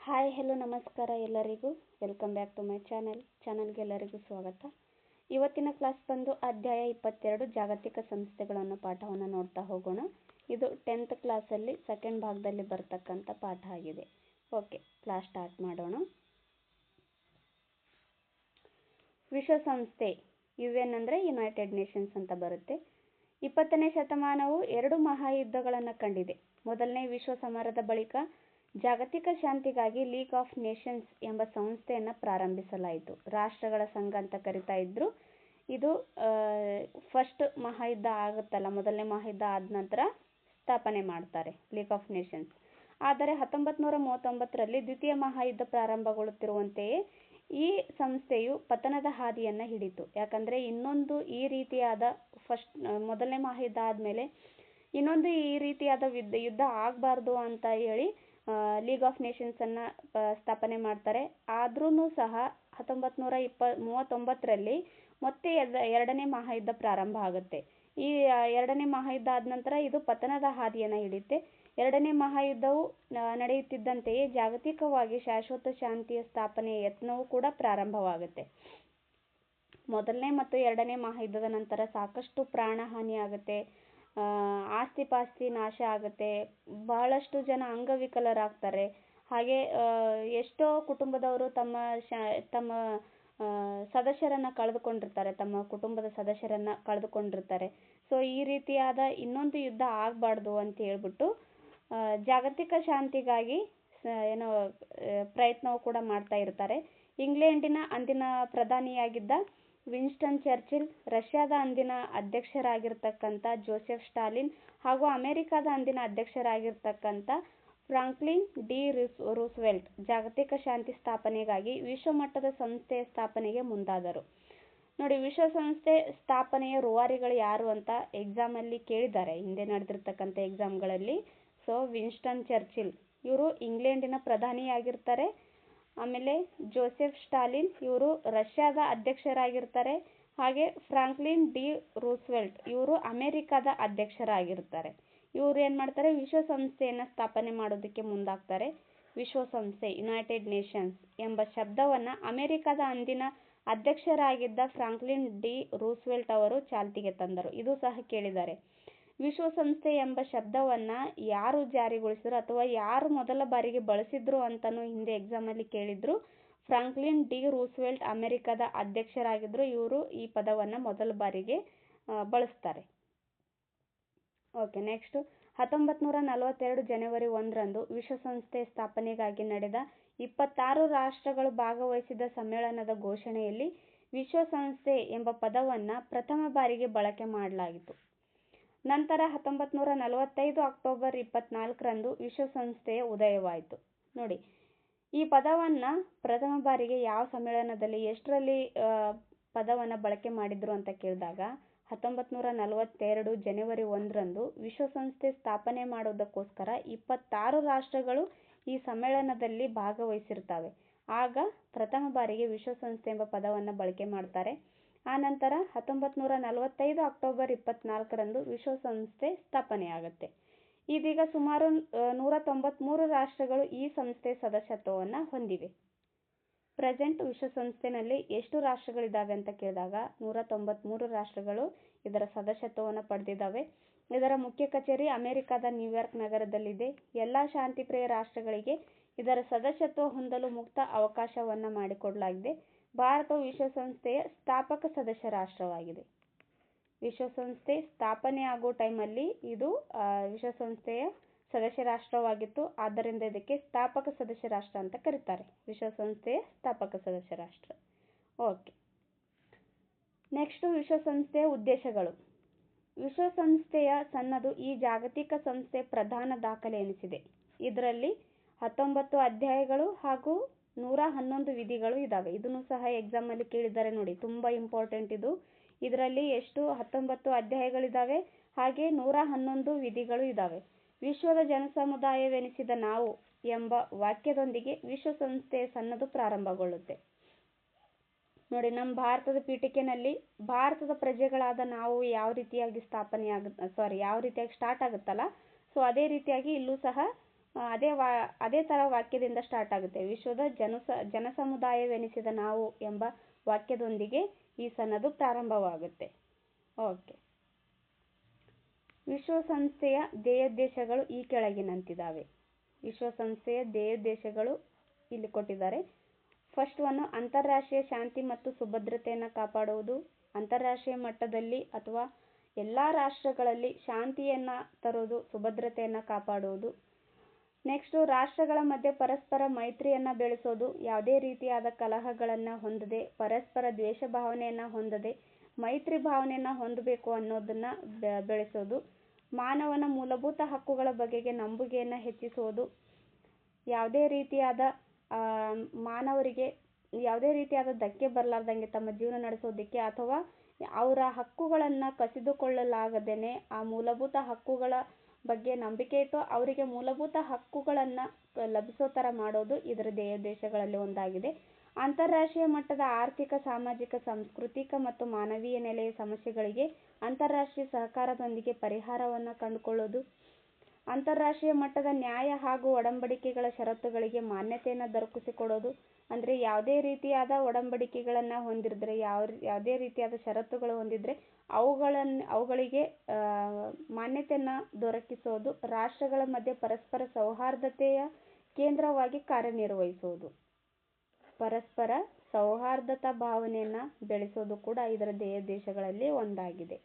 Hi hello ನಮಸ್ಕಾರ ಎಲ್ಲರಿಗೂ. Welcome back to my ಚಾನಲ್ಗೆ ಎಲ್ಲರಿಗೂ ಸ್ವಾಗತ. ಇವತ್ತಿನ ಕ್ಲಾಸ್ ಬಂದು ಅಧ್ಯಾಯ 22 ಜಾಗತಿಕ ಸಂಸ್ಥೆಗಳನ್ನು ಪಾಠವನ್ನು ನೋಡ್ತಾ ಹೋಗೋಣ. ಇದು 10th ಕ್ಲಾಸಲ್ಲಿ ಸೆಕೆಂಡ್ ಭಾಗದಲ್ಲಿ ಬರ್ತಕ್ಕಂಥ ಪಾಠ ಆಗಿದೆ. ಓಕೆ, ಕ್ಲಾಸ್ ಸ್ಟಾರ್ಟ್ ಮಾಡೋಣ. ವಿಶ್ವಸಂಸ್ಥೆ UN ಅಂದರೆ ಯುನೈಟೆಡ್ ನೇಷನ್ಸ್ ಅಂತ ಬರುತ್ತೆ. 20ನೇ ಶತಮಾನವು 2 ಮಹಾಯುದ್ಧಗಳನ್ನು ಕಂಡಿದೆ. ಮೊದಲನೇ ವಿಶ್ವ ಸಮರದ ಬಳಿಕ ಜಾಗತಿಕ ಶಾಂತಿಗಾಗಿ ಲೀಗ್ ಆಫ್ ನೇಷನ್ಸ್ ಎಂಬ ಸಂಸ್ಥೆಯನ್ನು ಪ್ರಾರಂಭಿಸಲಾಯಿತು. ರಾಷ್ಟ್ರಗಳ ಸಂಘ ಅಂತ ಕರಿತಾ ಇದ್ರು. ಇದು ಫಸ್ಟ್ ಮಹಾಯುದ್ಧ ಆಗುತ್ತಲ್ಲ, ಮೊದಲನೇ ಮಹಾಯುದ್ಧ ಆದ ನಂತರ ಸ್ಥಾಪನೆ ಮಾಡ್ತಾರೆ ಲೀಗ್ ಆಫ್ ನೇಷನ್ಸ್. ಆದರೆ 1939ರಲ್ಲಿ ದ್ವಿತೀಯ ಮಹಾಯುದ್ಧ ಪ್ರಾರಂಭಗೊಳ್ಳುತ್ತಿರುವಂತೆಯೇ ಈ ಸಂಸ್ಥೆಯು ಪತನದ ಹಾದಿಯನ್ನು ಹಿಡಿತು. ಯಾಕಂದರೆ ಇನ್ನೊಂದು ಈ ರೀತಿಯಾದ ಮೊದಲನೇ ಮಹಾಯುದ್ಧ ಆದಮೇಲೆ ಇನ್ನೊಂದು ಈ ರೀತಿಯಾದ ಯುದ್ಧ ಆಗಬಾರ್ದು ಅಂತ ಹೇಳಿ ಲೀಗ್ ಆಫ್ ನೇಷನ್ಸ್ ಅನ್ನ ಸ್ಥಾಪನೆ ಮಾಡ್ತಾರೆ. ಆದ್ರೂ ಸಹ 1939ರಲ್ಲಿ ಮತ್ತೆ ಎರಡನೇ ಮಹಾಯುದ್ಧ ಪ್ರಾರಂಭ ಆಗುತ್ತೆ. ಈ ಎರಡನೇ ಮಹಾಯುದ್ಧ ಆದ ನಂತರ ಇದು ಪತನದ ಹಾದಿಯನ್ನು ಹಿಡಿಯುತ್ತೆ. ಎರಡನೇ ಮಹಾಯುದ್ಧವು ನಡೆಯುತ್ತಿದ್ದಂತೆಯೇ ಜಾಗತಿಕವಾಗಿ ಶಾಶ್ವತ ಶಾಂತಿಯ ಸ್ಥಾಪನೆಯ ಯತ್ನವೂ ಕೂಡ ಪ್ರಾರಂಭವಾಗುತ್ತೆ. ಮೊದಲನೇ ಮತ್ತು ಎರಡನೇ ಮಹಾಯುದ್ಧದ ನಂತರ ಸಾಕಷ್ಟು ಪ್ರಾಣಹಾನಿ ಆಗುತ್ತೆ, ಆಸ್ತಿ ಪಾಸ್ತಿ ನಾಶ ಆಗುತ್ತೆ, ಬಹಳಷ್ಟು ಜನ ಅಂಗವಿಕಲರಾಗ್ತಾರೆ. ಹಾಗೆ ಎಷ್ಟೋ ಕುಟುಂಬದವರು ತಮ್ಮ ಸದಸ್ಯರನ್ನ ಕಳೆದುಕೊಂಡಿರ್ತಾರೆ, ತಮ್ಮ ಕುಟುಂಬದ ಸದಸ್ಯರನ್ನ ಕಳೆದುಕೊಂಡಿರ್ತಾರೆ. ಸೊ ಈ ರೀತಿಯಾದ ಇನ್ನೊಂದು ಯುದ್ಧ ಆಗಬಾರ್ದು ಅಂತ ಹೇಳ್ಬಿಟ್ಟು ಜಾಗತಿಕ ಶಾಂತಿಗಾಗಿ ಪ್ರಯತ್ನವೂ ಕೂಡ ಮಾಡ್ತಾ ಇರ್ತಾರೆ. ಇಂಗ್ಲೆಂಡಿನ ಅಂದಿನ ಪ್ರಧಾನಿಯಾಗಿದ್ದ ವಿನ್ಸ್ಟನ್ ಚರ್ಚಿಲ್, ರಷ್ಯಾದ ಅಂದಿನ ಅಧ್ಯಕ್ಷರಾಗಿರ್ತಕ್ಕಂಥ ಜೋಸೆಫ್ ಸ್ಟಾಲಿನ್ ಹಾಗೂ ಅಮೆರಿಕದ ಅಂದಿನ ಅಧ್ಯಕ್ಷರಾಗಿರ್ತಕ್ಕಂಥ ಫ್ರಾಂಕ್ಲಿನ್ ಡಿ ರೂಸ್ವೆಲ್ಟ್ ಜಾಗತಿಕ ಶಾಂತಿ ಸ್ಥಾಪನೆಗಾಗಿ ವಿಶ್ವಮಟ್ಟದ ಸಂಸ್ಥೆಯ ಸ್ಥಾಪನೆಗೆ ಮುಂದಾದರು. ನೋಡಿ, ವಿಶ್ವಸಂಸ್ಥೆ ಸ್ಥಾಪನೆಯ ರೂವಾರಿಗಳು ಯಾರು ಅಂತ ಎಕ್ಸಾಮಲ್ಲಿ ಕೇಳಿದ್ದಾರೆ, ಹಿಂದೆ ನಡೆದಿರ್ತಕ್ಕಂಥ ಎಕ್ಸಾಮ್ಗಳಲ್ಲಿ. ಸೊ ವಿನ್ಸ್ಟನ್ ಚರ್ಚಿಲ್ ಇವರು ಇಂಗ್ಲೆಂಡಿನ ಪ್ರಧಾನಿಯಾಗಿರ್ತಾರೆ. ಆಮೇಲೆ ಜೋಸೆಫ್ ಸ್ಟಾಲಿನ್ ಇವರು ರಷ್ಯಾದ ಅಧ್ಯಕ್ಷರಾಗಿರ್ತಾರೆ. ಹಾಗೆ ಫ್ರಾಂಕ್ಲಿನ್ ಡಿ ರೂಸ್ವೆಲ್ಟ್ ಇವರು ಅಮೆರಿಕದ ಅಧ್ಯಕ್ಷರಾಗಿರ್ತಾರೆ. ಇವರು ಏನು ಮಾಡ್ತಾರೆ, ವಿಶ್ವಸಂಸ್ಥೆಯನ್ನು ಸ್ಥಾಪನೆ ಮಾಡೋದಕ್ಕೆ ಮುಂದಾಗ್ತಾರೆ. ವಿಶ್ವಸಂಸ್ಥೆ ಯುನೈಟೆಡ್ ನೇಷನ್ಸ್ ಎಂಬ ಶಬ್ದವನ್ನು ಅಮೆರಿಕದ ಅಂದಿನ ಅಧ್ಯಕ್ಷರಾಗಿದ್ದ ಫ್ರಾಂಕ್ಲಿನ್ ಡಿ ರೂಸ್ವೆಲ್ಟ್ ಅವರು ಚಾಲ್ತಿಗೆ ತಂದರು. ಇದು ಸಹ ಕೇಳಿದ್ದಾರೆ. ವಿಶ್ವಸಂಸ್ಥೆ ಎಂಬ ಶಬ್ದವನ್ನ ಯಾರು ಜಾರಿಗೊಳಿಸಿದ್ರು ಅಥವಾ ಯಾರು ಮೊದಲ ಬಾರಿಗೆ ಬಳಸಿದ್ರು ಅಂತಾನು ಹಿಂದೆ ಎಕ್ಸಾಮಲ್ಲಿ ಕೇಳಿದ್ರು. ಫ್ರಾಂಕ್ಲಿನ್ ಡಿ ರೂಸ್ವೆಲ್ಟ್ ಅಮೆರಿಕದ ಅಧ್ಯಕ್ಷರಾಗಿದ್ರು. ಇವರು ಈ ಪದವನ್ನ ಮೊದಲ ಬಾರಿಗೆ ಬಳಸ್ತಾರೆ. ಓಕೆ, ನೆಕ್ಸ್ಟ್ 1942 ಜನವರಿ 1ರಂದು ವಿಶ್ವಸಂಸ್ಥೆ ಸ್ಥಾಪನೆಗಾಗಿ ನಡೆದ 26 ರಾಷ್ಟ್ರಗಳು ಭಾಗವಹಿಸಿದ ಸಮ್ಮೇಳನದ ಘೋಷಣೆಯಲ್ಲಿ ವಿಶ್ವಸಂಸ್ಥೆ ಎಂಬ ಪದವನ್ನ ಪ್ರಥಮ ಬಾರಿಗೆ ಬಳಕೆ ಮಾಡಲಾಯಿತು. ನಂತರ 1945 ಅಕ್ಟೋಬರ್ 24ರಂದು ವಿಶ್ವಸಂಸ್ಥೆಯ ಉದಯವಾಯಿತು. ನೋಡಿ, ಈ ಪದವನ್ನ ಪ್ರಥಮ ಬಾರಿಗೆ ಯಾವ ಸಮ್ಮೇಳನದಲ್ಲಿ ಎಷ್ಟರಲ್ಲಿ ಪದವನ್ನ ಬಳಕೆ ಮಾಡಿದ್ರು ಅಂತ ಕೇಳಿದಾಗ 1942 ಜನವರಿ 1ರಂದು ವಿಶ್ವಸಂಸ್ಥೆ ಸ್ಥಾಪನೆ ಮಾಡೋದಕ್ಕೋಸ್ಕರ 26 ರಾಷ್ಟ್ರಗಳು ಈ ಸಮ್ಮೇಳನದಲ್ಲಿ ಭಾಗವಹಿಸಿರ್ತವೆ. ಆಗ ಪ್ರಥಮ ಬಾರಿಗೆ ವಿಶ್ವಸಂಸ್ಥೆ ಎಂಬ ಪದವನ್ನು ಬಳಕೆ ಮಾಡ್ತಾರೆ. ಆನಂತರ 1945 ಅಕ್ಟೋಬರ್ 24ರಂದು ವಿಶ್ವಸಂಸ್ಥೆ ಸ್ಥಾಪನೆಯಾಗುತ್ತೆ. ಇದೀಗ ಸುಮಾರು 193 ರಾಷ್ಟ್ರಗಳು ಈ ಸಂಸ್ಥೆ ಸದಸ್ಯತ್ವವನ್ನು ಹೊಂದಿವೆ. ಪ್ರೆಸೆಂಟ್ ವಿಶ್ವಸಂಸ್ಥೆನಲ್ಲಿ ಎಷ್ಟು ರಾಷ್ಟ್ರಗಳಿದ್ದಾವೆ ಅಂತ ಕೇಳಿದಾಗ 193 ರಾಷ್ಟ್ರಗಳು ಇದರ ಸದಸ್ಯತ್ವವನ್ನು ಪಡೆದಿದ್ದಾವೆ. ಇದರ ಮುಖ್ಯ ಕಚೇರಿ ಅಮೆರಿಕದ ನ್ಯೂಯಾರ್ಕ್ ನಗರದಲ್ಲಿದೆ. ಎಲ್ಲ ಶಾಂತಿಪ್ರಿಯ ರಾಷ್ಟ್ರಗಳಿಗೆ ಇದರ ಸದಸ್ಯತ್ವ ಹೊಂದಲು ಮುಕ್ತ ಅವಕಾಶವನ್ನು ಮಾಡಿಕೊಡಲಾಗಿದೆ. ಭಾರತವು ವಿಶ್ವಸಂಸ್ಥೆಯ ಸ್ಥಾಪಕ ಸದಸ್ಯ ರಾಷ್ಟ್ರವಾಗಿದೆ. ವಿಶ್ವಸಂಸ್ಥೆ ಸ್ಥಾಪನೆ ಆಗೋ ಟೈಮಲ್ಲಿ ಇದು ವಿಶ್ವಸಂಸ್ಥೆಯ ಸದಸ್ಯ ರಾಷ್ಟ್ರವಾಗಿತ್ತು. ಆದ್ದರಿಂದ ಇದಕ್ಕೆ ಸ್ಥಾಪಕ ಸದಸ್ಯ ರಾಷ್ಟ್ರ ಅಂತ ಕರೀತಾರೆ, ವಿಶ್ವಸಂಸ್ಥೆಯ ಸ್ಥಾಪಕ ಸದಸ್ಯ ರಾಷ್ಟ್ರ. ಓಕೆ, ನೆಕ್ಸ್ಟ್ ವಿಶ್ವಸಂಸ್ಥೆಯ ಉದ್ದೇಶಗಳು. ವಿಶ್ವಸಂಸ್ಥೆಯ ಸನ್ನದು ಈ ಜಾಗತಿಕ ಸಂಸ್ಥೆ ಪ್ರಧಾನ ದಾಖಲೆ ಎನಿಸಿದೆ. ಇದರಲ್ಲಿ 19 ಅಧ್ಯಾಯಗಳು ಹಾಗೂ 111 ವಿಧಿಗಳು ಇದಾವೆ. ಇದನ್ನು ಸಹ ಎಕ್ಸಾಮ್ ಅಲ್ಲಿ ಕೇಳಿದ್ದಾರೆ ನೋಡಿ, ತುಂಬಾ ಇಂಪಾರ್ಟೆಂಟ್ ಇದು. ಇದರಲ್ಲಿ ಎಷ್ಟು 19 ಅಧ್ಯಾಯಗಳಿದಾವೆ, ಹಾಗೆ 111 ವಿಧಿಗಳು ಇದಾವೆ. ವಿಶ್ವದ ಜನಸಮುದಾಯವೆನಿಸಿದ ನಾವು ಎಂಬ ವಾಕ್ಯದೊಂದಿಗೆ ವಿಶ್ವಸಂಸ್ಥೆಯ ಸನ್ನದು ಪ್ರಾರಂಭಗೊಳ್ಳುತ್ತೆ. ನೋಡಿ, ನಮ್ಮ ಭಾರತದ ಪೀಠಿಕೆನಲ್ಲಿ ಭಾರತದ ಪ್ರಜೆಗಳಾದ ನಾವು ಯಾವ ರೀತಿಯಾಗಿ ಯಾವ ರೀತಿಯಾಗಿ ಸ್ಟಾರ್ಟ್ ಆಗುತ್ತಲ್ಲ, ಸೊ ಅದೇ ರೀತಿಯಾಗಿ ಇಲ್ಲೂ ಸಹ ಅದೇ ಥರ ವಾಕ್ಯದಿಂದ ಸ್ಟಾರ್ಟ್ ಆಗುತ್ತೆ. ವಿಶ್ವದ ಜನಸಮುದಾಯವೆನಿಸಿದ ನಾವು ಎಂಬ ವಾಕ್ಯದೊಂದಿಗೆ ಈ ಸನದು ಪ್ರಾರಂಭವಾಗುತ್ತೆ. ಓಕೆ. ವಿಶ್ವಸಂಸ್ಥೆಯ ಧ್ಯೇಯೋದ್ದೇಶಗಳು ಈ ಕೆಳಗಿನಂತಿದ್ದಾವೆ. ವಿಶ್ವಸಂಸ್ಥೆಯ ಧ್ಯೇಯೋದ್ದೇಶಗಳು ಇಲ್ಲಿ ಕೊಟ್ಟಿದ್ದಾರೆ. ಫಸ್ಟ್ ಒನ್, ಅಂತಾರಾಷ್ಟ್ರೀಯ ಶಾಂತಿ ಮತ್ತು ಸುಭದ್ರತೆಯನ್ನು ಕಾಪಾಡುವುದು. ಅಂತಾರಾಷ್ಟ್ರೀಯ ಮಟ್ಟದಲ್ಲಿ ಅಥವಾ ಎಲ್ಲ ರಾಷ್ಟ್ರಗಳಲ್ಲಿ ಶಾಂತಿಯನ್ನು ತರುವುದು, ಸುಭದ್ರತೆಯನ್ನು ಕಾಪಾಡುವುದು. ನೆಕ್ಸ್ಟ್, ರಾಷ್ಟ್ರಗಳ ಮಧ್ಯೆ ಪರಸ್ಪರ ಮೈತ್ರಿಯನ್ನು ಬೆಳೆಸೋದು, ಯಾವುದೇ ರೀತಿಯಾದ ಕಲಹಗಳನ್ನು ಹೊಂದದೆ, ಪರಸ್ಪರ ದ್ವೇಷ ಭಾವನೆಯನ್ನು ಹೊಂದದೆ ಮೈತ್ರಿ ಭಾವನೆಯನ್ನು ಹೊಂದಬೇಕು ಅನ್ನೋದನ್ನು ಬೆಳೆಸೋದು. ಮಾನವನ ಮೂಲಭೂತ ಹಕ್ಕುಗಳ ಬಗೆಗೆ ನಂಬಿಕೆಯನ್ನು ಹೆಚ್ಚಿಸುವುದು. ಯಾವುದೇ ರೀತಿಯಾದ ಮಾನವರಿಗೆ ಯಾವುದೇ ರೀತಿಯಾದ ಧಕ್ಕೆ ಬರಲಾರ್ದಂಗೆ ತಮ್ಮ ಜೀವನ ನಡೆಸೋದಕ್ಕೆ ಅಥವಾ ಅವರ ಹಕ್ಕುಗಳನ್ನು ಕಸಿದುಕೊಳ್ಳಲಾಗದೇನೆ ಆ ಮೂಲಭೂತ ಹಕ್ಕುಗಳ ಬಗ್ಗೆ ನಂಬಿಕೆ ಇಟ್ಟು ಅವರಿಗೆ ಮೂಲಭೂತ ಹಕ್ಕುಗಳನ್ನು ಲಭಿಸೋ ಥರ ಮಾಡೋದು ಇದರ ಧ್ಯೇಯೋದ್ದೇಶಗಳಲ್ಲಿ ಒಂದಾಗಿದೆ. ಅಂತಾರಾಷ್ಟ್ರೀಯ ಮಟ್ಟದ ಆರ್ಥಿಕ, ಸಾಮಾಜಿಕ, ಸಾಂಸ್ಕೃತಿಕ ಮತ್ತು ಮಾನವೀಯ ನೆಲೆಯ ಸಮಸ್ಯೆಗಳಿಗೆ ಅಂತಾರಾಷ್ಟ್ರೀಯ ಸಹಕಾರದೊಂದಿಗೆ ಪರಿಹಾರವನ್ನು ಕಂಡುಕೊಳ್ಳೋದು. ಅಂತಾರಾಷ್ಟ್ರೀಯ ಮಟ್ಟದ ನ್ಯಾಯ ಹಾಗೂ ಒಡಂಬಡಿಕೆಗಳ ಷರತ್ತುಗಳಿಗೆ ಮಾನ್ಯತೆಯನ್ನು ದೊರಕಿಸಿಕೊಡೋದು. ಅಂದರೆ ಯಾವುದೇ ರೀತಿಯಾದ ಒಡಂಬಡಿಕೆಗಳನ್ನು ಹೊಂದಿದ್ರೆ, ಯಾವುದೇ ರೀತಿಯಾದ ಷರತ್ತುಗಳು ಹೊಂದಿದ್ರೆ ಅವುಗಳಿಗೆ ಮಾನ್ಯತೆಯನ್ನು ದೊರಕಿಸೋದು. ರಾಷ್ಟ್ರಗಳ ಮಧ್ಯೆ ಪರಸ್ಪರ ಸೌಹಾರ್ದತೆಯ ಕೇಂದ್ರವಾಗಿ ಕಾರ್ಯನಿರ್ವಹಿಸುವುದು. ಪರಸ್ಪರ ಸೌಹಾರ್ದತಾ ಭಾವನೆಯನ್ನು ಬೆಳೆಸೋದು ಕೂಡ ಇದರ ಧ್ಯೇಯೋದ್ದೇಶಗಳಲ್ಲಿ ಒಂದಾಗಿದೆ.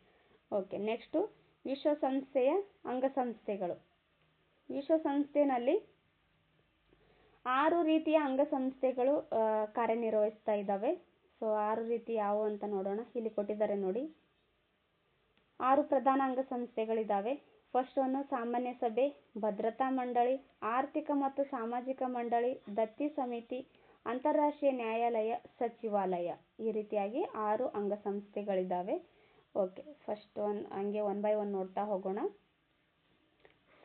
ಓಕೆ. ನೆಕ್ಸ್ಟು, ವಿಶ್ವಸಂಸ್ಥೆಯ ಅಂಗಸಂಸ್ಥೆಗಳು. ವಿಶ್ವಸಂಸ್ಥೆಯಲ್ಲಿ 6 ರೀತಿಯ ಅಂಗಸಂಸ್ಥೆಗಳು ಕಾರ್ಯನಿರ್ವಹಿಸ್ತಾ ಇದ್ದಾವೆ. ಸೊ 6 ರೀತಿ ಯಾವುವು ಅಂತ ನೋಡೋಣ. ಇಲ್ಲಿ ಕೊಟ್ಟಿದ್ದಾರೆ ನೋಡಿ. 6 ಪ್ರಧಾನ ಅಂಗಸಂಸ್ಥೆಗಳಿದ್ದಾವೆ. ಫಸ್ಟ್ ಒನ್, ಸಾಮಾನ್ಯ ಸಭೆ, ಭದ್ರತಾ ಮಂಡಳಿ, ಆರ್ಥಿಕ ಮತ್ತು ಸಾಮಾಜಿಕ ಮಂಡಳಿ, ದತ್ತಿ ಸಮಿತಿ, ಅಂತಾರಾಷ್ಟ್ರೀಯ ನ್ಯಾಯಾಲಯ, ಸಚಿವಾಲಯ. ಈ ರೀತಿಯಾಗಿ 6 ಅಂಗಸಂಸ್ಥೆಗಳಿದ್ದಾವೆ. ಓಕೆ. ಫಸ್ಟ್ ಒನ್ ಹಂಗೆ ಒನ್ ಬೈ ಒನ್ ನೋಡ್ತಾ ಹೋಗೋಣ.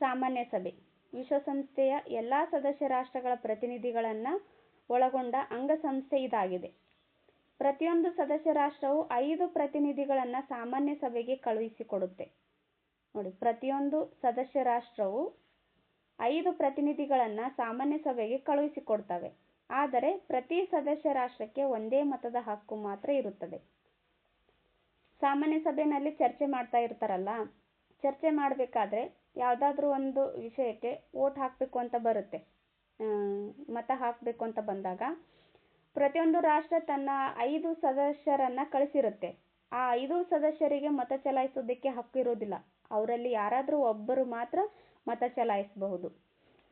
ಸಾಮಾನ್ಯ ಸಭೆ ವಿಶ್ವಸಂಸ್ಥೆಯ ಎಲ್ಲ ಸದಸ್ಯ ರಾಷ್ಟ್ರಗಳ ಪ್ರತಿನಿಧಿಗಳನ್ನು ಒಳಗೊಂಡ ಅಂಗಸಂಸ್ಥೆ ಇದಾಗಿದೆ. ಪ್ರತಿಯೊಂದು ಸದಸ್ಯ ರಾಷ್ಟ್ರವು 5 ಪ್ರತಿನಿಧಿಗಳನ್ನು ಸಾಮಾನ್ಯ ಸಭೆಗೆ ಕಳುಹಿಸಿಕೊಡುತ್ತೆ. ನೋಡಿ, ಪ್ರತಿಯೊಂದು ಸದಸ್ಯ ರಾಷ್ಟ್ರವು 5 ಪ್ರತಿನಿಧಿಗಳನ್ನು ಸಾಮಾನ್ಯ ಸಭೆಗೆ ಕಳುಹಿಸಿಕೊಡ್ತವೆ. ಆದರೆ ಪ್ರತಿ ಸದಸ್ಯ ರಾಷ್ಟ್ರಕ್ಕೆ ಒಂದೇ ಮತದ ಹಕ್ಕು ಮಾತ್ರ ಇರುತ್ತದೆ. ಸಾಮಾನ್ಯ ಸಭೆಯಲ್ಲಿ ಚರ್ಚೆ ಮಾಡ್ತಾ ಇರ್ತಾರಲ್ಲ, ಚರ್ಚೆ ಮಾಡಬೇಕಾದ್ರೆ ಯಾವುದಾದ್ರೂ ಒಂದು ವಿಷಯಕ್ಕೆ ವೋಟ್ ಹಾಕಬೇಕು ಅಂತ ಬರುತ್ತೆ, ಮತ ಹಾಕಬೇಕು ಅಂತ ಬಂದಾಗ ಪ್ರತಿಯೊಂದು ರಾಷ್ಟ್ರ ತನ್ನ 5 ಸದಸ್ಯರನ್ನು ಕಳಿಸಿರುತ್ತೆ. ಆ 5 ಸದಸ್ಯರಿಗೆ ಮತ ಚಲಾಯಿಸೋದಕ್ಕೆ ಹಕ್ಕು ಇರೋದಿಲ್ಲ. ಅವರಲ್ಲಿ ಯಾರಾದರೂ ಒಬ್ಬರು ಮಾತ್ರ ಮತ ಚಲಾಯಿಸಬಹುದು.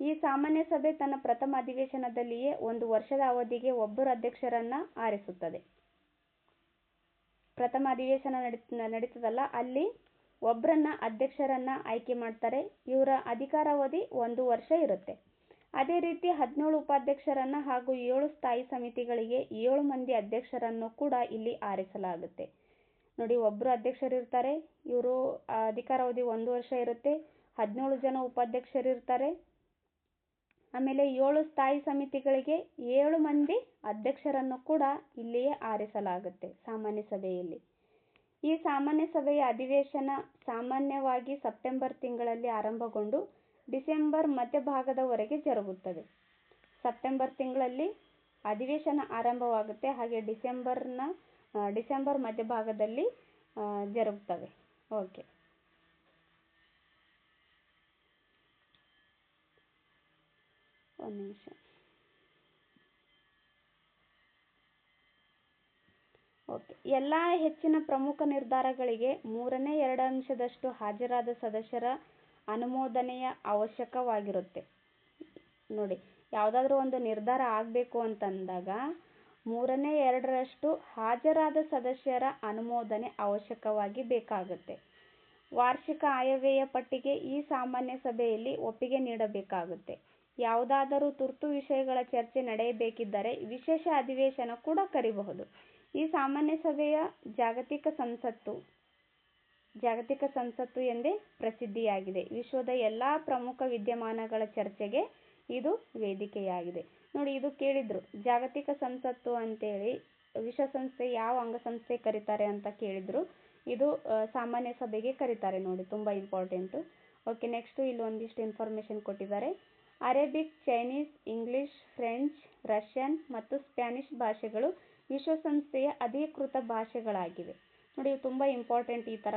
ಈ ಸಾಮಾನ್ಯ ಸಭೆ ತನ್ನ ಪ್ರಥಮ ಅಧಿವೇಶನದಲ್ಲಿಯೇ 1 ವರ್ಷದ ಅವಧಿಗೆ ಒಬ್ಬರು ಅಧ್ಯಕ್ಷರನ್ನು ಆರಿಸುತ್ತದೆ. ಪ್ರಥಮ ಅಧಿವೇಶನ ನಡೀತದಲ್ಲ, ಅಲ್ಲಿ ಒಬ್ಬರನ್ನ ಅಧ್ಯಕ್ಷರನ್ನ ಆಯ್ಕೆ ಮಾಡ್ತಾರೆ. ಇವರ ಅಧಿಕಾರಾವಧಿ 1 ವರ್ಷ ಇರುತ್ತೆ. ಅದೇ ರೀತಿ 17 ಉಪಾಧ್ಯಕ್ಷರನ್ನ ಹಾಗೂ 7 ಸ್ಥಾಯಿ ಸಮಿತಿಗಳಿಗೆ 7 ಮಂದಿ ಅಧ್ಯಕ್ಷರನ್ನು ಕೂಡ ಇಲ್ಲಿ ಆರಿಸಲಾಗುತ್ತೆ. ನೋಡಿ, ಒಬ್ಬರು ಅಧ್ಯಕ್ಷರಿರ್ತಾರೆ, ಇವರು ಅಧಿಕಾರಾವಧಿ 1 ವರ್ಷ ಇರುತ್ತೆ. 17 ಜನ ಉಪಾಧ್ಯಕ್ಷರಿರ್ತಾರೆ. ಆಮೇಲೆ 7 ಸ್ಥಾಯಿ ಸಮಿತಿಗಳಿಗೆ 7 ಮಂದಿ ಅಧ್ಯಕ್ಷರನ್ನು ಕೂಡ ಇಲ್ಲಿಯೇ ಆರಿಸಲಾಗುತ್ತೆ ಸಾಮಾನ್ಯ ಸಭೆಯಲ್ಲಿ. ಈ ಸಾಮಾನ್ಯ ಸಭೆಯ ಅಧಿವೇಶನ ಸಾಮಾನ್ಯವಾಗಿ ಸೆಪ್ಟೆಂಬರ್ ತಿಂಗಳಲ್ಲಿ ಆರಂಭಗೊಂಡು ಡಿಸೆಂಬರ್ ಮಧ್ಯಭಾಗದವರೆಗೆ ಜರುಗುತ್ತದೆ. ಸೆಪ್ಟೆಂಬರ್ ತಿಂಗಳಲ್ಲಿ ಅಧಿವೇಶನ ಆರಂಭವಾಗುತ್ತೆ, ಹಾಗೆ ಡಿಸೆಂಬರ್ ಮಧ್ಯಭಾಗದಲ್ಲಿ ಜರುಗುತ್ತವೆ. ಓಕೆ. ಒಂದು ನಿಮಿಷ. ಓಕೆ. ಎಲ್ಲ ಹೆಚ್ಚಿನ ಪ್ರಮುಖ ನಿರ್ಧಾರಗಳಿಗೆ 3/2 ಹಾಜರಾದ ಸದಸ್ಯರ ಅನುಮೋದನೆಯ ಅವಶ್ಯಕವಾಗಿರುತ್ತೆ. ನೋಡಿ, ಯಾವುದಾದ್ರೂ ಒಂದು ನಿರ್ಧಾರ ಆಗಬೇಕು ಅಂತಂದಾಗ 3/2 ಹಾಜರಾದ ಸದಸ್ಯರ ಅನುಮೋದನೆ ಅವಶ್ಯಕವಾಗಿ ಬೇಕಾಗುತ್ತೆ. ವಾರ್ಷಿಕ ಆಯವ್ಯಯ ಪಟ್ಟಿಗೆ ಈ ಸಾಮಾನ್ಯ ಸಭೆಯಲ್ಲಿ ಒಪ್ಪಿಗೆ ನೀಡಬೇಕಾಗುತ್ತೆ. ಯಾವುದಾದರೂ ತುರ್ತು ವಿಷಯಗಳ ಚರ್ಚೆ ನಡೆಯಬೇಕಿದ್ದರೆ ವಿಶೇಷ ಅಧಿವೇಶನ ಕೂಡ ಕರೆಯಬಹುದು. ಈ ಸಾಮಾನ್ಯ ಸಭೆಯ ಜಾಗತಿಕ ಸಂಸತ್ತು ಎಂದೇ ಪ್ರಸಿದ್ಧಿಯಾಗಿದೆ. ವಿಶ್ವದ ಎಲ್ಲ ಪ್ರಮುಖ ವಿದ್ಯಮಾನಗಳ ಚರ್ಚೆಗೆ ಇದು ವೇದಿಕೆಯಾಗಿದೆ. ನೋಡಿ, ಇದು ಕೇಳಿದ್ರು, ಜಾಗತಿಕ ಸಂಸತ್ತು ಅಂತೇಳಿ ವಿಶ್ವಸಂಸ್ಥೆ ಯಾವ ಅಂಗಸಂಸ್ಥೆ ಕರೀತಾರೆ ಅಂತ ಕೇಳಿದ್ರು. ಇದು ಸಾಮಾನ್ಯ ಸಭೆಗೆ ಕರೀತಾರೆ. ನೋಡಿ, ತುಂಬ ಇಂಪಾರ್ಟೆಂಟು. ಓಕೆ. ನೆಕ್ಸ್ಟು ಇಲ್ಲಿ ಒಂದಿಷ್ಟು ಇನ್ಫಾರ್ಮೇಷನ್ ಕೊಟ್ಟಿದ್ದಾರೆ. Arabic, Chinese, English, French, Russian ಮತ್ತು ಸ್ಪ್ಯಾನಿಷ್ ಭಾಷೆಗಳು ವಿಶ್ವಸಂಸ್ಥೆಯ ಅಧಿಕೃತ ಭಾಷೆಗಳಾಗಿವೆ. ನೋಡಿ, ಇವು ತುಂಬ ಇಂಪಾರ್ಟೆಂಟ್. ಈ ಥರ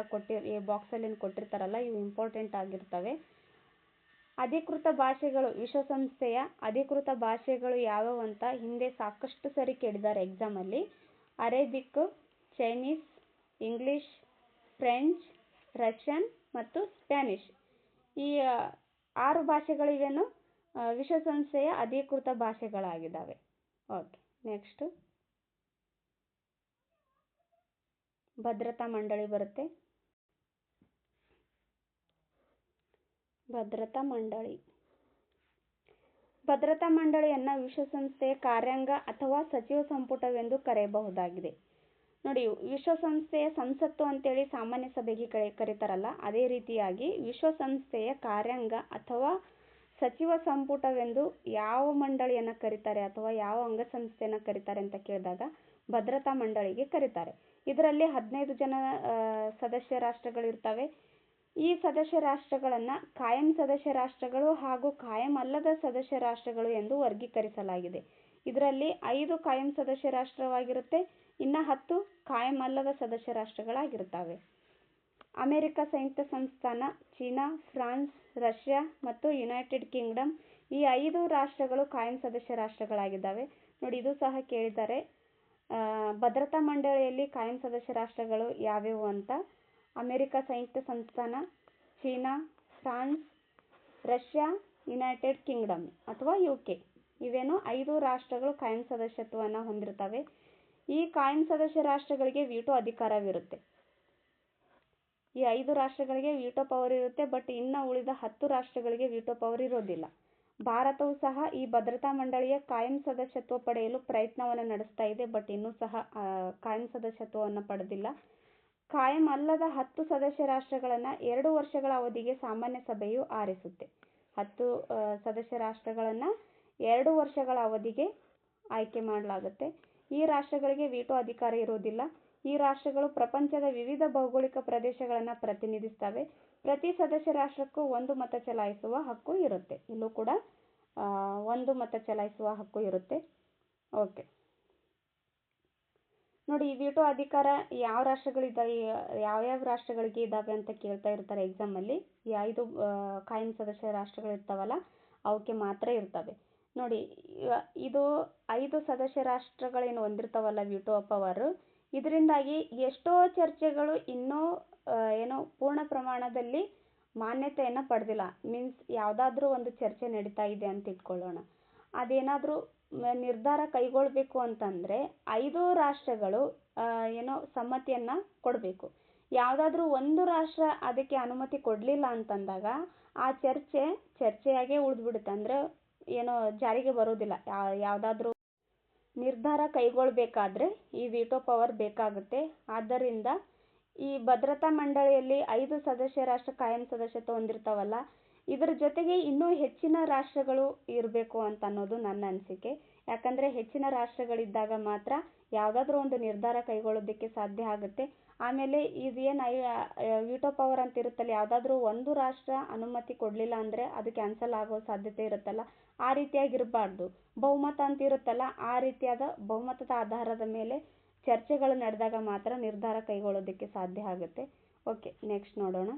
ಈ ಬಾಕ್ಸಲ್ಲಿ ಕೊಟ್ಟಿರ್ತಾರಲ್ಲ, ಇವು ಇಂಪಾರ್ಟೆಂಟ್ ಆಗಿರ್ತವೆ. ಅಧಿಕೃತ ಭಾಷೆಗಳು, ವಿಶ್ವಸಂಸ್ಥೆಯ ಅಧಿಕೃತ ಭಾಷೆಗಳು ಯಾವ್ಯಾವು ಅಂತ ಹಿಂದೆ ಸಾಕಷ್ಟು ಸರಿ ಕೇಳಿದ್ದಾರೆ ಎಕ್ಸಾಮಲ್ಲಿ. Arabic, Chinese, English, French, Russian ಮತ್ತು ಸ್ಪ್ಯಾನಿಷ್. ಈ 6 ಭಾಷೆಗಳಿವೇನು ವಿಶ್ವಸಂಸ್ಥೆಯ ಅಧಿಕೃತ ಭಾಷೆಗಳಾಗಿದ್ದಾವೆ. ಓಕೆ, ನೆಕ್ಸ್ಟ್ ಭದ್ರತಾ ಮಂಡಳಿ ಬರುತ್ತೆ. ಭದ್ರತಾ ಮಂಡಳಿಯನ್ನು ವಿಶ್ವಸಂಸ್ಥೆಯ ಕಾರ್ಯಾಂಗ ಅಥವಾ ಸಚಿವ ಸಂಪುಟವೆಂದು ಕರೆಯಬಹುದಾಗಿದೆ. ನೋಡಿ, ವಿಶ್ವಸಂಸ್ಥೆಯ ಸಂಸತ್ತು ಅಂತೇಳಿ ಸಾಮಾನ್ಯ ಸಭೆಗೆ ಕರೀತಾರಲ್ಲ, ಅದೇ ರೀತಿಯಾಗಿ ವಿಶ್ವಸಂಸ್ಥೆಯ ಕಾರ್ಯಾಂಗ ಅಥವಾ ಸಚಿವ ಸಂಪುಟವೆಂದು ಯಾವ ಮಂಡಳಿಯನ್ನು ಕರೀತಾರೆ ಅಥವಾ ಯಾವ ಅಂಗಸಂಸ್ಥೆಯನ್ನು ಕರೀತಾರೆ ಅಂತ ಕೇಳಿದಾಗ ಭದ್ರತಾ ಮಂಡಳಿಗೆ ಕರೀತಾರೆ. ಇದರಲ್ಲಿ 15 ಜನ ಸದಸ್ಯ ರಾಷ್ಟ್ರಗಳಿರ್ತವೆ. ಈ ಸದಸ್ಯ ರಾಷ್ಟ್ರಗಳನ್ನು ಕಾಯಂ ಸದಸ್ಯ ರಾಷ್ಟ್ರಗಳು ಹಾಗೂ ಕಾಯಂ ಅಲ್ಲದ ಸದಸ್ಯ ರಾಷ್ಟ್ರಗಳು ಎಂದು ವರ್ಗೀಕರಿಸಲಾಗಿದೆ. ಇದರಲ್ಲಿ 5 ಕಾಯಂ ಸದಸ್ಯ ರಾಷ್ಟ್ರವಾಗಿರುತ್ತೆ, ಇನ್ನು 10 ಕಾಯಂ ಅಲ್ಲದ ಸದಸ್ಯ ರಾಷ್ಟ್ರಗಳಾಗಿರ್ತವೆ. ಅಮೆರಿಕ ಸಂಯುಕ್ತ ಸಂಸ್ಥಾನ, ಚೀನಾ, ಫ್ರಾನ್ಸ್, ರಷ್ಯಾ ಮತ್ತು ಯುನೈಟೆಡ್ ಕಿಂಗ್ಡಮ್ ಈ 5 ರಾಷ್ಟ್ರಗಳು ಕಾಯಂ ಸದಸ್ಯ ರಾಷ್ಟ್ರಗಳಾಗಿದ್ದಾವೆ. ನೋಡಿ, ಇದು ಸಹ ಕೇಳಿದ್ದಾರೆ. ಭದ್ರತಾ ಮಂಡಳಿಯಲ್ಲಿ ಕಾಯಂ ಸದಸ್ಯ ರಾಷ್ಟ್ರಗಳು ಯಾವ್ಯಾವು ಅಂತ: ಅಮೆರಿಕ ಸಂಯುಕ್ತ ಸಂಸ್ಥಾನ, China, France, Russia, United Kingdom ಅಥವಾ UK. ಇವೇನು 5 ರಾಷ್ಟ್ರಗಳು ಕಾಯಂ ಸದಸ್ಯತ್ವವನ್ನು ಹೊಂದಿರ್ತವೆ. ಈ ಕಾಯಂ ಸದಸ್ಯ ರಾಷ್ಟ್ರಗಳಿಗೆ ವೀಟೋ ಅಧಿಕಾರವಿರುತ್ತೆ. ಈ 5 ರಾಷ್ಟ್ರಗಳಿಗೆ ವೀಟೋ ಪವರ್ ಇರುತ್ತೆ, ಬಟ್ ಇನ್ನು ಉಳಿದ 10 ರಾಷ್ಟ್ರಗಳಿಗೆ ವೀಟೋ ಪವರ್ ಇರೋದಿಲ್ಲ. ಭಾರತವು ಸಹ ಈ ಭದ್ರತಾ ಮಂಡಳಿಯ ಕಾಯಂ ಸದಸ್ಯತ್ವ ಪಡೆಯಲು ಪ್ರಯತ್ನವನ್ನು ನಡೆಸ್ತಾ ಇದೆ, ಬಟ್ ಇನ್ನೂ ಸಹ ಕಾಯಂ ಸದಸ್ಯತ್ವವನ್ನು ಪಡೆದಿಲ್ಲ. ಕಾಯಂ ಅಲ್ಲದ 10 ಸದಸ್ಯ ರಾಷ್ಟ್ರಗಳನ್ನು 2 ವರ್ಷಗಳ ಅವಧಿಗೆ ಸಾಮಾನ್ಯ ಸಭೆಯು ಆರಿಸುತ್ತೆ. 10 ಸದಸ್ಯ ರಾಷ್ಟ್ರಗಳನ್ನು 2 ವರ್ಷಗಳ ಅವಧಿಗೆ ಆಯ್ಕೆ ಮಾಡಲಾಗುತ್ತೆ. ಈ ರಾಷ್ಟ್ರಗಳಿಗೆ ವೀಟೋ ಅಧಿಕಾರ ಇರುವುದಿಲ್ಲ. ಈ ರಾಷ್ಟ್ರಗಳು ಪ್ರಪಂಚದ ವಿವಿಧ ಭೌಗೋಳಿಕ ಪ್ರದೇಶಗಳನ್ನು ಪ್ರತಿನಿಧಿಸ್ತವೆ. ಪ್ರತಿ ಸದಸ್ಯ ರಾಷ್ಟ್ರಕ್ಕೂ 1 ಮತ ಚಲಾಯಿಸುವ ಹಕ್ಕು ಇರುತ್ತೆ. ಇಲ್ಲೂ ಕೂಡ 1 ಮತ ಚಲಾಯಿಸುವ ಹಕ್ಕು ಇರುತ್ತೆ. ಓಕೆ, ನೋಡಿ, ಈ ವೀಟೋ ಅಧಿಕಾರ ಯಾವ ರಾಷ್ಟ್ರಗಳಿಗೆ ಇದ್ದಾವೆ ಅಂತ ಕೇಳ್ತಾ ಇರ್ತಾರೆ ಎಕ್ಸಾಮಲ್ಲಿ. ಈ 5 ಕಾಯಂ ಸದಸ್ಯ ರಾಷ್ಟ್ರಗಳಿರ್ತಾವಲ್ಲ, ಅವಕ್ಕೆ ಮಾತ್ರ ಇರ್ತವೆ. ನೋಡಿ, ಇದು 5 ಸದಸ್ಯ ರಾಷ್ಟ್ರಗಳೇನು ಹೊಂದಿರ್ತಾವಲ್ಲ ವೀಟೋ ಪವರ್, ಇದರಿಂದಾಗಿ ಎಷ್ಟೋ ಚರ್ಚೆಗಳು ಇನ್ನೂ ಪೂರ್ಣ ಪ್ರಮಾಣದಲ್ಲಿ ಮಾನ್ಯತೆಯನ್ನು ಪಡೆದಿಲ್ಲ. ಮೀನ್ಸ್ ಯಾವುದಾದ್ರೂ ಒಂದು ಚರ್ಚೆ ನಡೀತಾ ಇದೆ ಅಂತ ಇಟ್ಕೊಳ್ಳೋಣ. ಅದೇನಾದರೂ ನಿರ್ಧಾರ ಕೈಗೊಳ್ಳಬೇಕು ಅಂತಂದರೆ 5 ರಾಷ್ಟ್ರಗಳು ಸಮ್ಮತಿಯನ್ನು ಕೊಡಬೇಕು. ಯಾವುದಾದ್ರೂ ಒಂದು ರಾಷ್ಟ್ರ ಅದಕ್ಕೆ ಅನುಮತಿ ಕೊಡಲಿಲ್ಲ ಅಂತಂದಾಗ ಆ ಚರ್ಚೆಯಾಗೇ ಉಳಿದ್ಬಿಡುತ್ತೆ. ಅಂದರೆ ಜಾರಿಗೆ ಬರೋದಿಲ್ಲ. ಯಾವುದಾದ್ರೂ ನಿರ್ಧಾರ ಕೈಗೊಳ್ಳಬೇಕಾದ್ರೆ ಈ ವೀಟೋ ಪವರ್ ಬೇಕಾಗುತ್ತೆ. ಆದ್ದರಿಂದ ಈ ಭದ್ರತಾ ಮಂಡಳಿಯಲ್ಲಿ 5 ಸದಸ್ಯ ರಾಷ್ಟ್ರ ಕಾಯಂ ಸದಸ್ಯತ್ವ ಹೊಂದಿರ್ತಾವಲ್ಲ, ಇದರ ಜೊತೆಗೆ ಇನ್ನೂ ಹೆಚ್ಚಿನ ರಾಷ್ಟ್ರಗಳು ಇರಬೇಕು ಅಂತ ಅನ್ನೋದು ನನ್ನ ಅನಿಸಿಕೆ. ಯಾಕಂದರೆ ಹೆಚ್ಚಿನ ರಾಷ್ಟ್ರಗಳಿದ್ದಾಗ ಮಾತ್ರ ಯಾವುದಾದ್ರೂ ಒಂದು ನಿರ್ಧಾರ ಕೈಗೊಳ್ಳೋದಕ್ಕೆ ಸಾಧ್ಯ ಆಗುತ್ತೆ. ಆಮೇಲೆ ಇದೇನು ವೀಟೋ ಪವರ್ ಅಂತ ಇರುತ್ತಲ್ಲ, ಯಾವುದಾದ್ರೂ ಒಂದು ರಾಷ್ಟ್ರ ಅನುಮತಿ ಕೊಡಲಿಲ್ಲ ಅಂದರೆ ಅದು ಕ್ಯಾನ್ಸಲ್ ಆಗೋ ಸಾಧ್ಯತೆ ಇರುತ್ತಲ್ಲ, ಆ ರೀತಿಯಾಗಿರಬಾರ್ದು. ಬಹುಮತ ಅಂತ ಇರುತ್ತಲ್ಲ, ಆ ರೀತಿಯಾದ ಬಹುಮತದ ಆಧಾರದ ಮೇಲೆ ಚರ್ಚೆಗಳು ನಡೆದಾಗ ಮಾತ್ರ ನಿರ್ಧಾರ ಕೈಗೊಳ್ಳೋದಕ್ಕೆ ಸಾಧ್ಯ ಆಗುತ್ತೆ. ಓಕೆ, ನೆಕ್ಸ್ಟ್ ನೋಡೋಣ.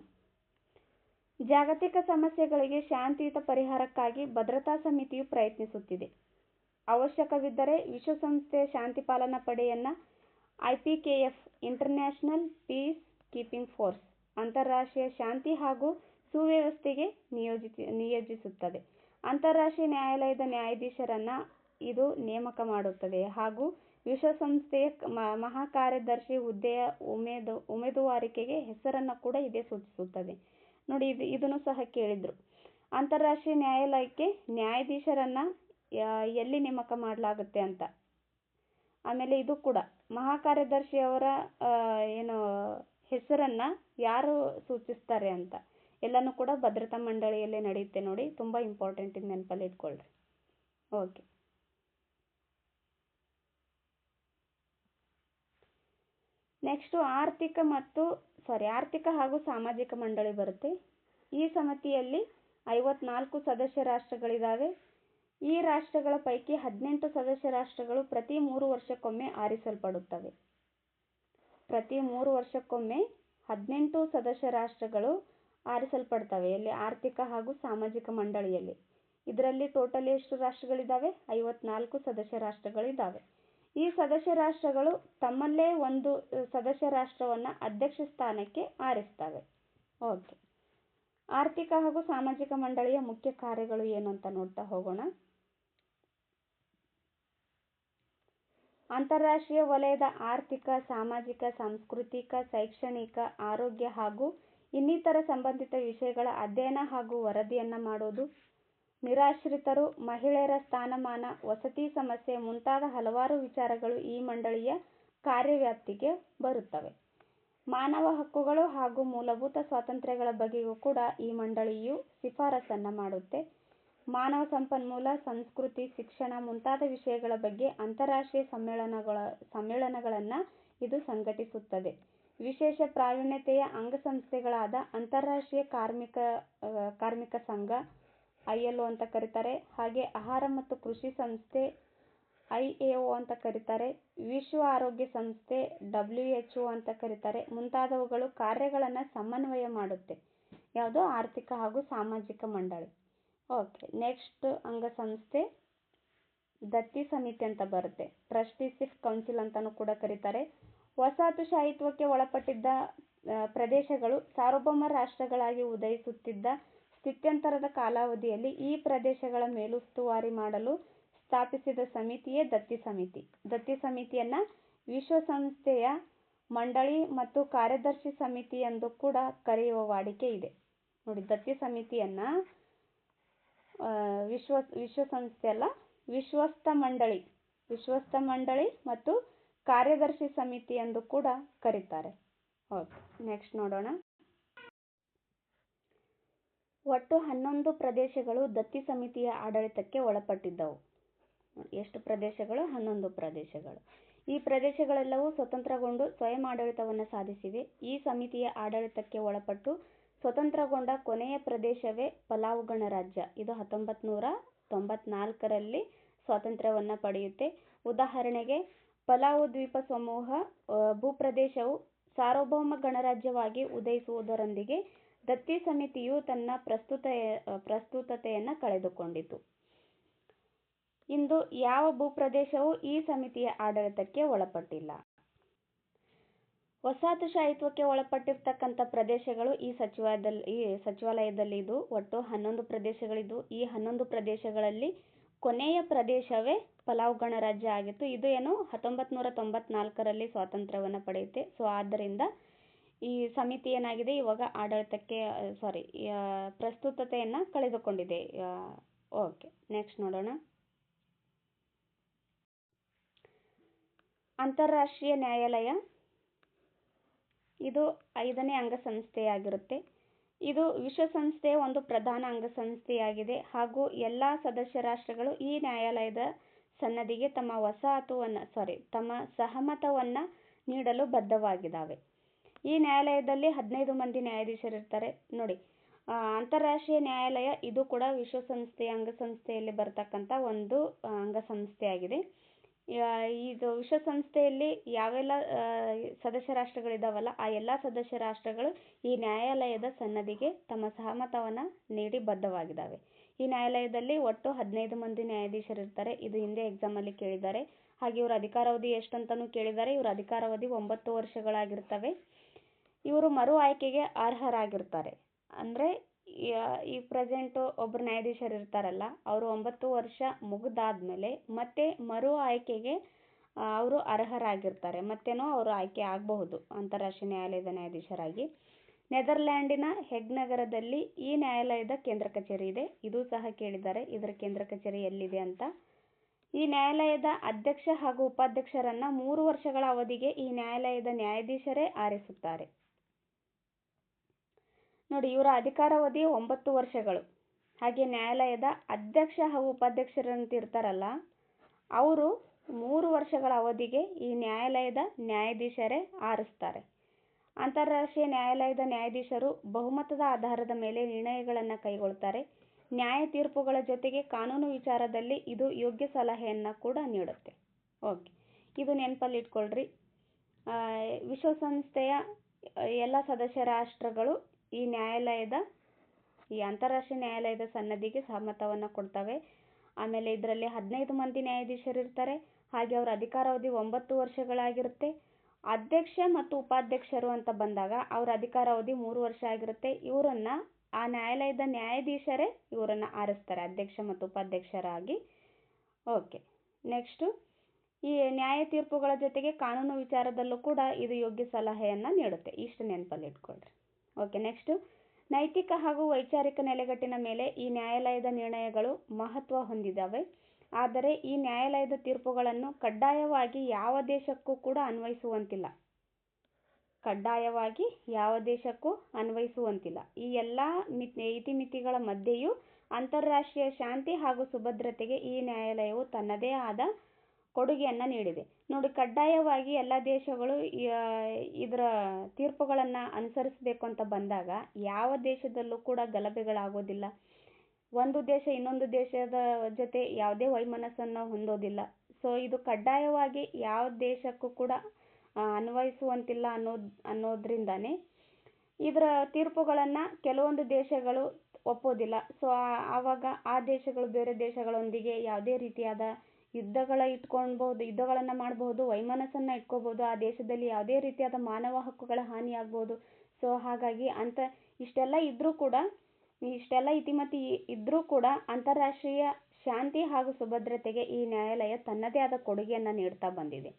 ಜಾಗತಿಕ ಸಮಸ್ಯೆಗಳಿಗೆ ಶಾಂತಿಯುತ ಪರಿಹಾರಕ್ಕಾಗಿ ಭದ್ರತಾ ಸಮಿತಿಯು ಪ್ರಯತ್ನಿಸುತ್ತಿದೆ. ಅವಶ್ಯಕವಿದ್ದರೆ ವಿಶ್ವಸಂಸ್ಥೆಯ ಶಾಂತಿ ಪಾಲನಾ ಪಡೆಯನ್ನು IPKF international piece keeping force ಅಂತಾರಾಷ್ಟ್ರೀಯ ಶಾಂತಿ ಹಾಗೂ ಸುವ್ಯವಸ್ಥೆಗೆ ನಿಯೋಜಿಸುತ್ತದೆ. ಅಂತಾರಾಷ್ಟ್ರೀಯ ನ್ಯಾಯಾಲಯದ ನ್ಯಾಯಾಧೀಶರನ್ನು ಇದು ನೇಮಕ ಮಾಡುತ್ತದೆ ಹಾಗೂ ವಿಶ್ವಸಂಸ್ಥೆಯ ಮಹಾಕಾರ್ಯದರ್ಶಿ ಹುದ್ದೆಯ ಉಮೇದುವಾರಿಕೆಗೆ ಹೆಸರನ್ನು ಕೂಡ ಇದೇ ಸೂಚಿಸುತ್ತದೆ. ನೋಡಿ, ಇದನ್ನು ಸಹ ಕೇಳಿದ್ರು. ಅಂತಾರಾಷ್ಟ್ರೀಯ ನ್ಯಾಯಾಲಯಕ್ಕೆ ನ್ಯಾಯಾಧೀಶರನ್ನು ಎಲ್ಲಿ ನೇಮಕ ಮಾಡಲಾಗುತ್ತೆ ಅಂತ. ಆಮೇಲೆ ಇದು ಕೂಡ ಮಹಾಕಾರ್ಯದರ್ಶಿಯವರ ಹೆಸರನ್ನು ಯಾರು ಸೂಚಿಸ್ತಾರೆ ಅಂತ ಎಲ್ಲನೂ ಕೂಡ ಭದ್ರತಾ ಮಂಡಳಿಯಲ್ಲೇ ನಡೆಯುತ್ತೆ. ನೋಡಿ, ತುಂಬ ಇಂಪಾರ್ಟೆಂಟ್, ಇದು ನೆನಪಲ್ಲಿ ಇಟ್ಕೊಳ್ರಿ. ಓಕೆ, ನೆಕ್ಸ್ಟು ಆರ್ಥಿಕ ಹಾಗೂ ಸಾಮಾಜಿಕ ಮಂಡಳಿ ಬರುತ್ತೆ. ಈ ಸಮಿತಿಯಲ್ಲಿ 54 ಸದಸ್ಯ ರಾಷ್ಟ್ರಗಳಿದ್ದಾವೆ. ಈ ರಾಷ್ಟ್ರಗಳ ಪೈಕಿ 18 ಸದಸ್ಯ ರಾಷ್ಟ್ರಗಳು ಪ್ರತಿ 3 ವರ್ಷಕ್ಕೊಮ್ಮೆ ಆರಿಸಲ್ಪಡುತ್ತವೆ. ಪ್ರತಿ 3 ವರ್ಷಕ್ಕೊಮ್ಮೆ 18 ಸದಸ್ಯ ರಾಷ್ಟ್ರಗಳು ಆರಿಸಲ್ಪಡ್ತವೆ. ಇಲ್ಲಿ ಆರ್ಥಿಕ ಹಾಗೂ ಸಾಮಾಜಿಕ ಮಂಡಳಿಯಲ್ಲಿ. ಇದರಲ್ಲಿ ಟೋಟಲ್ ಎಷ್ಟು ರಾಷ್ಟ್ರಗಳಿದ್ದಾವೆ? 54 ಸದಸ್ಯ ರಾಷ್ಟ್ರಗಳಿದ್ದಾವೆ. ಈ ಸದಸ್ಯ ರಾಷ್ಟ್ರಗಳು ತಮ್ಮಲ್ಲೇ ಒಂದು ಸದಸ್ಯ ರಾಷ್ಟ್ರವನ್ನು ಅಧ್ಯಕ್ಷ ಸ್ಥಾನಕ್ಕೆ ಆರಿಸ್ತವೆ. ಓಕೆ. ಆರ್ಥಿಕ ಹಾಗೂ ಸಾಮಾಜಿಕ ಮಂಡಳಿಯ ಮುಖ್ಯ ಕಾರ್ಯಗಳು ಏನು ಅಂತ ನೋಡ್ತಾ ಹೋಗೋಣ. ಅಂತಾರಾಷ್ಟ್ರೀಯ ವಲಯದ ಆರ್ಥಿಕ, ಸಾಮಾಜಿಕ, ಸಾಂಸ್ಕೃತಿಕ, ಶೈಕ್ಷಣಿಕ, ಆರೋಗ್ಯ ಹಾಗೂ ಇನ್ನಿತರ ಸಂಬಂಧಿತ ವಿಷಯಗಳ ಅಧ್ಯಯನ ಹಾಗೂ ವರದಿಯನ್ನು ಮಾಡೋದು. ನಿರಾಶ್ರಿತರು, ಮಹಿಳೆಯರ ಸ್ಥಾನಮಾನ, ವಸತಿ ಸಮಸ್ಯೆ ಮುಂತಾದ ಹಲವಾರು ವಿಚಾರಗಳು ಈ ಮಂಡಳಿಯ ಕಾರ್ಯವ್ಯಾಪ್ತಿಗೆ ಬರುತ್ತವೆ. ಮಾನವ ಹಕ್ಕುಗಳು ಹಾಗೂ ಮೂಲಭೂತ ಸ್ವಾತಂತ್ರ್ಯಗಳ ಬಗ್ಗೆಯೂ ಕೂಡ ಈ ಮಂಡಳಿಯು ಶಿಫಾರಸನ್ನು ಮಾಡುತ್ತೆ. ಮಾನವ ಸಂಪನ್ಮೂಲ, ಸಂಸ್ಕೃತಿ, ಶಿಕ್ಷಣ ಮುಂತಾದ ವಿಷಯಗಳ ಬಗ್ಗೆ ಅಂತಾರಾಷ್ಟ್ರೀಯ ಸಮ್ಮೇಳನಗಳನ್ನು ಇದು ಸಂಘಟಿಸುತ್ತದೆ. ವಿಶೇಷ ಪ್ರಾವೀಣ್ಯತೆಯ ಅಂಗಸಂಸ್ಥೆಗಳಾದ ಅಂತಾರಾಷ್ಟ್ರೀಯ ಕಾರ್ಮಿಕ ಸಂಘ ILO ಅಂತ ಕರೀತಾರೆ, ಹಾಗೆ ಆಹಾರ ಮತ್ತು ಕೃಷಿ ಸಂಸ್ಥೆ IAO ಅಂತ ಕರೀತಾರೆ, ವಿಶ್ವ ಆರೋಗ್ಯ ಸಂಸ್ಥೆ WHO ಅಂತ ಕರೀತಾರೆ, ಮುಂತಾದವುಗಳು ಕಾರ್ಯಗಳನ್ನು ಸಮನ್ವಯ ಮಾಡುತ್ತೆ. ಯಾವುದು? ಆರ್ಥಿಕ ಹಾಗೂ ಸಾಮಾಜಿಕ ಮಂಡಳಿ. ಓಕೆ. ನೆಕ್ಸ್ಟ್ ಅಂಗಸಂಸ್ಥೆ ದತ್ತಿ ಸಮಿತಿ ಅಂತ ಬರುತ್ತೆ. ಟ್ರಸ್ಟಿಶಿಪ್ ಕೌನ್ಸಿಲ್ ಅಂತಾನೂ ಕೂಡ ಕರೀತಾರೆ. ವಸಾಹತುಶಾಹಿತ್ವಕ್ಕೆ ಒಳಪಟ್ಟಿದ್ದ ಪ್ರದೇಶಗಳು ಸಾರ್ವಭೌಮ ರಾಷ್ಟ್ರಗಳಾಗಿ ಉದಯಿಸುತ್ತಿದ್ದ ಸ್ಥಿತ್ಯಂತರದ ಕಾಲಾವಧಿಯಲ್ಲಿ ಈ ಪ್ರದೇಶಗಳ ಮೇಲುಸ್ತುವಾರಿ ಮಾಡಲು ಸ್ಥಾಪಿಸಿದ ಸಮಿತಿಯೇ ದತ್ತಿ ಸಮಿತಿ. ದತ್ತಿ ಸಮಿತಿಯನ್ನ ವಿಶ್ವಸಂಸ್ಥೆಯ ಮಂಡಳಿ ಮತ್ತು ಕಾರ್ಯದರ್ಶಿ ಸಮಿತಿ ಎಂದು ಕೂಡ ಕರೆಯುವ ವಾಡಿಕೆ ಇದೆ. ನೋಡಿ, ದತ್ತಿ ಸಮಿತಿಯನ್ನ ವಿಶ್ವಸಂಸ್ಥೆ ಅಲ್ಲ, ವಿಶ್ವಸ್ತ ಮಂಡಳಿ ಮತ್ತು ಕಾರ್ಯದರ್ಶಿ ಸಮಿತಿ ಎಂದು ಕೂಡ ಕರೀತಾರೆ. ಓಕೆ. ನೆಕ್ಸ್ಟ್ ನೋಡೋಣ. ಒಟ್ಟು 11 ಪ್ರದೇಶಗಳು ದತ್ತಿ ಸಮಿತಿಯ ಆಡಳಿತಕ್ಕೆ ಒಳಪಟ್ಟಿದ್ದವು. ಎಷ್ಟು ಪ್ರದೇಶಗಳು? 11 ಪ್ರದೇಶಗಳು. ಈ ಪ್ರದೇಶಗಳೆಲ್ಲವೂ ಸ್ವತಂತ್ರಗೊಂಡು ಸ್ವಯಂ ಆಡಳಿತವನ್ನು ಸಾಧಿಸಿವೆ. ಈ ಸಮಿತಿಯ ಆಡಳಿತಕ್ಕೆ ಒಳಪಟ್ಟು ಸ್ವತಂತ್ರಗೊಂಡ ಕೊನೆಯ ಪ್ರದೇಶವೇ ಪಲಾವ್ ಗಣರಾಜ್ಯ. ಇದು 1994ರಲ್ಲಿ ಸ್ವಾತಂತ್ರ್ಯವನ್ನು ಪಡೆಯುತ್ತೆ. ಉದಾಹರಣೆಗೆ, ಪಲಾವ್ ದ್ವೀಪ ಸಮೂಹ ಭೂಪ್ರದೇಶವು ಸಾರ್ವಭೌಮ ಗಣರಾಜ್ಯವಾಗಿ ಉದಯಿಸುವುದರೊಂದಿಗೆ ದತ್ತಿ ಸಮಿತಿಯು ತನ್ನ ಪ್ರಸ್ತುತತೆಯನ್ನು ಕಳೆದುಕೊಂಡಿತು. ಇಂದು ಯಾವ ಭೂಪ್ರದೇಶವೂ ಈ ಸಮಿತಿಯ ಆಡಳಿತಕ್ಕೆ ಒಳಪಟ್ಟಿಲ್ಲ. ವಸಾಹತುಶಾಹಿತ್ವಕ್ಕೆ ಒಳಪಟ್ಟಿರ್ತಕ್ಕಂಥ ಪ್ರದೇಶಗಳು ಈ ಸಚಿವಾಲಯದಲ್ಲಿ ಇದು ಒಟ್ಟು 11 ಪ್ರದೇಶಗಳಿದ್ದು, ಈ 11 ಪ್ರದೇಶಗಳಲ್ಲಿ ಕೊನೆಯ ಪ್ರದೇಶವೇ ಪಲಾವ್ ಗಣರಾಜ್ಯ ಆಗಿತ್ತು. ಇದು ಏನು 1994ರಲ್ಲಿ ಸ್ವಾತಂತ್ರ್ಯವನ್ನು ಪಡೆಯುತ್ತೆ. ಸೊ ಆದ್ದರಿಂದ ಈ ಸಮಿತಿ ಏನಾಗಿದೆ, ಇವಾಗ ಪ್ರಸ್ತುತತೆಯನ್ನು ಕಳೆದುಕೊಂಡಿದೆ. ಓಕೆ. ನೆಕ್ಸ್ಟ್ ನೋಡೋಣ. ಅಂತಾರಾಷ್ಟ್ರೀಯ ನ್ಯಾಯಾಲಯ ಇದು 5ನೇ ಅಂಗಸಂಸ್ಥೆಯಾಗಿರುತ್ತೆ. ಇದು ವಿಶ್ವಸಂಸ್ಥೆಯ ಒಂದು ಪ್ರಧಾನ ಅಂಗಸಂಸ್ಥೆಯಾಗಿದೆ ಹಾಗೂ ಎಲ್ಲ ಸದಸ್ಯ ರಾಷ್ಟ್ರಗಳು ಈ ನ್ಯಾಯಾಲಯದ ಸನ್ನದ್ಧಿಗೆ ತಮ್ಮ ಸಹಮತವನ್ನು ನೀಡಲು ಬದ್ಧವಾಗಿದ್ದಾವೆ. ಈ ನ್ಯಾಯಾಲಯದಲ್ಲಿ 15 ಮಂದಿ ನ್ಯಾಯಾಧೀಶರಿರ್ತಾರೆ. ನೋಡಿ, ಅಂತಾರಾಷ್ಟ್ರೀಯ ನ್ಯಾಯಾಲಯ ಇದು ಕೂಡ ವಿಶ್ವಸಂಸ್ಥೆಯ ಅಂಗಸಂಸ್ಥೆಯಲ್ಲಿ ಬರ್ತಕ್ಕಂಥ ಒಂದು ಅಂಗಸಂಸ್ಥೆಯಾಗಿದೆ. ಇದು ವಿಶ್ವಸಂಸ್ಥೆಯಲ್ಲಿ ಯಾವೆಲ್ಲ ಸದಸ್ಯ ರಾಷ್ಟ್ರಗಳಿದಾವಲ್ಲ, ಆ ಎಲ್ಲ ಸದಸ್ಯ ರಾಷ್ಟ್ರಗಳು ಈ ನ್ಯಾಯಾಲಯದ ಸನ್ನದ್ಧಿಗೆ ತಮ್ಮ ಸಹಮತವನ್ನು ನೀಡಿ ಬದ್ಧವಾಗಿದ್ದಾವೆ. ಈ ನ್ಯಾಯಾಲಯದಲ್ಲಿ ಒಟ್ಟು 15 ಮಂದಿ ನ್ಯಾಯಾಧೀಶರಿರ್ತಾರೆ. ಇದು ಹಿಂದೆ ಎಕ್ಸಾಮಲ್ಲಿ ಕೇಳಿದ್ದಾರೆ. ಹಾಗೆ ಇವರ ಅಧಿಕಾರಾವಧಿ ಎಷ್ಟಂತನೂ ಕೇಳಿದ್ದಾರೆ. ಇವರ ಅಧಿಕಾರಾವಧಿ 9 ವರ್ಷಗಳಾಗಿರ್ತವೆ. ಇವರು ಮರು ಆಯ್ಕೆಗೆ ಅರ್ಹರಾಗಿರ್ತಾರೆ. ಅಂದರೆ ಈ ಪ್ರೆಸೆಂಟ್ ಒಬ್ಬರು ನ್ಯಾಯಾಧೀಶರು ಇರ್ತಾರಲ್ಲ, ಅವರು 9 ವರ್ಷ ಮುಗಿದಾದ್ಮೇಲೆ ಮತ್ತೆ ಮರು ಆಯ್ಕೆಗೆ ಅವರು ಅರ್ಹರಾಗಿರ್ತಾರೆ. ಮತ್ತೇನೋ ಅವರು ಆಯ್ಕೆ ಆಗಬಹುದು ಅಂತಾರಾಷ್ಟ್ರೀಯ ನ್ಯಾಯಾಲಯದ ನ್ಯಾಯಾಧೀಶರಾಗಿ. ನೆದರ್ಲ್ಯಾಂಡಿನ ಹೇಗ್ ನಗರದಲ್ಲಿ ಈ ನ್ಯಾಯಾಲಯದ ಕೇಂದ್ರ ಕಚೇರಿ ಇದೆ. ಇದು ಸಹ ಕೇಳಿದ್ದಾರೆ, ಇದರ ಕೇಂದ್ರ ಕಚೇರಿ ಎಲ್ಲಿದೆ ಅಂತ. ಈ ನ್ಯಾಯಾಲಯದ ಅಧ್ಯಕ್ಷ ಹಾಗೂ ಉಪಾಧ್ಯಕ್ಷರನ್ನ 3 ವರ್ಷಗಳ ಅವಧಿಗೆ ಈ ನ್ಯಾಯಾಲಯದ ನ್ಯಾಯಾಧೀಶರೇ ಆರಿಸುತ್ತಾರೆ. ನೋಡಿ, ಇವರ ಅಧಿಕಾರಾವಧಿ 9 ವರ್ಷಗಳು. ಹಾಗೆ ನ್ಯಾಯಾಲಯದ ಅಧ್ಯಕ್ಷ ಹಾಗೂ ಉಪಾಧ್ಯಕ್ಷರಂತ ಇರ್ತಾರಲ್ಲ, ಅವರು 3 ವರ್ಷಗಳ ಅವಧಿಗೆ ಈ ನ್ಯಾಯಾಲಯದ ನ್ಯಾಯಾಧೀಶರೇ ಆರಿಸ್ತಾರೆ. ಅಂತಾರಾಷ್ಟ್ರೀಯ ನ್ಯಾಯಾಲಯದ ನ್ಯಾಯಾಧೀಶರು ಬಹುಮತದ ಆಧಾರದ ಮೇಲೆ ನಿರ್ಣಯಗಳನ್ನು ಕೈಗೊಳ್ಳುತ್ತಾರೆ. ನ್ಯಾಯ ತೀರ್ಪುಗಳ ಜೊತೆಗೆ ಕಾನೂನು ವಿಚಾರದಲ್ಲಿ ಇದು ಯೋಗ್ಯ ಸಲಹೆಯನ್ನು ಕೂಡ ನೀಡುತ್ತೆ. ಓಕೆ, ಇದು ನೆನಪಲ್ಲಿ ಇಟ್ಕೊಳ್ರಿ. ವಿಶ್ವಸಂಸ್ಥೆಯ ಎಲ್ಲ ಸದಸ್ಯ ರಾಷ್ಟ್ರಗಳು ಈ ಅಂತಾರಾಷ್ಟ್ರೀಯ ನ್ಯಾಯಾಲಯದ ಸನ್ನದ್ಧಿಗೆ ಸಹಮತವನ್ನು ಕೊಡ್ತವೆ. ಆಮೇಲೆ ಇದರಲ್ಲಿ 15 ಮಂದಿ ನ್ಯಾಯಾಧೀಶರು ಇರ್ತಾರೆ. ಹಾಗೆ ಅವರ ಅಧಿಕಾರಾವಧಿ 9 ವರ್ಷಗಳಾಗಿರುತ್ತೆ. ಅಧ್ಯಕ್ಷ ಮತ್ತು ಉಪಾಧ್ಯಕ್ಷರು ಅಂತ ಬಂದಾಗ ಅವರ ಅಧಿಕಾರಾವಧಿ 3 ವರ್ಷ ಆಗಿರುತ್ತೆ. ಇವರನ್ನ ಆ ನ್ಯಾಯಾಲಯದ ನ್ಯಾಯಾಧೀಶರೇ ಇವರನ್ನ ಆರಿಸ್ತಾರೆ ಅಧ್ಯಕ್ಷ ಮತ್ತು ಉಪಾಧ್ಯಕ್ಷರಾಗಿ. ಓಕೆ, ನೆಕ್ಸ್ಟು ಈ ನ್ಯಾಯ ತೀರ್ಪುಗಳ ಜೊತೆಗೆ ಕಾನೂನು ವಿಚಾರದಲ್ಲೂ ಕೂಡ ಇದು ಯೋಗ್ಯ ಸಲಹೆಯನ್ನು ನೀಡುತ್ತೆ. ಇಷ್ಟು ನೆನಪಲ್ಲಿ ಇಟ್ಕೊಳ್ರಿ. ಓಕೆ, ನೆಕ್ಸ್ಟು ನೈತಿಕ ಹಾಗೂ ವೈಚಾರಿಕ ನೆಲೆಗಟ್ಟಿನ ಮೇಲೆ ಈ ನ್ಯಾಯಾಲಯದ ನಿರ್ಣಯಗಳು ಮಹತ್ವ ಹೊಂದಿದ್ದಾವೆ. ಆದರೆ ಈ ನ್ಯಾಯಾಲಯದ ತೀರ್ಪುಗಳನ್ನು ಕಡ್ಡಾಯವಾಗಿ ಯಾವ ದೇಶಕ್ಕೂ ಕೂಡ ಅನ್ವಯಿಸುವಂತಿಲ್ಲ. ಈ ಎಲ್ಲ ಇತಿಮಿತಿಗಳ ಮಧ್ಯೆಯೂ ಅಂತಾರಾಷ್ಟ್ರೀಯ ಶಾಂತಿ ಹಾಗೂ ಸುಭದ್ರತೆಗೆ ಈ ನ್ಯಾಯಾಲಯವು ತನ್ನದೇ ಆದ ಕೊಡುಗೆಯನ್ನು ನೀಡಿದೆ. ನೋಡಿ, ಕಡ್ಡಾಯವಾಗಿ ಎಲ್ಲ ದೇಶಗಳು ಇದರ ತೀರ್ಪುಗಳನ್ನು ಅನುಸರಿಸಬೇಕು ಅಂತ ಬಂದಾಗ ಯಾವ ದೇಶದಲ್ಲೂ ಕೂಡ ಗಲಭೆಗಳಾಗೋದಿಲ್ಲ. ಒಂದು ದೇಶ ಇನ್ನೊಂದು ದೇಶದ ಜೊತೆ ಯಾವುದೇ ವೈಮನಸ್ಸನ್ನು ಹೊಂದೋದಿಲ್ಲ. ಸೊ ಇದು ಕಡ್ಡಾಯವಾಗಿ ಯಾವ ದೇಶಕ್ಕೂ ಕೂಡ ಅನ್ವಯಿಸುವಂತಿಲ್ಲ ಅನ್ನೋದ್ರಿಂದಾನೇ ಇದರ ತೀರ್ಪುಗಳನ್ನು ಕೆಲವೊಂದು ದೇಶಗಳು ಒಪ್ಪೋದಿಲ್ಲ. ಸೊ ಆವಾಗ ಆ ದೇಶಗಳು ಬೇರೆ ದೇಶಗಳೊಂದಿಗೆ ಯಾವುದೇ ರೀತಿಯಾದ ಯುದ್ಧಗಳನ್ನು ಮಾಡಬಹುದು, ವೈಮನಸ್ಸನ್ನು ಇಟ್ಕೋಬಹುದು. ಆ ದೇಶದಲ್ಲಿ ಯಾವುದೇ ರೀತಿಯಾದ ಮಾನವ ಹಕ್ಕುಗಳ ಹಾನಿ ಆಗ್ಬೋದು. ಸೊ ಹಾಗಾಗಿ ಇಷ್ಟೆಲ್ಲ ಇತಿಮಿತಿ ಇದ್ರೂ ಕೂಡ ಅಂತಾರಾಷ್ಟ್ರೀಯ ಶಾಂತಿ ಹಾಗೂ ಸುಭದ್ರತೆಗೆ ಈ ನ್ಯಾಯಾಲಯ ತನ್ನದೇ ಆದ ಕೊಡುಗೆಯನ್ನು ನೀಡ್ತಾ ಬಂದಿದೆ.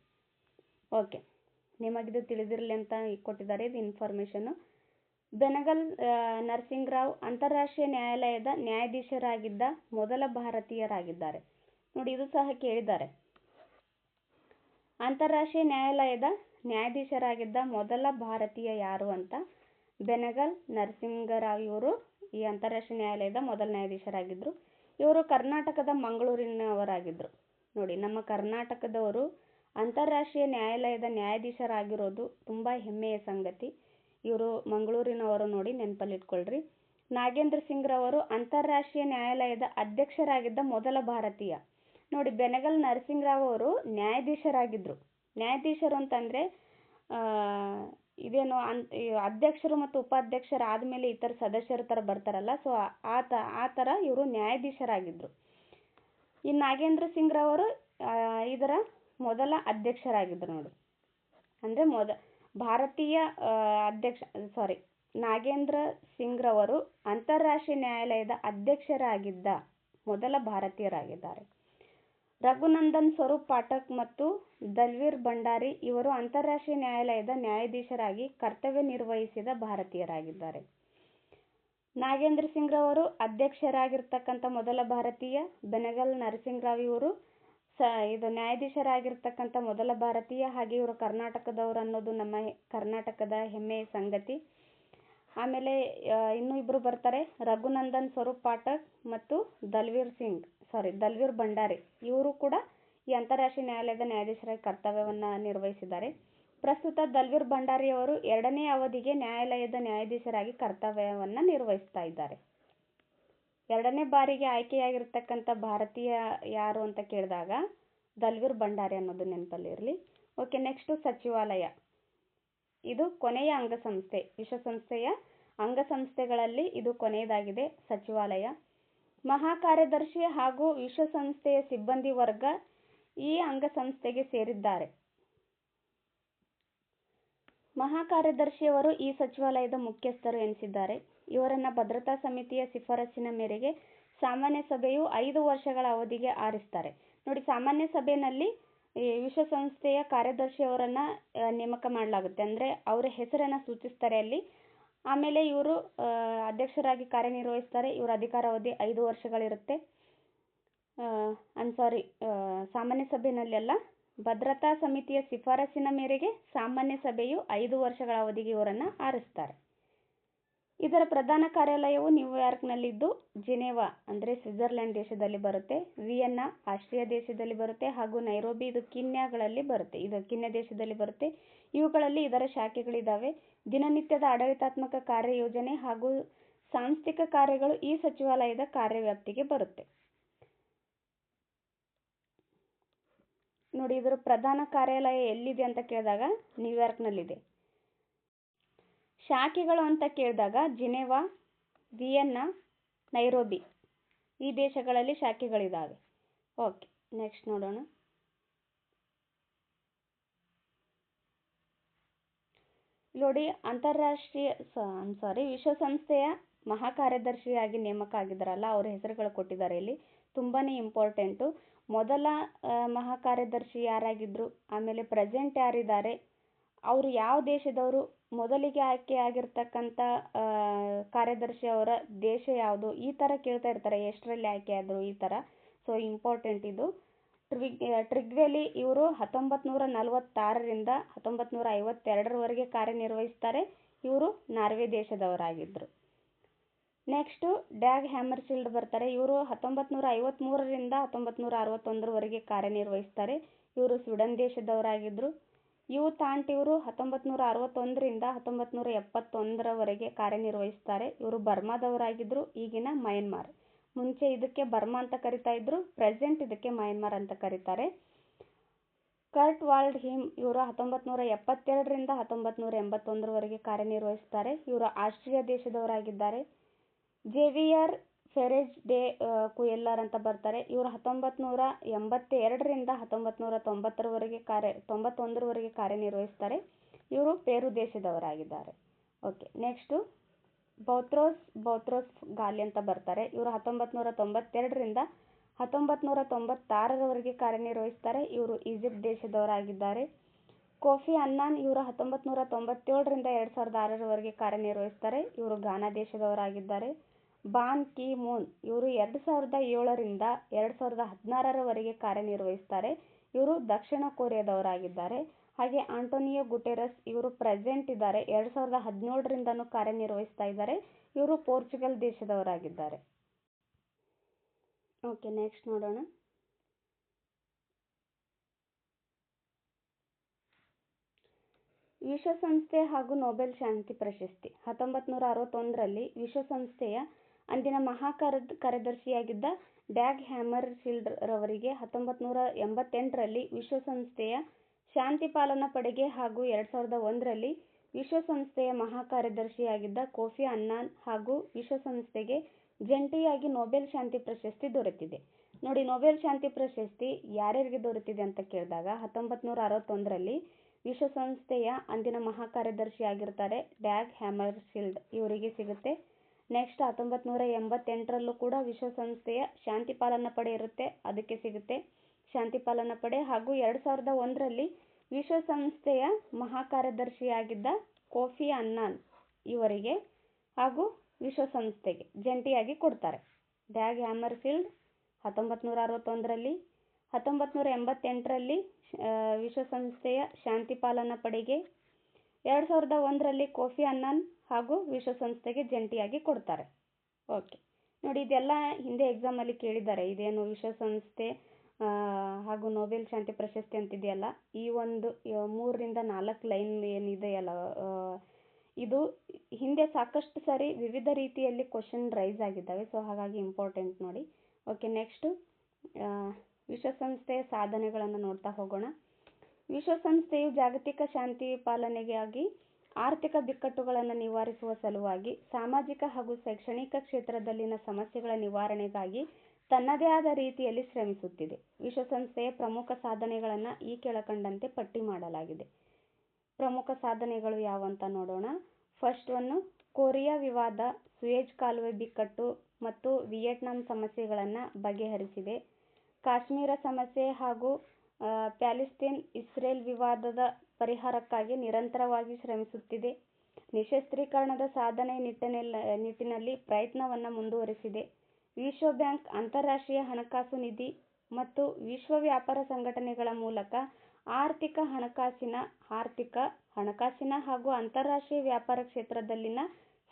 ಓಕೆ, ನಿಮಗಿದು ತಿಳಿದಿರಲಿ ಅಂತ ಕೊಟ್ಟಿದ್ದಾರೆ ಇದು ಇನ್ಫಾರ್ಮೇಷನ್ನು. ಬೆನಗಲ್ ನರಸಿಂಗರಾವ್ ಅಂತಾರಾಷ್ಟ್ರೀಯ ನ್ಯಾಯಾಲಯದ ನ್ಯಾಯಾಧೀಶರಾಗಿದ್ದ ಮೊದಲ ಭಾರತೀಯರಾಗಿದ್ದಾರೆ. ನೋಡಿ, ಇದು ಸಹ ಕೇಳಿದ್ದಾರೆ. ಅಂತಾರಾಷ್ಟ್ರೀಯ ನ್ಯಾಯಾಲಯದ ನ್ಯಾಯಾಧೀಶರಾಗಿದ್ದ ಮೊದಲ ಭಾರತೀಯ ಯಾರು ಅಂತ. ಬೆನಗಲ್ ನರಸಿಂಗರಾವ್ ಇವರು ಈ ಅಂತಾರಾಷ್ಟ್ರೀಯ ನ್ಯಾಯಾಲಯದ ಮೊದಲ ನ್ಯಾಯಾಧೀಶರಾಗಿದ್ದರು. ಇವರು ಕರ್ನಾಟಕದ ಮಂಗಳೂರಿನವರಾಗಿದ್ದರು. ನೋಡಿ, ನಮ್ಮ ಕರ್ನಾಟಕದವರು ಅಂತಾರಾಷ್ಟ್ರೀಯ ನ್ಯಾಯಾಲಯದ ನ್ಯಾಯಾಧೀಶರಾಗಿರೋದು ತುಂಬ ಹೆಮ್ಮೆಯ ಸಂಗತಿ. ಇವರು ಮಂಗಳೂರಿನವರು, ನೋಡಿ ನೆನಪಲ್ಲಿಟ್ಕೊಳ್ರಿ. ನಾಗೇಂದ್ರ ಸಿಂಗ್ ರವರು ಅಂತಾರಾಷ್ಟ್ರೀಯ ನ್ಯಾಯಾಲಯದ ಅಧ್ಯಕ್ಷರಾಗಿದ್ದ ಮೊದಲ ಭಾರತೀಯ. ನೋಡಿ, ಬೆನಗಲ್ ನರಸಿಂಗರಾವ್ ಅವರು ನ್ಯಾಯಾಧೀಶರಾಗಿದ್ದರು. ನ್ಯಾಯಾಧೀಶರು ಅಂತಂದರೆ ಇದೇನು ಅಧ್ಯಕ್ಷರು ಮತ್ತು ಉಪಾಧ್ಯಕ್ಷರು ಆದಮೇಲೆ ಇತರ ಸದಸ್ಯರ ಥರ ಬರ್ತಾರಲ್ಲ, ಸೊ ಆ ಥರ ಇವರು ನ್ಯಾಯಾಧೀಶರಾಗಿದ್ದರು. ಈ ನಾಗೇಂದ್ರ ಸಿಂಗ್ ರವರು ಇದರ ಮೊದಲ ಅಧ್ಯಕ್ಷರಾಗಿದ್ದರು. ನೋಡಿ, ಅಂದರೆ ನಾಗೇಂದ್ರ ಸಿಂಗ್ ರವರು ಅಂತಾರಾಷ್ಟ್ರೀಯ ನ್ಯಾಯಾಲಯದ ಅಧ್ಯಕ್ಷರಾಗಿದ್ದ ಮೊದಲ ಭಾರತೀಯರಾಗಿದ್ದಾರೆ. ರಘುನಂದನ್ ಸ್ವರೂಪ್ ಪಾಠಕ್ ಮತ್ತು ದಲ್ವೀರ್ ಭಂಡಾರಿ ಇವರು ಅಂತಾರಾಷ್ಟ್ರೀಯ ನ್ಯಾಯಾಲಯದ ನ್ಯಾಯಾಧೀಶರಾಗಿ ಕರ್ತವ್ಯ ನಿರ್ವಹಿಸಿದ ಭಾರತೀಯರಾಗಿದ್ದಾರೆ. ನಾಗೇಂದ್ರ ಸಿಂಗ್ ರವರು ಅಧ್ಯಕ್ಷರಾಗಿರ್ತಕ್ಕಂಥ ಮೊದಲ ಭಾರತೀಯ. ಬೆನಗಲ್ ನರಸಿಂಗರಾವ್ ಇವರು ಇದು ನ್ಯಾಯಾಧೀಶರಾಗಿರ್ತಕ್ಕಂಥ ಮೊದಲ ಭಾರತೀಯ. ಹಾಗೆ ಇವರು ಕರ್ನಾಟಕದವರು ಅನ್ನೋದು ನಮ್ಮ ಕರ್ನಾಟಕದ ಹೆಮ್ಮೆಯ ಸಂಗತಿ. ಆಮೇಲೆ ಇನ್ನೂ ಇಬ್ಬರು ಬರ್ತಾರೆ, ರಘುನಂದನ್ ಸ್ವರೂಪ್ ಪಾಠಕ್ ಮತ್ತು ದಲ್ವೀರ್ ಭಂಡಾರಿ. ಇವರು ಕೂಡ ಈ ಅಂತಾರಾಷ್ಟ್ರೀಯ ನ್ಯಾಯಾಲಯದ ನ್ಯಾಯಾಧೀಶರಾಗಿ ಕರ್ತವ್ಯವನ್ನು ನಿರ್ವಹಿಸಿದ್ದಾರೆ. ಪ್ರಸ್ತುತ ದಲ್ವೀರ್ ಭಂಡಾರಿಯವರು 2ನೇ ಅವಧಿಗೆ ನ್ಯಾಯಾಲಯದ ನ್ಯಾಯಾಧೀಶರಾಗಿ ಕರ್ತವ್ಯವನ್ನು ನಿರ್ವಹಿಸ್ತಾ ಇದ್ದಾರೆ. 2ನೇ ಬಾರಿಗೆ ಆಯ್ಕೆಯಾಗಿರ್ತಕ್ಕಂಥ ಭಾರತೀಯ ಯಾರು ಅಂತ ಕೇಳಿದಾಗ ದಲ್ವೀರ್ ಭಂಡಾರಿ ಅನ್ನೋದು ನೆನಪಲ್ಲಿರಲಿ. ಓಕೆ, ನೆಕ್ಸ್ಟು ಸಚಿವಾಲಯ. ಇದು ಕೊನೆಯ ಅಂಗಸಂಸ್ಥೆ. ವಿಶ್ವಸಂಸ್ಥೆಯ ಅಂಗಸಂಸ್ಥೆಗಳಲ್ಲಿ ಇದು ಕೊನೆಯದಾಗಿದೆ ಸಚಿವಾಲಯ. ಮಹಾಕಾರ್ಯದರ್ಶಿ ಹಾಗೂ ವಿಶ್ವಸಂಸ್ಥೆಯ ಸಿಬ್ಬಂದಿ ವರ್ಗ ಈ ಅಂಗಸಂಸ್ಥೆಗೆ ಸೇರಿದ್ದಾರೆ. ಮಹಾಕಾರ್ಯದರ್ಶಿಯವರು ಈ ಸಚಿವಾಲಯದ ಮುಖ್ಯಸ್ಥರು ಎನಿಸಿದ್ದಾರೆ. ಇವರನ್ನು ಭದ್ರತಾ ಸಮಿತಿಯ ಶಿಫಾರಸ್ಸಿನ ಮೇರೆಗೆ ಸಾಮಾನ್ಯ ಸಭೆಯು 5 ವರ್ಷಗಳ ಅವಧಿಗೆ ಆರಿಸ್ತಾರೆ. ನೋಡಿ, ಸಾಮಾನ್ಯ ಸಭೆಯಲ್ಲಿ ವಿಶ್ವಸಂಸ್ಥೆಯ ಕಾರ್ಯದರ್ಶಿಯವರನ್ನು ನೇಮಕ ಮಾಡಲಾಗುತ್ತೆ. ಅಂದರೆ ಅವರ ಹೆಸರನ್ನು ಸೂಚಿಸ್ತಾರೆ ಅಲ್ಲಿ. ಆಮೇಲೆ ಇವರು ಅಧ್ಯಕ್ಷರಾಗಿ ಕಾರ್ಯನಿರ್ವಹಿಸ್ತಾರೆ. ಇವರ ಅಧಿಕಾರಾವಧಿ 5 ವರ್ಷಗಳಿರುತ್ತೆ. ಸಾಮಾನ್ಯ ಸಭೆಯಲ್ಲಿ ಅಲ್ಲ, ಭದ್ರತಾ ಸಮಿತಿಯ ಶಿಫಾರಸ್ಸಿನ ಮೇರೆಗೆ ಸಾಮಾನ್ಯ ಸಭೆಯು 5 ವರ್ಷಗಳ ಅವಧಿಗೆ ಇವರನ್ನು ಆರಿಸ್ತಾರೆ. ಇದರ ಪ್ರಧಾನ ಕಾರ್ಯಾಲಯವು ನ್ಯೂಯಾರ್ಕ್ನಲ್ಲಿದ್ದು, ಜಿನೆವಾ ಅಂದರೆ ಸ್ವಿಟ್ಜರ್ಲೆಂಡ್ ದೇಶದಲ್ಲಿ ಬರುತ್ತೆ, ವಿಯೆನ್ನಾ ಆಸ್ಟ್ರಿಯಾ ದೇಶದಲ್ಲಿ ಬರುತ್ತೆ ಹಾಗೂ ನೈರೋಬಿ ಇದು ಕೀನ್ಯಾ ದೇಶದಲ್ಲಿ ಬರುತ್ತೆ. ಇವುಗಳಲ್ಲಿ ಇದರ ಶಾಖೆಗಳಿದ್ದಾವೆ. ದಿನನಿತ್ಯದ ಆಡಳಿತಾತ್ಮಕ ಕಾರ್ಯಯೋಜನೆ ಹಾಗೂ ಸಾಂಸ್ಥಿಕ ಕಾರ್ಯಗಳು ಈ ಸಚಿವಾಲಯದ ಕಾರ್ಯವ್ಯಾಪ್ತಿಗೆ ಬರುತ್ತೆ. ನೋಡಿ, ಇದರ ಪ್ರಧಾನ ಕಾರ್ಯಾಲಯ ಎಲ್ಲಿದೆ ಅಂತ ಕೇಳಿದಾಗ ನ್ಯೂಯಾರ್ಕ್ನಲ್ಲಿದೆ. ಶಾಖೆಗಳು ಅಂತ ಕೇಳಿದಾಗ ಜಿನೆವಾ, ವಿಯೆನ್ನಾ, ನೈರೋಬಿ ಈ ದೇಶಗಳಲ್ಲಿ ಶಾಖೆಗಳಿದ್ದಾವೆ. ಓಕೆ, ನೆಕ್ಸ್ಟ್ ನೋಡೋಣ. ನೋಡಿ, ವಿಶ್ವಸಂಸ್ಥೆಯ ಮಹಾಕಾರ್ಯದರ್ಶಿಯಾಗಿ ನೇಮಕ ಆಗಿದ್ದಾರಲ್ಲ, ಅವ್ರ ಹೆಸರುಗಳು ಕೊಟ್ಟಿದ್ದಾರೆ ಇಲ್ಲಿ. ತುಂಬಾನೇ ಇಂಪಾರ್ಟೆಂಟು. ಮೊದಲ ಮಹಾಕಾರ್ಯದರ್ಶಿ ಯಾರಾಗಿದ್ರು, ಆಮೇಲೆ ಪ್ರೆಸೆಂಟ್ ಯಾರಿದ್ದಾರೆ, ಅವರು ಯಾವ ದೇಶದವರು, ಮೊದಲಿಗೆ ಆಯ್ಕೆ ಆಗಿರ್ತಕ್ಕಂಥ ಕಾರ್ಯದರ್ಶಿ ಅವರ ದೇಶ ಯಾವುದು, ಈ ಥರ ಕೇಳ್ತಾ ಇರ್ತಾರೆ. ಎಷ್ಟರಲ್ಲಿ ಆಯ್ಕೆ ಆದರು ಈ ಥರ. ಸೊ ಇಂಪಾರ್ಟೆಂಟ್ ಇದು. ಟ್ರಿಗ್ವೆಲಿ ಇವರು 1946ರಿಂದ 1952ರವರೆಗೆ ಕಾರ್ಯನಿರ್ವಹಿಸ್ತಾರೆ. ಇವರು ನಾರ್ವೆ ದೇಶದವರಾಗಿದ್ದರು. ನೆಕ್ಸ್ಟು ಡ್ಯಾಗ್ ಹ್ಯಾಮರ್ಶಿಲ್ಡ್ ಬರ್ತಾರೆ. ಇವರು 1953ರಿಂದ 1961ರವರೆಗೆ ಕಾರ್ಯನಿರ್ವಹಿಸ್ತಾರೆ. ಇವರು ಸ್ವೀಡನ್ ದೇಶದವರಾಗಿದ್ದರು. ಯು ಥಾಂಟ್ ಇವರು 1961ರಿಂದ 1971ರವರೆಗೆ ಕಾರ್ಯನಿರ್ವಹಿಸ್ತಾರೆ. ಇವರು ಬರ್ಮಾದವರಾಗಿದ್ದರು, ಈಗಿನ ಮಯನ್ಮಾರ್. ಮುಂಚೆ ಇದಕ್ಕೆ ಬರ್ಮಾ ಅಂತ ಕರಿತಾ ಇದ್ರು, ಪ್ರೆಸೆಂಟ್ ಇದಕ್ಕೆ ಮಯನ್ಮಾರ್ ಅಂತ ಕರೀತಾರೆ. ಕರ್ಟ್ ವಾಲ್ಡ್ ಹಿಮ್ ಇವರು 1972ರಿಂದ 1981ರವರೆಗೆ ಕಾರ್ಯನಿರ್ವಹಿಸ್ತಾರೆ. ಇವರು ಆಸ್ಟ್ರಿಯಾ ದೇಶದವರಾಗಿದ್ದಾರೆ. ಜೇವಿಯರ್ ಫೆರೆಜ್ ಡೆ ಕುಯೆಲ್ಲರ್ ಅಂತ ಬರ್ತಾರೆ. ಇವರು 1982ರಿಂದ 1991ರವರೆಗೆ ಕಾರ್ಯನಿರ್ವಹಿಸ್ತಾರೆ. ಇವರು ಪೇರು ದೇಶದವರಾಗಿದ್ದಾರೆ. ಓಕೆ, ನೆಕ್ಸ್ಟು ಬೌತ್ರೋಸ್ ಗಾಲಿ ಅಂತ ಬರ್ತಾರೆ. ಇವರು 1992ರಿಂದ 1996ರವರೆಗೆ ಕಾರ್ಯನಿರ್ವಹಿಸ್ತಾರೆ. ಇವರು ಈಜಿಪ್ಟ್ ದೇಶದವರಾಗಿದ್ದಾರೆ. ಕೋಫಿ ಅನ್ನಾನ್ ಇವರು 1997ರಿಂದ 2006ರವರೆಗೆ ಕಾರ್ಯನಿರ್ವಹಿಸ್ತಾರೆ. ಇವರು ಘಾನಾ ದೇಶದವರಾಗಿದ್ದಾರೆ. ಬಾನ್ ಕಿ ಮೂನ್ ಇವರು 2007ರಿಂದ 2016ರವರೆಗೆ ಕಾರ್ಯನಿರ್ವಹಿಸ್ತಾರೆ. ಇವರು ದಕ್ಷಿಣ ಕೊರಿಯಾದವರಾಗಿದ್ದಾರೆ. ಹಾಗೆ ಆಂಟೋನಿಯೋ ಗುಟೆರಸ್ ಇವರು ಪ್ರೆಸೆಂಟ್ ಇದ್ದಾರೆ, 2017ರಿಂದನೂ ಕಾರ್ಯನಿರ್ವಹಿಸ್ತಾ ಇದ್ದಾರೆ. ಇವರು ಪೋರ್ಚುಗಲ್ ದೇಶದವರಾಗಿದ್ದಾರೆ. ಓಕೆ, ನೆಕ್ಸ್ಟ್ ನೋಡೋಣ. ವಿಶ್ವಸಂಸ್ಥೆ ಹಾಗೂ ನೊಬೆಲ್ ಶಾಂತಿ ಪ್ರಶಸ್ತಿ. 1961ರಲ್ಲಿ ವಿಶ್ವಸಂಸ್ಥೆಯ ಅಂದಿನ ಕಾರ್ಯದರ್ಶಿಯಾಗಿದ್ದ ಡ್ಯಾಗ್ ಹ್ಯಾಮರ್ಶಿಲ್ಡ್ ರವರಿಗೆ 1988ರಲ್ಲಿ ವಿಶ್ವಸಂಸ್ಥೆಯ ಶಾಂತಿ ಪಾಲನಾ ಪಡೆಗೆ ಹಾಗೂ 2001ರಲ್ಲಿ ವಿಶ್ವಸಂಸ್ಥೆಯ ಮಹಾಕಾರ್ಯದರ್ಶಿಯಾಗಿದ್ದ ಕೋಫಿ ಅನ್ನಾನ್ ಹಾಗೂ ವಿಶ್ವಸಂಸ್ಥೆಗೆ ಜಂಟಿಯಾಗಿ ನೊಬೆಲ್ ಶಾಂತಿ ಪ್ರಶಸ್ತಿ ದೊರೆತಿದೆ. ನೋಡಿ, ನೊಬೆಲ್ ಶಾಂತಿ ಪ್ರಶಸ್ತಿ ಯಾರ್ಯಾರಿಗೆ ದೊರೆತಿದೆ ಅಂತ ಕೇಳಿದಾಗ 1961ರಲ್ಲಿ ವಿಶ್ವಸಂಸ್ಥೆಯ ಅಂದಿನ ಮಹಾಕಾರ್ಯದರ್ಶಿ ಆಗಿರ್ತಾರೆ ಡ್ಯಾಗ್ ಹ್ಯಾಮರ್ಶಿಲ್ಡ್ ಇವರಿಗೆ ಸಿಗುತ್ತೆ. ನೆಕ್ಸ್ಟ್ 1988ರಲ್ಲೂ ಕೂಡ ವಿಶ್ವಸಂಸ್ಥೆಯ ಶಾಂತಿ ಪಾಲನಾ ಪಡೆ ಇರುತ್ತೆ, ಅದಕ್ಕೆ ಸಿಗುತ್ತೆ ಶಾಂತಿ ಪಾಲನಾ ಪಡೆ. ಹಾಗೂ 2001ರಲ್ಲಿ ವಿಶ್ವಸಂಸ್ಥೆಯ ಮಹಾಕಾರ್ಯದರ್ಶಿಯಾಗಿದ್ದ ಕೋಫಿ ಅನ್ನಾನ್ ಇವರಿಗೆ ಹಾಗೂ ವಿಶ್ವಸಂಸ್ಥೆಗೆ ಜಂಟಿಯಾಗಿ ಕೊಡ್ತಾರೆ. ಡ್ಯಾಗ್ ಹ್ಯಾಮರ್ಶಿಲ್ಡ್ 1961ರಲ್ಲಿ, 1988ರಲ್ಲಿ ವಿಶ್ವಸಂಸ್ಥೆಯ ಶಾಂತಿ ಪಾಲನಾ ಪಡೆಗೆ, 2001ರಲ್ಲಿ ಕೋಫಿ ಅನ್ನಾನ್ ಹಾಗೂ ವಿಶ್ವಸಂಸ್ಥೆಗೆ ಜಂಟಿಯಾಗಿ ಕೊಡ್ತಾರೆ. ಓಕೆ, ನೋಡಿ, ಇದೆಲ್ಲ ಹಿಂದೆ ಎಕ್ಸಾಮಲ್ಲಿ ಕೇಳಿದ್ದಾರೆ. ಇದೇನು ವಿಶ್ವಸಂಸ್ಥೆ ಹಾಗೂ ನೊಬೆಲ್ ಶಾಂತಿ ಪ್ರಶಸ್ತಿ ಅಂತಿದೆಯಲ್ಲ, ಈ ಒಂದು 3ರಿಂದ 4 ಲೈನ್ ಏನಿದೆಯಲ್ಲ, ಇದು ಹಿಂದೆ ಸಾಕಷ್ಟು ಸಾರಿ ವಿವಿಧ ರೀತಿಯಲ್ಲಿ ಕ್ವಶನ್ ರೈಸ್ ಆಗಿದ್ದಾವೆ. ಸೊ ಹಾಗಾಗಿ ಇಂಪಾರ್ಟೆಂಟ್ ನೋಡಿ. ಓಕೆ, ನೆಕ್ಸ್ಟು ವಿಶ್ವಸಂಸ್ಥೆಯ ಸಾಧನೆಗಳನ್ನು ನೋಡ್ತಾ ಹೋಗೋಣ. ವಿಶ್ವಸಂಸ್ಥೆಯು ಜಾಗತಿಕ ಶಾಂತಿ ಪಾಲನೆಗಾಗಿ, ಆರ್ಥಿಕ ಬಿಕ್ಕಟ್ಟುಗಳನ್ನು ನಿವಾರಿಸುವ ಸಲುವಾಗಿ, ಸಾಮಾಜಿಕ ಹಾಗೂ ಶೈಕ್ಷಣಿಕ ಕ್ಷೇತ್ರದಲ್ಲಿನ ಸಮಸ್ಯೆಗಳ ನಿವಾರಣೆಗಾಗಿ ತನ್ನದೇ ಆದ ರೀತಿಯಲ್ಲಿ ಶ್ರಮಿಸುತ್ತಿದೆ. ವಿಶ್ವಸಂಸ್ಥೆಯ ಪ್ರಮುಖ ಸಾಧನೆಗಳನ್ನು ಈ ಕೆಳಕಂಡಂತೆ ಪಟ್ಟಿ ಮಾಡಲಾಗಿದೆ. ಪ್ರಮುಖ ಸಾಧನೆಗಳು ಯಾವಂತ ನೋಡೋಣ. ಫಸ್ಟ್ ಒನ್ನು, ಕೊರಿಯಾ ವಿವಾದ, ಸುಯೆಜ್ ಕಾಲುವೆ ಬಿಕ್ಕಟ್ಟು ಮತ್ತು ವಿಯೆಟ್ನಾಂ ಸಮಸ್ಯೆಗಳನ್ನು ಬಗೆಹರಿಸಿದೆ. ಕಾಶ್ಮೀರ ಸಮಸ್ಯೆ ಹಾಗೂ ಪ್ಯಾಲೆಸ್ತೈನ್ ಇಸ್ರೇಲ್ ವಿವಾದದ ಪರಿಹಾರಕ್ಕಾಗಿ ನಿರಂತರವಾಗಿ ಶ್ರಮಿಸುತ್ತಿದೆ. ನಿಶಸ್ತ್ರೀಕರಣದ ಸಾಧನೆ ನಿಟ್ಟಿನಲ್ಲಿ ಪ್ರಯತ್ನವನ್ನು ಮುಂದುವರಿಸಿದೆ. ವಿಶ್ವ ಬ್ಯಾಂಕ್, ಅಂತಾರಾಷ್ಟ್ರೀಯ ಹಣಕಾಸು ನಿಧಿ ಮತ್ತು ವಿಶ್ವ ವ್ಯಾಪಾರ ಸಂಘಟನೆಗಳ ಮೂಲಕ ಆರ್ಥಿಕ, ಹಣಕಾಸಿನ ಹಾಗೂ ಅಂತಾರಾಷ್ಟ್ರೀಯ ವ್ಯಾಪಾರ ಕ್ಷೇತ್ರದಲ್ಲಿನ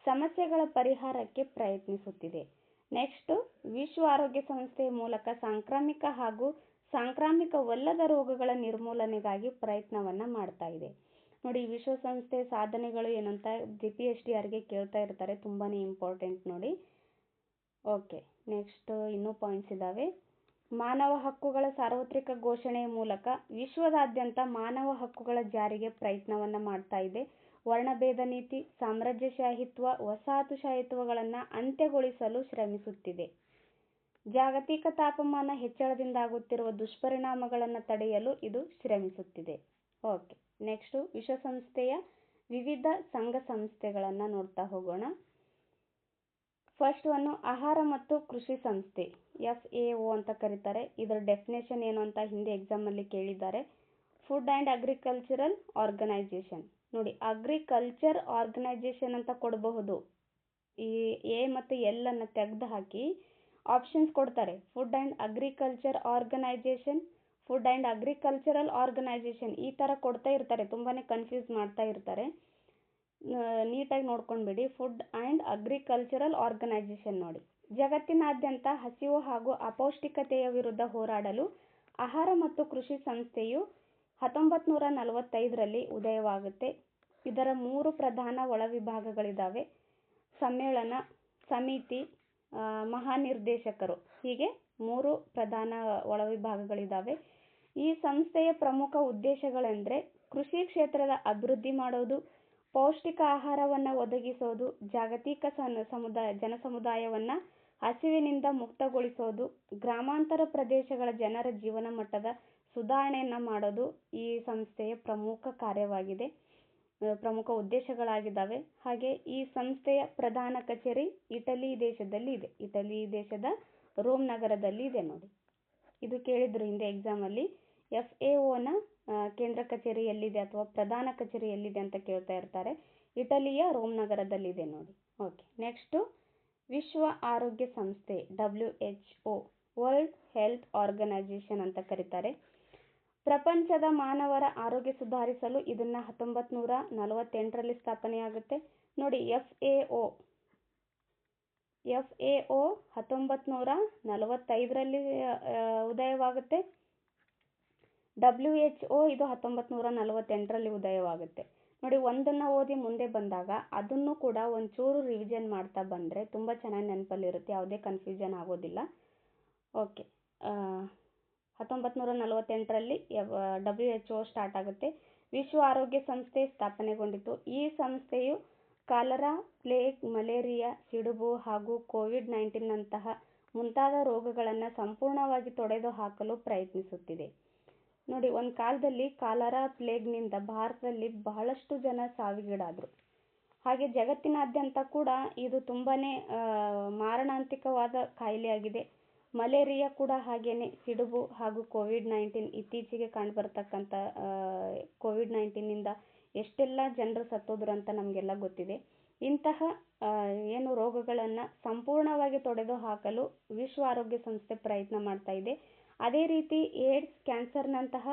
ಸಮಸ್ಯೆಗಳ ಪರಿಹಾರಕ್ಕೆ ಪ್ರಯತ್ನಿಸುತ್ತಿದೆ. ನೆಕ್ಸ್ಟ್, ವಿಶ್ವ ಆರೋಗ್ಯ ಸಂಸ್ಥೆಯ ಮೂಲಕ ಸಾಂಕ್ರಾಮಿಕ ಹಾಗೂ ಸಾಂಕ್ರಾಮಿಕವಲ್ಲದ ರೋಗಗಳ ನಿರ್ಮೂಲನೆಗಾಗಿ ಪ್ರಯತ್ನವನ್ನು ಮಾಡ್ತಾ ಇದೆ. ನೋಡಿ, ವಿಶ್ವಸಂಸ್ಥೆ ಸಾಧನೆಗಳು ಏನಂತ GPSTRಗೆ ಕೇಳ್ತಾ ಇರ್ತಾರೆ, ತುಂಬಾ ಇಂಪಾರ್ಟೆಂಟ್ ನೋಡಿ. ಓಕೆ, ನೆಕ್ಸ್ಟ್ ಇನ್ನೂ ಪಾಯಿಂಟ್ಸ್ ಇದ್ದಾವೆ. ಮಾನವ ಹಕ್ಕುಗಳ ಸಾರ್ವತ್ರಿಕ ಘೋಷಣೆಯ ಮೂಲಕ ವಿಶ್ವದಾದ್ಯಂತ ಮಾನವ ಹಕ್ಕುಗಳ ಜಾರಿಗೆ ಪ್ರಯತ್ನವನ್ನು ಮಾಡ್ತಾ ಇದೆ. ವರ್ಣಭೇದ ನೀತಿ, ಸಾಮ್ರಾಜ್ಯಶಾಹಿತ್ವ, ವಸಾಹತುಶಾಹಿತ್ವಗಳನ್ನು ಅಂತ್ಯಗೊಳಿಸಲು ಶ್ರಮಿಸುತ್ತಿದೆ. ಜಾಗತಿಕ ತಾಪಮಾನ ಹೆಚ್ಚಳದಿಂದಾಗುತ್ತಿರುವ ದುಷ್ಪರಿಣಾಮಗಳನ್ನು ತಡೆಯಲು ಇದು ಶ್ರಮಿಸುತ್ತಿದೆ. ಓಕೆ, ನೆಕ್ಸ್ಟ್ ವಿಶ್ವಸಂಸ್ಥೆಯ ವಿವಿಧ ಸಂಘ ಸಂಸ್ಥೆಗಳನ್ನು ನೋಡ್ತಾ ಹೋಗೋಣ. ಫಸ್ಟ್ ಒನ್ನು ಆಹಾರ ಮತ್ತು ಕೃಷಿ ಸಂಸ್ಥೆ, FAO ಅಂತ ಕರೀತಾರೆ. ಇದರ ಡೆಫಿನೇಷನ್ ಏನು ಅಂತ ಹಿಂದೆ ಎಕ್ಸಾಮಲ್ಲಿ ಕೇಳಿದ್ದಾರೆ. Food and agricultural organization. ನೋಡಿ, ಅಗ್ರಿಕಲ್ಚರ್ ಆರ್ಗನೈಜೇಷನ್ ಅಂತ ಕೊಡಬಹುದು. ಈ A ಮತ್ತು L ಅನ್ನು ತೆಗೆದು ಹಾಕಿ ಆಪ್ಷನ್ಸ್ ಕೊಡ್ತಾರೆ. Food and agriculture organization, food and agricultural organization, ಈ ಥರ ಕೊಡ್ತಾ ಇರ್ತಾರೆ. ತುಂಬಾ ಕನ್ಫ್ಯೂಸ್ ಮಾಡ್ತಾ ಇರ್ತಾರೆ. ನೀಟಾಗಿ ನೋಡ್ಕೊಂಡ್ಬಿಡಿ. ಫುಡ್ ಆ್ಯಂಡ್ ಅಗ್ರಿಕಲ್ಚರಲ್ ಆರ್ಗನೈಜೇಷನ್ ನೋಡಿ. ಜಗತ್ತಿನಾದ್ಯಂತ ಹಸಿವು ಹಾಗೂ ಅಪೌಷ್ಟಿಕತೆಯ ವಿರುದ್ಧ ಹೋರಾಡಲು ಆಹಾರ ಮತ್ತು ಕೃಷಿ ಸಂಸ್ಥೆಯು 1945ರಲ್ಲಿ ಉದಯವಾಗುತ್ತೆ. ಇದರ 3 ಪ್ರಧಾನ ಒಳವಿಭಾಗಗಳಿದ್ದಾವೆ: ಸಮ್ಮೇಳನ, ಸಮಿತಿ, ಮಹಾನಿರ್ದೇಶಕರು. ಹೀಗೆ 3 ಪ್ರಧಾನ ಒಳವಿಭಾಗಗಳಿದ್ದಾವೆ. ಈ ಸಂಸ್ಥೆಯ ಪ್ರಮುಖ ಉದ್ದೇಶಗಳೆಂದರೆ ಕೃಷಿ ಕ್ಷೇತ್ರದ ಅಭಿವೃದ್ಧಿ ಮಾಡೋದು, ಪೌಷ್ಟಿಕ ಆಹಾರವನ್ನು ಒದಗಿಸೋದು, ಜಾಗತಿಕ ಜನಸಮುದಾಯವನ್ನು ಹಸಿವಿನಿಂದ ಮುಕ್ತಗೊಳಿಸೋದು, ಗ್ರಾಮಾಂತರ ಪ್ರದೇಶಗಳ ಜನರ ಜೀವನ ಮಟ್ಟದ ಸುಧಾರಣೆಯನ್ನು ಮಾಡೋದು ಈ ಸಂಸ್ಥೆಯ ಪ್ರಮುಖ ಕಾರ್ಯವಾಗಿದೆ, ಪ್ರಮುಖ ಉದ್ದೇಶಗಳಾಗಿದ್ದಾವೆ. ಹಾಗೆ ಈ ಸಂಸ್ಥೆಯ ಪ್ರಧಾನ ಕಚೇರಿ ಇಟಲಿ ದೇಶದಲ್ಲಿ ಇದೆ. ಇಟಲಿ ದೇಶದ ರೋಮ್ ನಗರದಲ್ಲಿ ಇದೆ ನೋಡಿ. ಇದು ಕೇಳಿದ್ರು ಹಿಂದೆ ಎಕ್ಸಾಮಲ್ಲಿ. FAOನ ಕೇಂದ್ರ ಕಚೇರಿ ಎಲ್ಲಿದೆ ಅಥವಾ ಪ್ರಧಾನ ಕಚೇರಿ ಎಲ್ಲಿದೆ ಅಂತ ಕೇಳ್ತಾ ಇರ್ತಾರೆ. ಇಟಲಿಯ ರೋಮ್ ನಗರದಲ್ಲಿದೆ ನೋಡಿ. ಓಕೆ, ನೆಕ್ಸ್ಟು ವಿಶ್ವ ಆರೋಗ್ಯ ಸಂಸ್ಥೆ, WHO, ವರ್ಲ್ಡ್ ಹೆಲ್ತ್ ಆರ್ಗನೈಜೇಷನ್ ಅಂತ ಕರೀತಾರೆ. ಪ್ರಪಂಚದ ಮಾನವರ ಆರೋಗ್ಯ ಸುಧಾರಿಸಲು ಇದನ್ನ 1948ರಲ್ಲಿ ಸ್ಥಾಪನೆಯಾಗುತ್ತೆ ನೋಡಿ. FAO 1945ರಲ್ಲಿ ಉದಯವಾಗುತ್ತೆ. WHO ಇದು 1948ರಲ್ಲಿ ಉದಯವಾಗುತ್ತೆ ನೋಡಿ. ಒಂದನ್ನು ಓದಿ ಮುಂದೆ ಬಂದಾಗ ಅದನ್ನು ಕೂಡ ಒಂಚೂರು ರಿವಿಷನ್ ಮಾಡ್ತಾ ಬಂದರೆ ತುಂಬ ಚೆನ್ನಾಗಿ ನೆನಪಲ್ಲಿರುತ್ತೆ, ಯಾವುದೇ ಕನ್ಫ್ಯೂಷನ್ ಆಗೋದಿಲ್ಲ. ಓಕೆ, 1948ರಲ್ಲಿ WHO ಸ್ಟಾರ್ಟ್ ಆಗುತ್ತೆ. ವಿಶ್ವ ಆರೋಗ್ಯ ಸಂಸ್ಥೆ ಸ್ಥಾಪನೆಗೊಂಡಿತು. ಈ ಸಂಸ್ಥೆಯು ಕಾಲರಾ, ಪ್ಲೇಗ್, ಮಲೇರಿಯಾ, ಸಿಡುಬು ಹಾಗೂ COVID-19ನಂತಹ ಮುಂತಾದ ರೋಗಗಳನ್ನು ಸಂಪೂರ್ಣವಾಗಿ ತೊಡೆದು ಹಾಕಲು ಪ್ರಯತ್ನಿಸುತ್ತಿದೆ ನೋಡಿ. ಒಂದು ಕಾಲದಲ್ಲಿ ಕಾಲರಾ, ಪ್ಲೇಗ್ನಿಂದ ಭಾರತದಲ್ಲಿ ಬಹಳಷ್ಟು ಜನ ಸಾವಿಗೀಡಾದರು. ಹಾಗೆ ಜಗತ್ತಿನಾದ್ಯಂತ ಕೂಡ ಇದು ತುಂಬಾ ಮಾರಣಾಂತಿಕವಾದ ಕಾಯಿಲೆಯಾಗಿದೆ. ಮಲೇರಿಯಾ ಕೂಡ ಹಾಗೇನೆ. ಸಿಡುಬು ಹಾಗೂ COVID-19, ಇತ್ತೀಚೆಗೆ ಕಂಡುಬರ್ತಕ್ಕಂಥ COVID-19ನಿಂದ ಎಷ್ಟೆಲ್ಲ ಜನರು ಸತ್ತೋದ್ರು ಅಂತ ನಮಗೆಲ್ಲ ಗೊತ್ತಿದೆ. ಇಂತಹ ಏನು ರೋಗಗಳನ್ನು ಸಂಪೂರ್ಣವಾಗಿ ತೊಡೆದು ಹಾಕಲು ವಿಶ್ವ ಆರೋಗ್ಯ ಸಂಸ್ಥೆ ಪ್ರಯತ್ನ ಮಾಡ್ತಾ ಇದೆ. ಅದೇ ರೀತಿ ಏಡ್ಸ್, ಕ್ಯಾನ್ಸರ್ನಂತಹ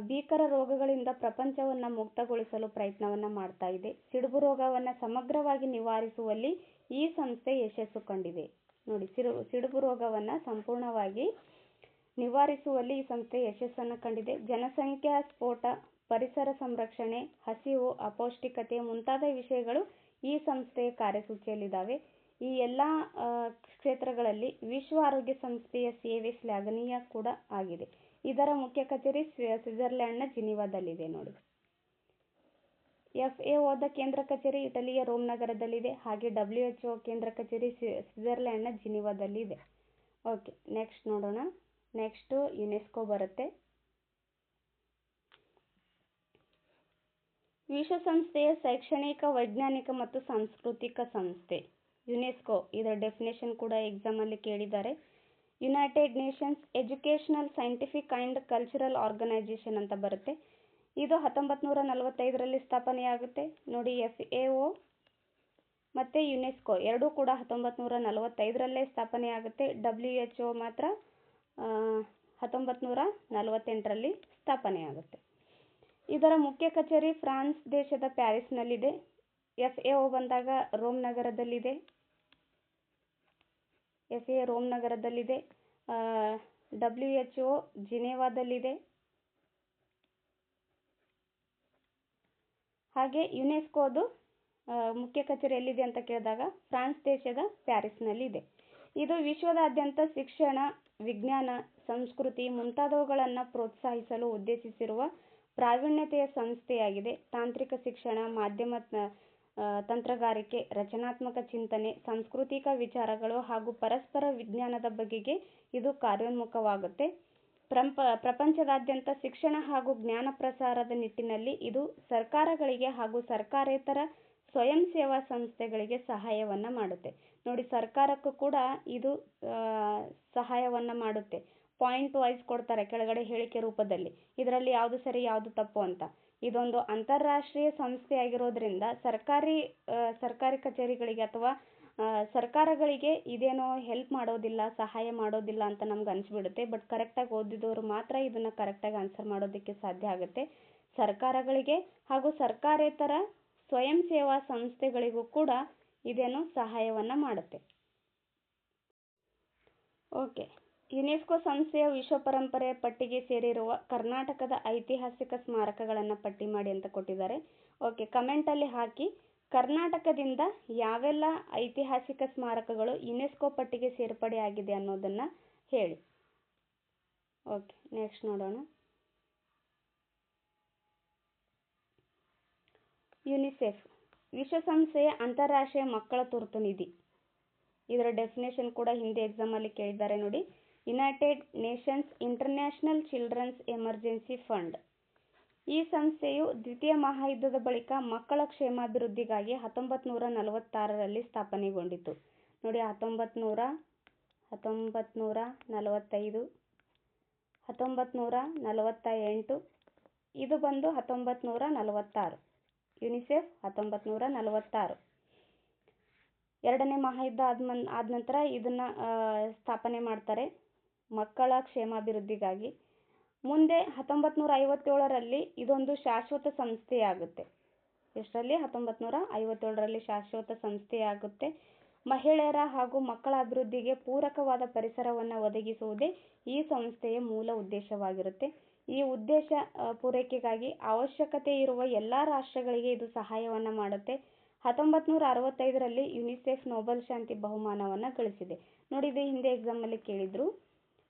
ಭೀಕರ ರೋಗಗಳಿಂದ ಪ್ರಪಂಚವನ್ನು ಮುಕ್ತಗೊಳಿಸಲು ಪ್ರಯತ್ನವನ್ನು ಮಾಡ್ತಾ ಇದೆ. ಸಿಡುಬು ರೋಗವನ್ನು ಸಮಗ್ರವಾಗಿ ನಿವಾರಿಸುವಲ್ಲಿ ಈ ಸಂಸ್ಥೆ ಯಶಸ್ಸು ಕಂಡಿದೆ ನೋಡಿ. ಸಿಡುಬು ರೋಗವನ್ನು ಸಂಪೂರ್ಣವಾಗಿ ನಿವಾರಿಸುವಲ್ಲಿ ಈ ಸಂಸ್ಥೆ ಯಶಸ್ಸನ್ನು ಕಂಡಿದೆ. ಜನಸಂಖ್ಯಾ ಸ್ಫೋಟ, ಪರಿಸರ ಸಂರಕ್ಷಣೆ, ಹಸಿವು, ಅಪೌಷ್ಟಿಕತೆ ಮುಂತಾದ ವಿಷಯಗಳು ಈ ಸಂಸ್ಥೆಯ ಕಾರ್ಯಸೂಚಿಯಲ್ಲಿದ್ದಾವೆ. ಈ ಎಲ್ಲ ಕ್ಷೇತ್ರಗಳಲ್ಲಿ ವಿಶ್ವ ಆರೋಗ್ಯ ಸಂಸ್ಥೆಯ ಸೇವೆ ಶ್ಲಾಘನೀಯ ಕೂಡ ಆಗಿದೆ. ಇದರ ಮುಖ್ಯ ಕಚೇರಿ ಸ್ವಿಟ್ಜರ್ಲೆಂಡ್ನ ಜಿನಿವಾದಲ್ಲಿದೆ ನೋಡಿ. FAOದ ಕೇಂದ್ರ ಕಚೇರಿ ಇಟಲಿಯ ರೋಮ್ ನಗರದಲ್ಲಿದೆ. ಹಾಗೆ WHO ಕೇಂದ್ರ ಕಚೇರಿ ಸ್ವಿಟ್ಜರ್ಲೆಂಡ್ನ ಜಿನಿವಾದಲ್ಲಿ ಇದೆ. ಓಕೆ, ನೆಕ್ಸ್ಟ್ ನೋಡೋಣ. ನೆಕ್ಸ್ಟು ಯುನೆಸ್ಕೋ ಬರುತ್ತೆ. ವಿಶ್ವಸಂಸ್ಥೆಯ ಶೈಕ್ಷಣಿಕ, ವೈಜ್ಞಾನಿಕ ಮತ್ತು ಸಾಂಸ್ಕೃತಿಕ ಸಂಸ್ಥೆ ಯುನೆಸ್ಕೋ. ಇದರ ಡೆಫಿನೇಷನ್ ಕೂಡ ಎಕ್ಸಾಮಲ್ಲಿ ಕೇಳಿದ್ದಾರೆ. United Nations educational, scientific and cultural organization ಅಂತ ಬರುತ್ತೆ. ಇದು 1945ರಲ್ಲಿ ಸ್ಥಾಪನೆಯಾಗುತ್ತೆ ನೋಡಿ. FAO ಮತ್ತು ಯುನೆಸ್ಕೋ ಎರಡೂ ಕೂಡ 1945ರಲ್ಲೇ ಸ್ಥಾಪನೆಯಾಗುತ್ತೆ. WHO ಮಾತ್ರ 1948ರಲ್ಲಿ ಸ್ಥಾಪನೆಯಾಗುತ್ತೆ. ಇದರ ಮುಖ್ಯ ಕಚೇರಿ ಫ್ರಾನ್ಸ್ ದೇಶದ ಪ್ಯಾರಿಸ್ನಲ್ಲಿದೆ. FAO ಬಂದಾಗ ರೋಮ್ ನಗರದಲ್ಲಿದೆ. FAO ರೋಮ್ ನಗರದಲ್ಲಿದೆ. WHO ಜಿನೇವಾದಲ್ಲಿದೆ. ಹಾಗೆ ಯುನೆಸ್ಕೋದು ಮುಖ್ಯ ಕಚೇರಿ ಎಲ್ಲಿದೆ ಅಂತ ಕೇಳಿದಾಗ ಫ್ರಾನ್ಸ್ ದೇಶದ ಪ್ಯಾರಿಸ್ನಲ್ಲಿದೆ. ಇದು ವಿಶ್ವದಾದ್ಯಂತ ಶಿಕ್ಷಣ, ವಿಜ್ಞಾನ, ಸಂಸ್ಕೃತಿ ಮುಂತಾದವುಗಳನ್ನು ಪ್ರೋತ್ಸಾಹಿಸಲು ಉದ್ದೇಶಿಸಿರುವ ಪ್ರಾವೀಣ್ಯತೆಯ ಸಂಸ್ಥೆಯಾಗಿದೆ. ತಾಂತ್ರಿಕ ಶಿಕ್ಷಣ, ಮಾಧ್ಯಮ ತಂತ್ರಗಾರಿಕೆ, ರಚನಾತ್ಮಕ ಚಿಂತನೆ, ಸಾಂಸ್ಕೃತಿಕ ವಿಚಾರಗಳು ಹಾಗೂ ಪರಸ್ಪರ ವಿಜ್ಞಾನದ ಬಗೆಗೆ ಇದು ಕಾರ್ಯೋನ್ಮುಖವಾಗುತ್ತೆ. ಪ್ರಪಂಚದಾದ್ಯಂತ ಶಿಕ್ಷಣ ಹಾಗೂ ಜ್ಞಾನ ಪ್ರಸಾರದ ನಿಟ್ಟಿನಲ್ಲಿ ಇದು ಸರ್ಕಾರಗಳಿಗೆ ಹಾಗೂ ಸರ್ಕಾರೇತರ ಸ್ವಯಂ ಸೇವಾ ಸಂಸ್ಥೆಗಳಿಗೆ ಸಹಾಯವನ್ನ ಮಾಡುತ್ತೆ. ನೋಡಿ, ಸರ್ಕಾರಕ್ಕೂ ಕೂಡ ಇದು ಸಹಾಯವನ್ನ ಮಾಡುತ್ತೆ. ಪಾಯಿಂಟ್ ವೈಸ್ ಕೊಡ್ತಾರೆ ಕೆಳಗಡೆ ಹೇಳಿಕೆ ರೂಪದಲ್ಲಿ, ಇದರಲ್ಲಿ ಯಾವುದು ಸರಿ ಯಾವುದು ತಪ್ಪು ಅಂತ. ಇದೊಂದು ಅಂತಾರಾಷ್ಟ್ರೀಯ ಸಂಸ್ಥೆಯಾಗಿರೋದ್ರಿಂದ ಸರ್ಕಾರಿ ಕಚೇರಿಗಳಿಗೆ ಅಥವಾ ಸರ್ಕಾರಗಳಿಗೆ ಇದೇನೋ ಹೆಲ್ಪ್ ಮಾಡೋದಿಲ್ಲ, ಸಹಾಯ ಮಾಡೋದಿಲ್ಲ ಅಂತ ನಮ್ಗೆ ಅನಿಸ್ಬಿಡುತ್ತೆ. ಬಟ್ ಕರೆಕ್ಟಾಗಿ ಓದಿದವರು ಮಾತ್ರ ಇದನ್ನ ಕರೆಕ್ಟಾಗಿ ಆನ್ಸರ್ ಮಾಡೋದಕ್ಕೆ ಸಾಧ್ಯ ಆಗುತ್ತೆ. ಸರ್ಕಾರಗಳಿಗೆ ಹಾಗೂ ಸರ್ಕಾರೇತರ ಸ್ವಯಂ ಸೇವಾ ಸಂಸ್ಥೆಗಳಿಗೂ ಕೂಡ ಇದೇನು ಸಹಾಯವನ್ನ ಮಾಡುತ್ತೆ. ಓಕೆ, ಯುನೆಸ್ಕೋ ಸಂಸ್ಥೆಯ ವಿಶ್ವ ಪರಂಪರೆಯ ಪಟ್ಟಿಗೆ ಸೇರಿರುವ ಕರ್ನಾಟಕದ ಐತಿಹಾಸಿಕ ಸ್ಮಾರಕಗಳನ್ನು ಪಟ್ಟಿ ಮಾಡಿ ಅಂತ ಕೊಟ್ಟಿದ್ದಾರೆ. ಓಕೆ, ಕಮೆಂಟಲ್ಲಿ ಹಾಕಿ ಕರ್ನಾಟಕದಿಂದ ಯಾವೆಲ್ಲ ಐತಿಹಾಸಿಕ ಸ್ಮಾರಕಗಳು ಯುನೆಸ್ಕೋ ಪಟ್ಟಿಗೆ ಸೇರ್ಪಡೆಯಾಗಿದೆ ಅನ್ನೋದನ್ನ ಹೇಳಿ. ಓಕೆ, ನೆಕ್ಸ್ಟ್ ನೋಡೋಣ. ಯುನಿಸೆಫ್ ವಿಶ್ವಸಂಸ್ಥೆಯ ಅಂತಾರಾಷ್ಟ್ರೀಯ ಮಕ್ಕಳ ತುರ್ತು ನಿಧಿ. ಇದರ ಡೆಫಿನೇಷನ್ ಕೂಡ ಹಿಂದೆ ಎಕ್ಸಾಮಲ್ಲಿ ಕೇಳಿದ್ದಾರೆ ನೋಡಿ. United Nations international children's emergency fund. ಈ ಸಂಸ್ಥೆಯು ದ್ವಿತೀಯ ಮಹಾಯುದ್ಧದ ಬಳಿಕ ಮಕ್ಕಳ ಕ್ಷೇಮಾಭಿವೃದ್ಧಿಗಾಗಿ 1946ರಲ್ಲಿ ಸ್ಥಾಪನೆಗೊಂಡಿತು. ನೋಡಿ, 1945, 1948, ಇದು ಬಂದು 1946. ಯುನಿಸೆಫ್ 1946. ಎರಡನೇ ಮಹಾಯುದ್ಧ ಆದ ನಂತರ ಇದನ್ನ ಸ್ಥಾಪನೆ ಮಾಡ್ತಾರೆ ಮಕ್ಕಳ ಕ್ಷೇಮಾಭಿವೃದ್ಧಿಗಾಗಿ. ಮುಂದೆ 1957ರಲ್ಲಿ ಇದೊಂದು ಶಾಶ್ವತ ಸಂಸ್ಥೆಯಾಗುತ್ತೆ. ಎಷ್ಟರಲ್ಲಿ? 1957ರಲ್ಲಿ ಶಾಶ್ವತ ಸಂಸ್ಥೆಯಾಗುತ್ತೆ. ಮಹಿಳೆಯರ ಹಾಗೂ ಮಕ್ಕಳ ಅಭಿವೃದ್ಧಿಗೆ ಪೂರಕವಾದ ಪರಿಸರವನ್ನು ಒದಗಿಸುವುದೇ ಈ ಸಂಸ್ಥೆಯ ಮೂಲ ಉದ್ದೇಶವಾಗಿರುತ್ತೆ. ಈ ಉದ್ದೇಶ ಪೂರೈಕೆಗಾಗಿ ಅವಶ್ಯಕತೆ ಇರುವ ಎಲ್ಲ ರಾಷ್ಟ್ರಗಳಿಗೆ ಇದು ಸಹಾಯವನ್ನ ಮಾಡುತ್ತೆ. 1965ರಲ್ಲಿ ಯುನಿಸೆಫ್ ನೊಬೆಲ್ ಶಾಂತಿ ಬಹುಮಾನವನ್ನು ಗಳಿಸಿದೆ. ನೋಡಿ, ಇದು ಹಿಂದೆ ಎಕ್ಸಾಮಲ್ಲಿ ಕೇಳಿದ್ರು.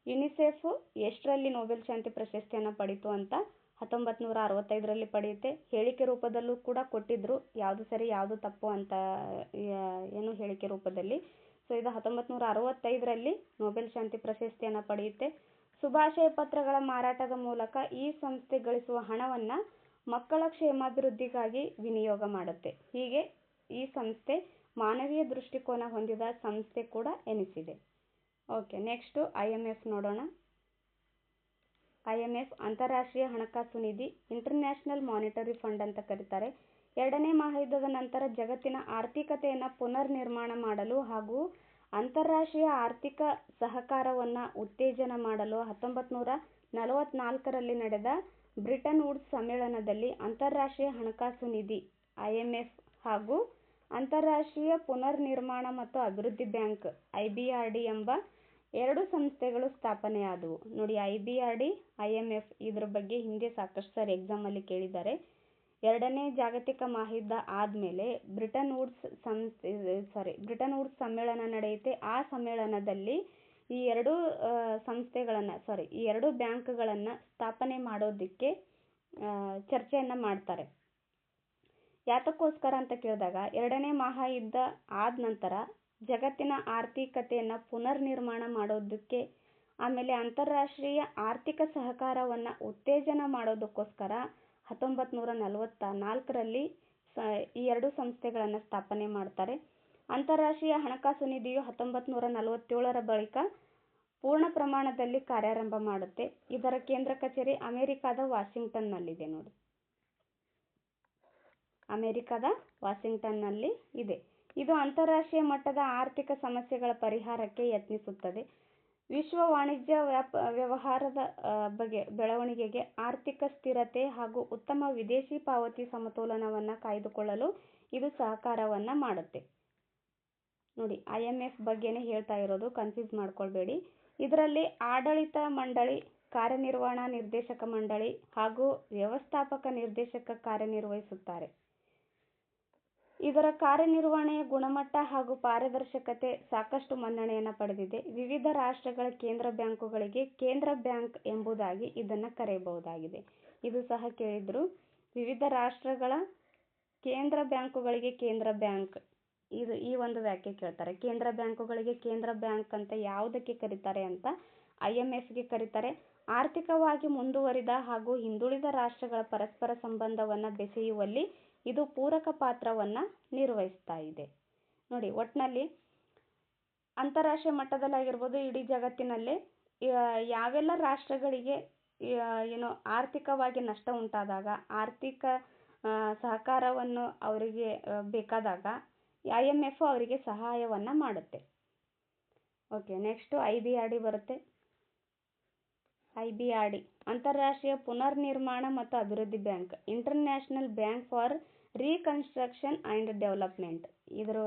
ಯುನಿಸೆಫ್ ಎಷ್ಟರಲ್ಲಿ ನೊಬೆಲ್ ಶಾಂತಿ ಪ್ರಶಸ್ತಿಯನ್ನು ಪಡೀತು ಅಂತ? 1965ರಲ್ಲಿ ಪಡೆಯುತ್ತೆ. ಹೇಳಿಕೆ ರೂಪದಲ್ಲೂ ಕೂಡ ಕೊಟ್ಟಿದ್ರು, ಯಾವುದು ಸರಿ ಯಾವುದು ತಪ್ಪು ಅಂತ ಏನು ಹೇಳಿಕೆ ರೂಪದಲ್ಲಿ. ಸೊ ಇದು 1965ರಲ್ಲಿ ನೊಬೆಲ್ ಶಾಂತಿ ಪ್ರಶಸ್ತಿಯನ್ನು ಪಡೆಯುತ್ತೆ. ಶುಭಾಶಯ ಪತ್ರಗಳ ಮಾರಾಟದ ಮೂಲಕ ಈ ಸಂಸ್ಥೆ ಗಳಿಸುವ ಹಣವನ್ನು ಮಕ್ಕಳ ಕ್ಷೇಮಾಭಿವೃದ್ಧಿಗಾಗಿ ವಿನಿಯೋಗ ಮಾಡುತ್ತೆ. ಹೀಗೆ ಈ ಸಂಸ್ಥೆ ಮಾನವೀಯ ದೃಷ್ಟಿಕೋನ ಹೊಂದಿದ ಸಂಸ್ಥೆ ಕೂಡ ಎನಿಸಿದೆ. ಓಕೆ, ನೆಕ್ಸ್ಟ್ IMF ನೋಡೋಣ. IMF ಅಂತಾರಾಷ್ಟ್ರೀಯ ಹಣಕಾಸು ನಿಧಿ, ಇಂಟರ್ನ್ಯಾಷನಲ್ ಮಾನಿಟರಿ ಫಂಡ್ ಅಂತ ಕರೀತಾರೆ. ಎರಡನೇ ಮಹಾಯುದ್ಧದ ನಂತರ ಜಗತ್ತಿನ ಆರ್ಥಿಕತೆಯನ್ನು ಪುನರ್ ನಿರ್ಮಾಣ ಮಾಡಲು ಹಾಗೂ ಅಂತಾರಾಷ್ಟ್ರೀಯ ಆರ್ಥಿಕ ಸಹಕಾರವನ್ನು ಉತ್ತೇಜನ ಮಾಡಲು 1944ರಲ್ಲಿ ನಡೆದ ಬ್ರಿಟನ್ ವುಡ್ಸ್ ಸಮ್ಮೇಳನದಲ್ಲಿ ಅಂತಾರಾಷ್ಟ್ರೀಯ ಹಣಕಾಸು ನಿಧಿ IMF ಹಾಗೂ ಅಂತಾರಾಷ್ಟ್ರೀಯ ಪುನರ್ ನಿರ್ಮಾಣ ಮತ್ತು ಅಭಿವೃದ್ಧಿ ಬ್ಯಾಂಕ್ IBRD ಎಂಬ ಎರಡು ಸಂಸ್ಥೆಗಳು ಸ್ಥಾಪನೆಯಾದವು. ನೋಡಿ, IBRD, IMF ಇದ್ರ ಬಗ್ಗೆ ಹಿಂದೆ ಸಾಕಷ್ಟು ಸಾರಿ ಎಕ್ಸಾಮಲ್ಲಿ ಕೇಳಿದ್ದಾರೆ. ಎರಡನೇ ಜಾಗತಿಕ ಮಹಾಯುದ್ಧ ಆದಮೇಲೆ ಬ್ರಿಟನ್ ವುಡ್ಸ್ ಸಮ್ಮೇಳನ ನಡೆಯುತ್ತೆ. ಆ ಸಮ್ಮೇಳನದಲ್ಲಿ ಈ ಎರಡು ಈ ಎರಡು ಬ್ಯಾಂಕ್ಗಳನ್ನು ಸ್ಥಾಪನೆ ಮಾಡೋದಕ್ಕೆ ಚರ್ಚೆಯನ್ನು ಮಾಡ್ತಾರೆ. ಯಾತಕ್ಕೋಸ್ಕರ ಅಂತ ಕೇಳಿದಾಗ, ಎರಡನೇ ಮಹಾಯುದ್ಧ ಆದ ನಂತರ ಜಗತ್ತಿನ ಆರ್ಥಿಕತೆಯನ್ನು ಪುನರ್ ನಿರ್ಮಾಣ ಮಾಡೋದಕ್ಕೆ, ಆಮೇಲೆ ಅಂತಾರಾಷ್ಟ್ರೀಯ ಆರ್ಥಿಕ ಸಹಕಾರವನ್ನು ಉತ್ತೇಜನ ಮಾಡೋದಕ್ಕೋಸ್ಕರ 1944ರಲ್ಲಿ ಈ ಎರಡು ಸಂಸ್ಥೆಗಳನ್ನು ಸ್ಥಾಪನೆ ಮಾಡ್ತಾರೆ. ಅಂತಾರಾಷ್ಟ್ರೀಯ ಹಣಕಾಸು ನಿಧಿಯು 1947ರ ಬಳಿಕ ಪೂರ್ಣ ಪ್ರಮಾಣದಲ್ಲಿ ಕಾರ್ಯಾರಂಭ ಮಾಡುತ್ತೆ. ಇದರ ಕೇಂದ್ರ ಕಚೇರಿ ಅಮೆರಿಕಾದ ವಾಷಿಂಗ್ಟನ್ನಲ್ಲಿದೆ. ನೋಡಿ, ಅಮೆರಿಕಾದ ವಾಷಿಂಗ್ಟನ್ನಲ್ಲಿ ಇದೆ. ಇದು ಅಂತಾರಾಷ್ಟ್ರೀಯ ಮಟ್ಟದ ಆರ್ಥಿಕ ಸಮಸ್ಯೆಗಳ ಪರಿಹಾರಕ್ಕೆ ಯತ್ನಿಸುತ್ತದೆ. ವಿಶ್ವ ವಾಣಿಜ್ಯ ವ್ಯವಹಾರದ ಬೆಳವಣಿಗೆಗೆ, ಆರ್ಥಿಕ ಸ್ಥಿರತೆ ಹಾಗೂ ಉತ್ತಮ ವಿದೇಶಿ ಪಾವತಿ ಸಮತೋಲನವನ್ನು ಕಾಯ್ದುಕೊಳ್ಳಲು ಇದು ಸಹಕಾರವನ್ನು ಮಾಡುತ್ತೆ. ನೋಡಿ, IMF ಬಗ್ಗೆನೇ ಹೇಳ್ತಾ ಇರೋದು, ಕನ್ಫ್ಯೂಸ್ ಮಾಡ್ಕೊಳ್ಬೇಡಿ. ಇದರಲ್ಲಿ ಆಡಳಿತ ಮಂಡಳಿ, ಕಾರ್ಯನಿರ್ವಹಣಾ ನಿರ್ದೇಶಕ ಮಂಡಳಿ ಹಾಗೂ ವ್ಯವಸ್ಥಾಪಕ ನಿರ್ದೇಶಕ ಕಾರ್ಯನಿರ್ವಹಿಸುತ್ತಾರೆ. ಇದರ ಕಾರ್ಯನಿರ್ವಹಣೆಯ ಗುಣಮಟ್ಟ ಹಾಗೂ ಪಾರದರ್ಶಕತೆ ಸಾಕಷ್ಟು ಮನ್ನಣೆಯನ್ನು ಪಡೆದಿದೆ. ವಿವಿಧ ರಾಷ್ಟ್ರಗಳ ಕೇಂದ್ರ ಬ್ಯಾಂಕುಗಳಿಗೆ ಕೇಂದ್ರ ಬ್ಯಾಂಕ್ ಎಂಬುದಾಗಿ ಇದನ್ನು ಕರೆಯಬಹುದಾಗಿದೆ. ಇದು ಸಹ ಕೇಳಿದ್ರು. ವಿವಿಧ ರಾಷ್ಟ್ರಗಳ ಕೇಂದ್ರ ಬ್ಯಾಂಕುಗಳಿಗೆ ಕೇಂದ್ರ ಬ್ಯಾಂಕ್, ಈ ಒಂದು ವ್ಯಾಖ್ಯೆ ಕೇಳ್ತಾರೆ. ಕೇಂದ್ರ ಬ್ಯಾಂಕುಗಳಿಗೆ ಕೇಂದ್ರ ಬ್ಯಾಂಕ್ ಅಂತ ಯಾವುದಕ್ಕೆ ಕರೀತಾರೆ ಅಂತ IMFಗೆ ಕರೀತಾರೆ. ಆರ್ಥಿಕವಾಗಿ ಮುಂದುವರಿದ ಹಾಗೂ ಹಿಂದುಳಿದ ರಾಷ್ಟ್ರಗಳ ಪರಸ್ಪರ ಸಂಬಂಧವನ್ನು ಬೆಸೆಯುವಲ್ಲಿ ಇದು ಪೂರಕ ಪಾತ್ರವನ್ನು ನಿರ್ವಹಿಸ್ತಾ ಇದೆ. ನೋಡಿ, ಒಟ್ಟಿನಲ್ಲಿ ಅಂತಾರಾಷ್ಟ್ರೀಯ ಮಟ್ಟದಲ್ಲಾಗಿರ್ಬೋದು, ಇಡೀ ಜಗತ್ತಿನಲ್ಲೇ ಯಾವೆಲ್ಲ ರಾಷ್ಟ್ರಗಳಿಗೆ ಆರ್ಥಿಕವಾಗಿ ನಷ್ಟ ಉಂಟಾದಾಗ, ಆರ್ಥಿಕ ಸಹಕಾರವನ್ನು ಅವರಿಗೆ ಬೇಕಾದಾಗ IMF ಅವರಿಗೆ ಸಹಾಯವನ್ನು ಮಾಡುತ್ತೆ. ಓಕೆ, ನೆಕ್ಸ್ಟು IBRD ಬರುತ್ತೆ. IBRD ಅಂತಾರಾಷ್ಟ್ರೀಯ ಪುನರ್ನಿರ್ಮಾಣ ಮತ್ತು ಅಭಿವೃದ್ಧಿ bank, international bank for reconstruction and development. ಇದರ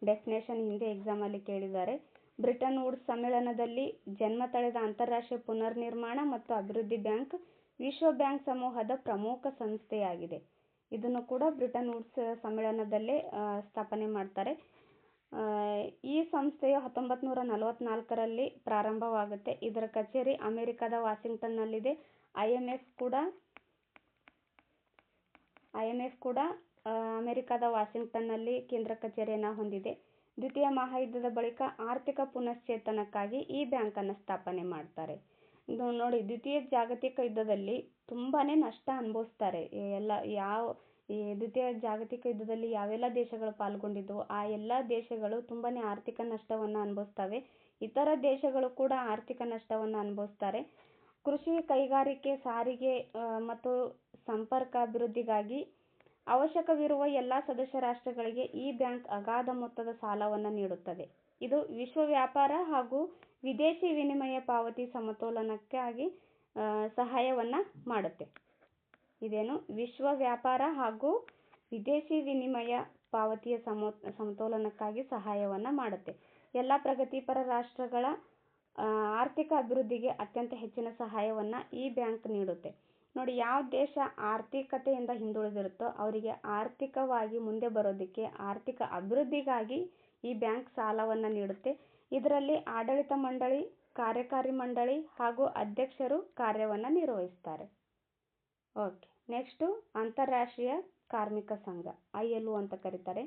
ಡೆಫಿನೇಷನ್ ಹಿಂದೆ ಎಕ್ಸಾಮಲ್ಲಿ ಕೇಳಿದ್ದಾರೆ. ಬ್ರಿಟನ್ ವುಡ್ಸ್ ಸಮ್ಮೇಳನದಲ್ಲಿ ಜನ್ಮ ತಳೆದ ಅಂತಾರಾಷ್ಟ್ರೀಯ ಪುನರ್ನಿರ್ಮಾಣ ಮತ್ತು ಅಭಿವೃದ್ಧಿ ಬ್ಯಾಂಕ್ ವಿಶ್ವ ಬ್ಯಾಂಕ್ ಸಮೂಹದ ಪ್ರಮುಖ ಸಂಸ್ಥೆಯಾಗಿದೆ. ಇದನ್ನು ಕೂಡ ಬ್ರಿಟನ್ ವುಡ್ಸ್ ಸಮ್ಮೇಳನದಲ್ಲೇ ಸ್ಥಾಪನೆ ಮಾಡ್ತಾರೆ. ಈ ಸಂಸ್ಥೆಯು 1944ರಲ್ಲಿ ಪ್ರಾರಂಭವಾಗುತ್ತೆ. ಇದರ ಕಚೇರಿ ಅಮೆರಿಕದ ವಾಷಿಂಗ್ಟನ್ನಲ್ಲಿದೆ. IMF ಕೂಡ ಅಮೆರಿಕದ ವಾಷಿಂಗ್ಟನ್ನಲ್ಲಿ ಕೇಂದ್ರ ಕಚೇರಿಯನ್ನು ಹೊಂದಿದೆ. ದ್ವಿತೀಯ ಮಹಾಯುದ್ಧದ ಬಳಿಕ ಆರ್ಥಿಕ ಪುನಶ್ಚೇತನಕ್ಕಾಗಿ ಈ ಬ್ಯಾಂಕನ್ನು ಸ್ಥಾಪನೆ ಮಾಡ್ತಾರೆ. ನೋಡಿ, ದ್ವಿತೀಯ ಜಾಗತಿಕ ಯುದ್ಧದಲ್ಲಿ ತುಂಬಾನೇ ನಷ್ಟ ಅನುಭವಿಸ್ತಾರೆ. ಈ ದ್ವಿತೀಯ ಜಾಗತಿಕ ಯುದ್ಧದಲ್ಲಿ ಯಾವೆಲ್ಲ ದೇಶಗಳು ಪಾಲ್ಗೊಂಡಿದ್ವು ಆ ಎಲ್ಲ ದೇಶಗಳು ತುಂಬಾನೇ ಆರ್ಥಿಕ ನಷ್ಟವನ್ನು ಅನುಭವಿಸ್ತವೆ. ಇತರ ದೇಶಗಳು ಕೂಡ ಆರ್ಥಿಕ ನಷ್ಟವನ್ನು ಅನುಭವಿಸ್ತಾರೆ. ಕೃಷಿ, ಕೈಗಾರಿಕೆ, ಸಾರಿಗೆ ಮತ್ತು ಸಂಪರ್ಕ ಅಭಿವೃದ್ಧಿಗಾಗಿ ಅವಶ್ಯಕವಿರುವ ಎಲ್ಲ ಸದಸ್ಯ ರಾಷ್ಟ್ರಗಳಿಗೆ ಈ ಬ್ಯಾಂಕ್ ಅಗಾಧ ಮೊತ್ತದ ಸಾಲವನ್ನು ನೀಡುತ್ತದೆ. ಇದು ವಿಶ್ವ ವ್ಯಾಪಾರ ಹಾಗೂ ವಿದೇಶಿ ವಿನಿಮಯ ಪಾವತಿ ಸಮತೋಲನಕ್ಕಾಗಿ ಸಹಾಯವನ್ನು ಮಾಡುತ್ತೆ. ಇದೇನು ವಿಶ್ವ ವ್ಯಾಪಾರ ಹಾಗೂ ವಿದೇಶಿ ವಿನಿಮಯ ಪಾವತಿಯ ಸಮತೋಲನಕ್ಕಾಗಿ ಸಹಾಯವನ್ನು ಮಾಡುತ್ತೆ. ಎಲ್ಲ ಪ್ರಗತಿಪರ ರಾಷ್ಟ್ರಗಳ ಆರ್ಥಿಕ ಅಭಿವೃದ್ಧಿಗೆ ಅತ್ಯಂತ ಹೆಚ್ಚಿನ ಸಹಾಯವನ್ನು ಈ ಬ್ಯಾಂಕ್ ನೀಡುತ್ತೆ. ನೋಡಿ, ಯಾವ ದೇಶ ಆರ್ಥಿಕತೆಯಿಂದ ಹಿಂದುಳಿದಿರುತ್ತೋ ಅವರಿಗೆ ಆರ್ಥಿಕವಾಗಿ ಮುಂದೆ ಬರೋದಕ್ಕೆ, ಆರ್ಥಿಕ ಅಭಿವೃದ್ಧಿಗಾಗಿ ಈ ಬ್ಯಾಂಕ್ ಸಾಲವನ್ನು ನೀಡುತ್ತೆ. ಇದರಲ್ಲಿ ಆಡಳಿತ ಮಂಡಳಿ, ಕಾರ್ಯಕಾರಿ ಮಂಡಳಿ ಹಾಗೂ ಅಧ್ಯಕ್ಷರು ಕಾರ್ಯವನ್ನು ನಿರ್ವಹಿಸ್ತಾರೆ. ಓಕೆ, ನೆಕ್ಸ್ಟು ಅಂತಾರಾಷ್ಟ್ರೀಯ ಕಾರ್ಮಿಕ ಸಂಘ, ILO ಅಂತ ಕರೀತಾರೆ.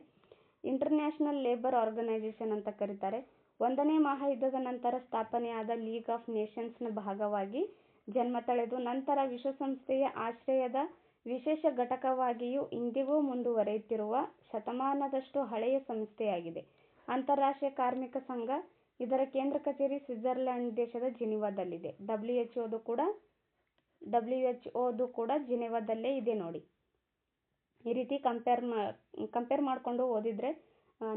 ಇಂಟರ್ನ್ಯಾಷನಲ್ ಲೇಬರ್ ಆರ್ಗನೈಸೇಷನ್ ಅಂತ ಕರೀತಾರೆ. 1ನೇ ಮಹಾಯುದ್ಧದ ನಂತರ ಸ್ಥಾಪನೆಯಾದ ಲೀಗ್ ಆಫ್ ನೇಷನ್ಸ್ನ ಭಾಗವಾಗಿ ಜನ್ಮ ತಳೆದು ನಂತರ ವಿಶ್ವಸಂಸ್ಥೆಯ ಆಶ್ರಯದ ವಿಶೇಷ ಘಟಕವಾಗಿಯೂ ಇಂದಿಗೂ ಮುಂದುವರಿಯುತ್ತಿರುವ ಶತಮಾನದಷ್ಟು ಹಳೆಯ ಸಂಸ್ಥೆಯಾಗಿದೆ. ಅಂತಾರಾಷ್ಟ್ರೀಯ ಕಾರ್ಮಿಕ ಸಂಘ, ಇದರ ಕೇಂದ್ರ ಕಚೇರಿ ಸ್ವಿಟ್ಜರ್ಲೆಂಡ್ ದೇಶದ ಜಿನಿವಾದಲ್ಲಿದೆ. WHO ಕೂಡ ಜಿನೆವಾದಲ್ಲೇ ಇದೆ. ನೋಡಿ, ಈ ರೀತಿ ಕಂಪೇರ್ ಮಾಡಿಕೊಂಡು ಓದಿದರೆ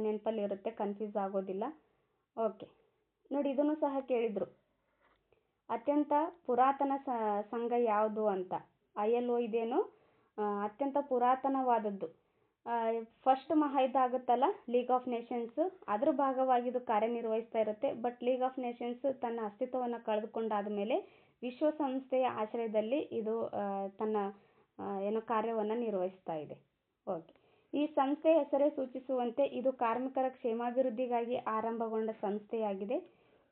ನೆನಪಲ್ಲಿ ಇರುತ್ತೆ, ಕನ್ಫ್ಯೂಸ್ ಆಗೋದಿಲ್ಲ. ಓಕೆ, ನೋಡಿ, ಇದನ್ನು ಸಹ ಕೇಳಿದರು, ಅತ್ಯಂತ ಪುರಾತನ ಸಂಘ ಯಾವುದು ಅಂತ. ILO ಇದೇನು ಅತ್ಯಂತ ಪುರಾತನವಾದದ್ದು. ಫಸ್ಟ್ ಮಹಾಯುದ್ಧ ಆಗುತ್ತಲ್ಲ, ಲೀಗ್ ಆಫ್ ನೇಷನ್ಸ್, ಅದ್ರ ಭಾಗವಾಗಿ ಇದು ಕಾರ್ಯನಿರ್ವಹಿಸ್ತಾ ಇರುತ್ತೆ. ಬಟ್ ಲೀಗ್ ಆಫ್ ನೇಷನ್ಸ್ ತನ್ನ ಅಸ್ತಿತ್ವವನ್ನು ಕಳೆದುಕೊಂಡಾದ ಮೇಲೆ ವಿಶ್ವಸಂಸ್ಥೆಯ ಆಶ್ರಯದಲ್ಲಿ ಇದು ತನ್ನ ಕಾರ್ಯವನ್ನು ನಿರ್ವಹಿಸ್ತಾ ಇದೆ. ಓಕೆ, ಈ ಸಂಸ್ಥೆಯ ಹೆಸರೇ ಸೂಚಿಸುವಂತೆ ಇದು ಕಾರ್ಮಿಕರ ಕ್ಷೇಮಾಭಿವೃದ್ಧಿಗಾಗಿ ಆರಂಭಗೊಂಡ ಸಂಸ್ಥೆಯಾಗಿದೆ.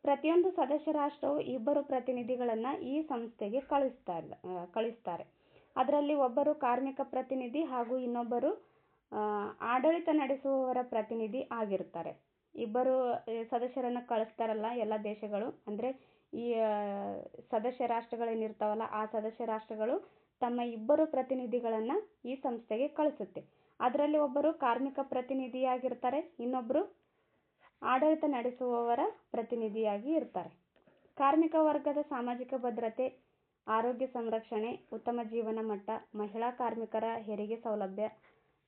ಪ್ರತಿಯೊಂದು ಸದಸ್ಯ ರಾಷ್ಟ್ರವು 2 ಪ್ರತಿನಿಧಿಗಳನ್ನು ಈ ಸಂಸ್ಥೆಗೆ ಕಳಿಸ್ತಾರೆ. ಅದರಲ್ಲಿ ಒಬ್ಬರು ಕಾರ್ಮಿಕ ಪ್ರತಿನಿಧಿ ಹಾಗೂ ಇನ್ನೊಬ್ಬರು ಆಡಳಿತ ನಡೆಸುವವರ ಪ್ರತಿನಿಧಿ ಆಗಿರ್ತಾರೆ. 2 ಸದಸ್ಯರನ್ನು ಕಳಿಸ್ತಾರಲ್ಲ ಎಲ್ಲ ದೇಶಗಳು, ಅಂದರೆ ಈ ಸದಸ್ಯ ರಾಷ್ಟ್ರಗಳೇನಿರ್ತಾವಲ್ಲ ಆ ಸದಸ್ಯ ರಾಷ್ಟ್ರಗಳು ತಮ್ಮ 2 ಪ್ರತಿನಿಧಿಗಳನ್ನು ಈ ಸಂಸ್ಥೆಗೆ ಕಳಿಸುತ್ತೆ. ಅದರಲ್ಲಿ ಒಬ್ಬರು ಕಾರ್ಮಿಕ ಪ್ರತಿನಿಧಿಯಾಗಿರ್ತಾರೆ, ಇನ್ನೊಬ್ಬರು ಆಡಳಿತ ನಡೆಸುವವರ ಪ್ರತಿನಿಧಿಯಾಗಿ ಇರ್ತಾರೆ. ಕಾರ್ಮಿಕ ವರ್ಗದ ಸಾಮಾಜಿಕ ಭದ್ರತೆ, ಆರೋಗ್ಯ ಸಂರಕ್ಷಣೆ, ಉತ್ತಮ ಜೀವನ ಮಟ್ಟ, ಮಹಿಳಾ ಕಾರ್ಮಿಕರ ಹೆರಿಗೆ ಸೌಲಭ್ಯ,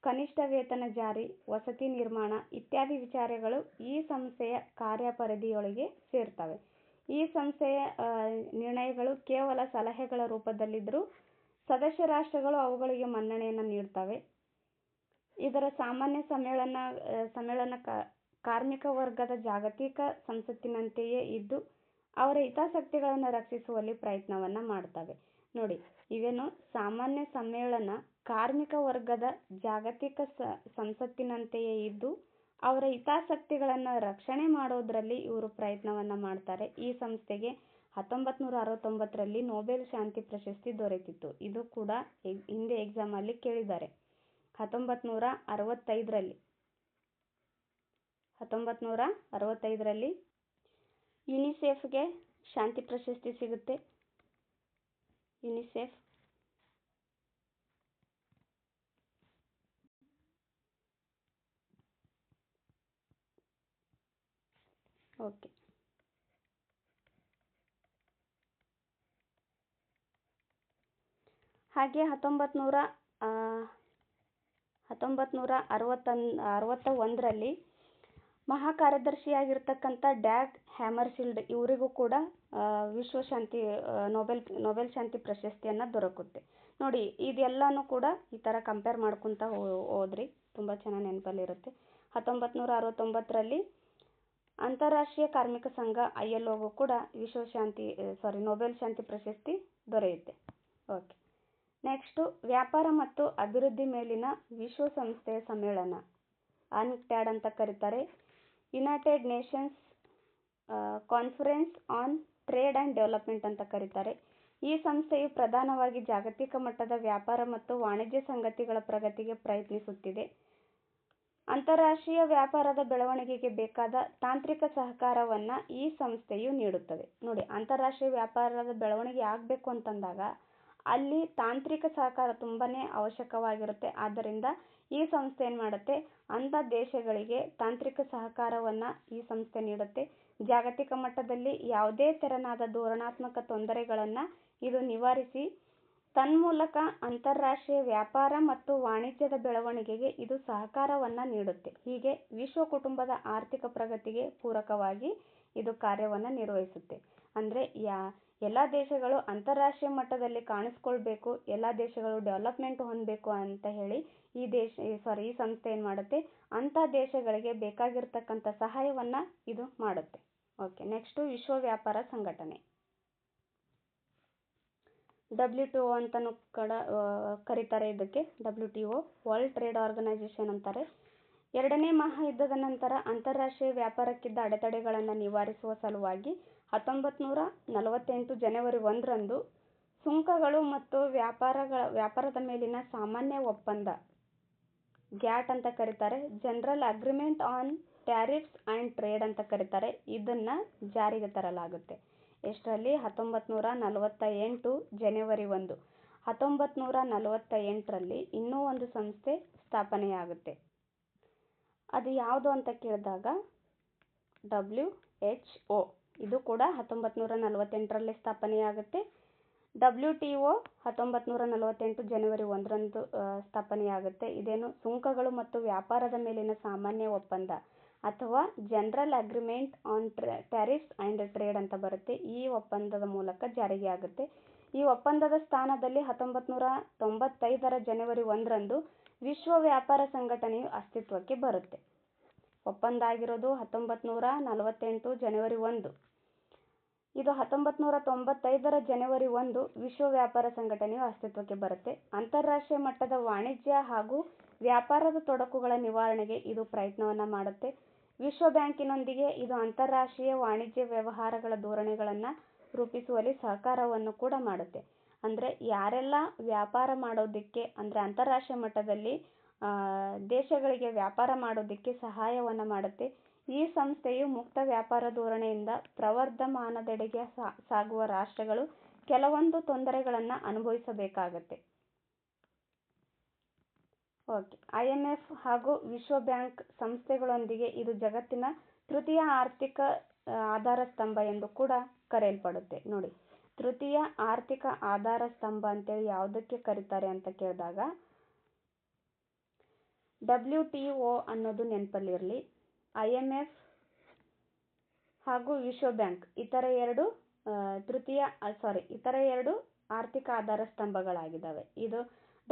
ಕನಿಷ್ಠ ವೇತನ ಜಾರಿ, ವಸತಿ ನಿರ್ಮಾಣ ಇತ್ಯಾದಿ ವಿಚಾರಗಳು ಈ ಸಂಸ್ಥೆಯ ಕಾರ್ಯಪರಿಧಿಯೊಳಗೆ ಸೇರ್ತವೆ. ಈ ಸಂಸ್ಥೆಯ ನಿರ್ಣಯಗಳು ಕೇವಲ ಸಲಹೆಗಳ ರೂಪದಲ್ಲಿದ್ದರೂ ಸದಸ್ಯ ರಾಷ್ಟ್ರಗಳು ಅವುಗಳಿಗೆ ಮನ್ನಣೆಯನ್ನು ನೀಡ್ತವೆ. ಇದರ ಸಾಮಾನ್ಯ ಸಮ್ಮೇಳನ ಕಾರ್ಮಿಕ ವರ್ಗದ ಜಾಗತಿಕ ಸಂಸತ್ತಿನಂತೆಯೇ ಇದ್ದು ಅವರ ಹಿತಾಸಕ್ತಿಗಳನ್ನು ರಕ್ಷಿಸುವಲ್ಲಿ ಪ್ರಯತ್ನವನ್ನು ಮಾಡ್ತವೆ. ನೋಡಿ, ಇವೇನು ಸಾಮಾನ್ಯ ಸಮ್ಮೇಳನ ಕಾರ್ಮಿಕ ವರ್ಗದ ಜಾಗತಿಕ ಸಂಸತ್ತಿನಂತೆಯೇ ಇದ್ದು ಅವರ ಹಿತಾಸಕ್ತಿಗಳನ್ನು ರಕ್ಷಣೆ ಮಾಡೋದ್ರಲ್ಲಿ ಇವರು ಪ್ರಯತ್ನವನ್ನು ಮಾಡ್ತಾರೆ. ಈ ಸಂಸ್ಥೆಗೆ 1969ರಲ್ಲಿ ನೊಬೆಲ್ ಶಾಂತಿ ಪ್ರಶಸ್ತಿ ದೊರೆತಿತ್ತು. ಇದು ಕೂಡ ಹಿಂದೆ ಎಕ್ಸಾಮ್ ಅಲ್ಲಿ ಕೇಳಿದ್ದಾರೆ. 1965ರಲ್ಲಿ ಯುನಿಸೆಫ್ಗೆ ಶಾಂತಿ ಪ್ರಶಸ್ತಿ ಸಿಗುತ್ತೆ. UNICEF okay. ಹಾಗೆ 1961ರಲ್ಲಿ ಮಹಾ ಕಾರ್ಯದರ್ಶಿಯಾಗಿರ್ತಕ್ಕಂಥ ಡ್ಯಾಗ್ ಹ್ಯಾಮರ್ಶಿಲ್ಡ್ ಇವರಿಗೂ ಕೂಡ ನೊಬೆಲ್ ಶಾಂತಿ ಪ್ರಶಸ್ತಿಯನ್ನು ದೊರಕುತ್ತೆ. ನೋಡಿ, ಇದೆಲ್ಲಾನು ಕೂಡ ಈ ಥರ ಕಂಪೇರ್ ಮಾಡ್ಕೊತ ಹೋದ್ರಿ ತುಂಬ ಚೆನ್ನಾಗಿ ನೆನಪಲ್ಲಿರುತ್ತೆ. 1969ರಲ್ಲಿ ಅಂತಾರಾಷ್ಟ್ರೀಯ ಕಾರ್ಮಿಕ ಸಂಘ ILOಗೂ ಕೂಡ ನೊಬೆಲ್ ಶಾಂತಿ ಪ್ರಶಸ್ತಿ ದೊರೆಯುತ್ತೆ. ಓಕೆ. ನೆಕ್ಸ್ಟು ವ್ಯಾಪಾರ ಮತ್ತು ಅಭಿವೃದ್ಧಿ ಮೇಲಿನ ವಿಶ್ವಸಂಸ್ಥೆಯ ಸಮ್ಮೇಳನ, UNCTAD ಅಂತ ಕರೀತಾರೆ. United Nations conference on trade and development ಅಂತ ಕರೀತಾರೆ. ಈ ಸಂಸ್ಥೆಯು ಪ್ರಧಾನವಾಗಿ ಜಾಗತಿಕ ಮಟ್ಟದ ವ್ಯಾಪಾರ ಮತ್ತು ವಾಣಿಜ್ಯ ಸಂಗತಿಗಳ ಪ್ರಗತಿಗೆ ಪ್ರಯತ್ನಿಸುತ್ತಿದೆ. ಅಂತಾರಾಷ್ಟ್ರೀಯ ವ್ಯಾಪಾರದ ಬೆಳವಣಿಗೆಗೆ ಬೇಕಾದ ತಾಂತ್ರಿಕ ಸಹಕಾರವನ್ನು ಈ ಸಂಸ್ಥೆಯು ನೀಡುತ್ತದೆ. ನೋಡಿ, ಅಂತಾರಾಷ್ಟ್ರೀಯ ವ್ಯಾಪಾರದ ಬೆಳವಣಿಗೆ ಆಗಬೇಕು ಅಂತಂದಾಗ ಅಲ್ಲಿ ತಾಂತ್ರಿಕ ಸಹಕಾರ ತುಂಬಾನೇ ಅವಶ್ಯಕವಾಗಿರುತ್ತೆ. ಆದ್ದರಿಂದ ಈ ಸಂಸ್ಥೆ ಏನು ಮಾಡುತ್ತೆ, ಅಂಥ ದೇಶಗಳಿಗೆ ತಾಂತ್ರಿಕ ಸಹಕಾರವನ್ನು ಈ ಸಂಸ್ಥೆ ನೀಡುತ್ತೆ. ಜಾಗತಿಕ ಮಟ್ಟದಲ್ಲಿ ಯಾವುದೇ ತೆರನಾದ ಧೋರಣಾತ್ಮಕ ತೊಂದರೆಗಳನ್ನು ಇದು ನಿವಾರಿಸಿ ತನ್ಮೂಲಕ ಅಂತಾರಾಷ್ಟ್ರೀಯ ವ್ಯಾಪಾರ ಮತ್ತು ವಾಣಿಜ್ಯದ ಬೆಳವಣಿಗೆಗೆ ಇದು ಸಹಕಾರವನ್ನು ನೀಡುತ್ತೆ. ಹೀಗೆ ವಿಶ್ವ ಕುಟುಂಬದ ಆರ್ಥಿಕ ಪ್ರಗತಿಗೆ ಪೂರಕವಾಗಿ ಇದು ಕಾರ್ಯವನ್ನು ನಿರ್ವಹಿಸುತ್ತೆ. ಅಂದರೆ ಎಲ್ಲ ದೇಶಗಳು ಅಂತಾರಾಷ್ಟ್ರೀಯ ಮಟ್ಟದಲ್ಲಿ ಕಾಣಿಸ್ಕೊಳ್ಬೇಕು, ಎಲ್ಲ ದೇಶಗಳು ಡೆವಲಪ್ಮೆಂಟ್ ಹೊಂದಬೇಕು ಅಂತ ಹೇಳಿ ಈ ಸಂಸ್ಥೆ ಏನು ಮಾಡುತ್ತೆ, ಅಂಥ ದೇಶಗಳಿಗೆ ಬೇಕಾಗಿರ್ತಕ್ಕಂಥ ಸಹಾಯವನ್ನು ಇದು ಮಾಡುತ್ತೆ. ಓಕೆ. ನೆಕ್ಸ್ಟು ವಿಶ್ವ ವ್ಯಾಪಾರ ಸಂಘಟನೆ, WTO ಅಂತಲೂ ಕೂಡ ಕರೀತಾರೆ. ಇದಕ್ಕೆ WTO ವರ್ಲ್ಡ್ ಟ್ರೇಡ್ ಆರ್ಗನೈಜೇಷನ್ ಅಂತಾರೆ. ಎರಡನೇ ಮಹಾಯುದ್ಧದ ನಂತರ ಅಂತಾರಾಷ್ಟ್ರೀಯ ವ್ಯಾಪಾರಕ್ಕಿದ್ದ ಅಡೆತಡೆಗಳನ್ನು ನಿವಾರಿಸುವ ಸಲುವಾಗಿ 1948 ಜನವರಿ 1ರಂದು ಸುಂಕಗಳು ಮತ್ತು ವ್ಯಾಪಾರದ ಮೇಲಿನ ಸಾಮಾನ್ಯ ಒಪ್ಪಂದ, ಗ್ಯಾಟ್ ಅಂತ ಕರೀತಾರೆ, general agreement on tariffs and trade ಅಂತ ಕರೀತಾರೆ, ಇದನ್ನು ಜಾರಿಗೆ ತರಲಾಗುತ್ತೆ. ಎಷ್ಟರಲ್ಲಿ? 1948 ಜನವರಿ 1. 1948ರಲ್ಲಿ ಇನ್ನೂ ಒಂದು ಸಂಸ್ಥೆ ಸ್ಥಾಪನೆಯಾಗುತ್ತೆ. ಅದು ಯಾವುದು ಅಂತ ಕೇಳಿದಾಗ WHO. ಇದು ಕೂಡ 1948ರಲ್ಲಿ ಸ್ಥಾಪನೆಯಾಗುತ್ತೆ. WTO 1948 ಜನವರಿ 1ರಂದು ಸ್ಥಾಪನೆಯಾಗುತ್ತೆ. ಇದೇನು ಸುಂಕಗಳು ಮತ್ತು ವ್ಯಾಪಾರದ ಮೇಲಿನ ಸಾಮಾನ್ಯ ಒಪ್ಪಂದ ಅಥವಾ general agreement on tariffs and trade ಅಂತ ಬರುತ್ತೆ. ಈ ಒಪ್ಪಂದದ ಮೂಲಕ ಜಾರಿಗೆ ಆಗುತ್ತೆ. ಈ ಒಪ್ಪಂದದ ಸ್ಥಾನದಲ್ಲಿ 1995ರ ಜನವರಿ 1ರಂದು ವಿಶ್ವ ವ್ಯಾಪಾರ ಸಂಘಟನೆಯು ಅಸ್ತಿತ್ವಕ್ಕೆ ಬರುತ್ತೆ. ಒಪ್ಪಂದ ಆಗಿರೋದು 1948 ಜನವರಿ 1. ಇದು 1995ರ ಜನವರಿ 1 ವಿಶ್ವ ವ್ಯಾಪಾರ ಸಂಘಟನೆಯು ಅಸ್ತಿತ್ವಕ್ಕೆ ಬರುತ್ತೆ. ಅಂತಾರಾಷ್ಟ್ರೀಯ ಮಟ್ಟದ ವಾಣಿಜ್ಯ ಹಾಗೂ ವ್ಯಾಪಾರದ ತೊಡಕುಗಳ ನಿವಾರಣೆಗೆ ಇದು ಪ್ರಯತ್ನವನ್ನು ಮಾಡುತ್ತೆ. ವಿಶ್ವ ಬ್ಯಾಂಕಿನೊಂದಿಗೆ ಇದು ಅಂತಾರಾಷ್ಟ್ರೀಯ ವಾಣಿಜ್ಯ ವ್ಯವಹಾರಗಳ ಧೋರಣೆಗಳನ್ನು ರೂಪಿಸುವಲ್ಲಿ ಸಹಕಾರವನ್ನು ಕೂಡ ಮಾಡುತ್ತೆ. ಅಂದರೆ ಯಾರೆಲ್ಲ ವ್ಯಾಪಾರ ಮಾಡೋದಕ್ಕೆ, ಅಂದರೆ ಅಂತಾರಾಷ್ಟ್ರೀಯ ಮಟ್ಟದಲ್ಲಿ ದೇಶಗಳಿಗೆ ವ್ಯಾಪಾರ ಮಾಡೋದಕ್ಕೆ ಸಹಾಯವನ್ನು ಮಾಡುತ್ತೆ. ಈ ಸಂಸ್ಥೆಯು ಮುಕ್ತ ವ್ಯಾಪಾರ ಧೋರಣೆಯಿಂದ ಪ್ರವರ್ಧಮಾನದೆಡೆಗೆ ಸಾಗುವ ರಾಷ್ಟ್ರಗಳು ಕೆಲವೊಂದು ತೊಂದರೆಗಳನ್ನು ಅನುಭವಿಸಬೇಕಾಗತ್ತೆ. ಓಕೆ. IMF ಹಾಗೂ ವಿಶ್ವ ಬ್ಯಾಂಕ್ ಸಂಸ್ಥೆಗಳೊಂದಿಗೆ ಇದು ಜಗತ್ತಿನ ತೃತೀಯ ಆರ್ಥಿಕ ಆಧಾರ ಸ್ತಂಭ ಎಂದು ಕೂಡ ಕರೆಯಲ್ಪಡುತ್ತೆ. ನೋಡಿ, ತೃತೀಯ ಆರ್ಥಿಕ ಆಧಾರ ಸ್ತಂಭ ಅಂತೇಳಿ ಯಾವುದಕ್ಕೆ ಕರೀತಾರೆ ಅಂತ ಕೇಳಿದಾಗ WTO ಅನ್ನೋದು ನೆನಪಲ್ಲಿರಲಿ. IMF ಹಾಗೂ ವಿಶ್ವ ಬ್ಯಾಂಕ್ ಇತರ ಎರಡು ಆರ್ಥಿಕ ಆಧಾರ ಸ್ತಂಭಗಳಾಗಿದ್ದಾವೆ. ಇದು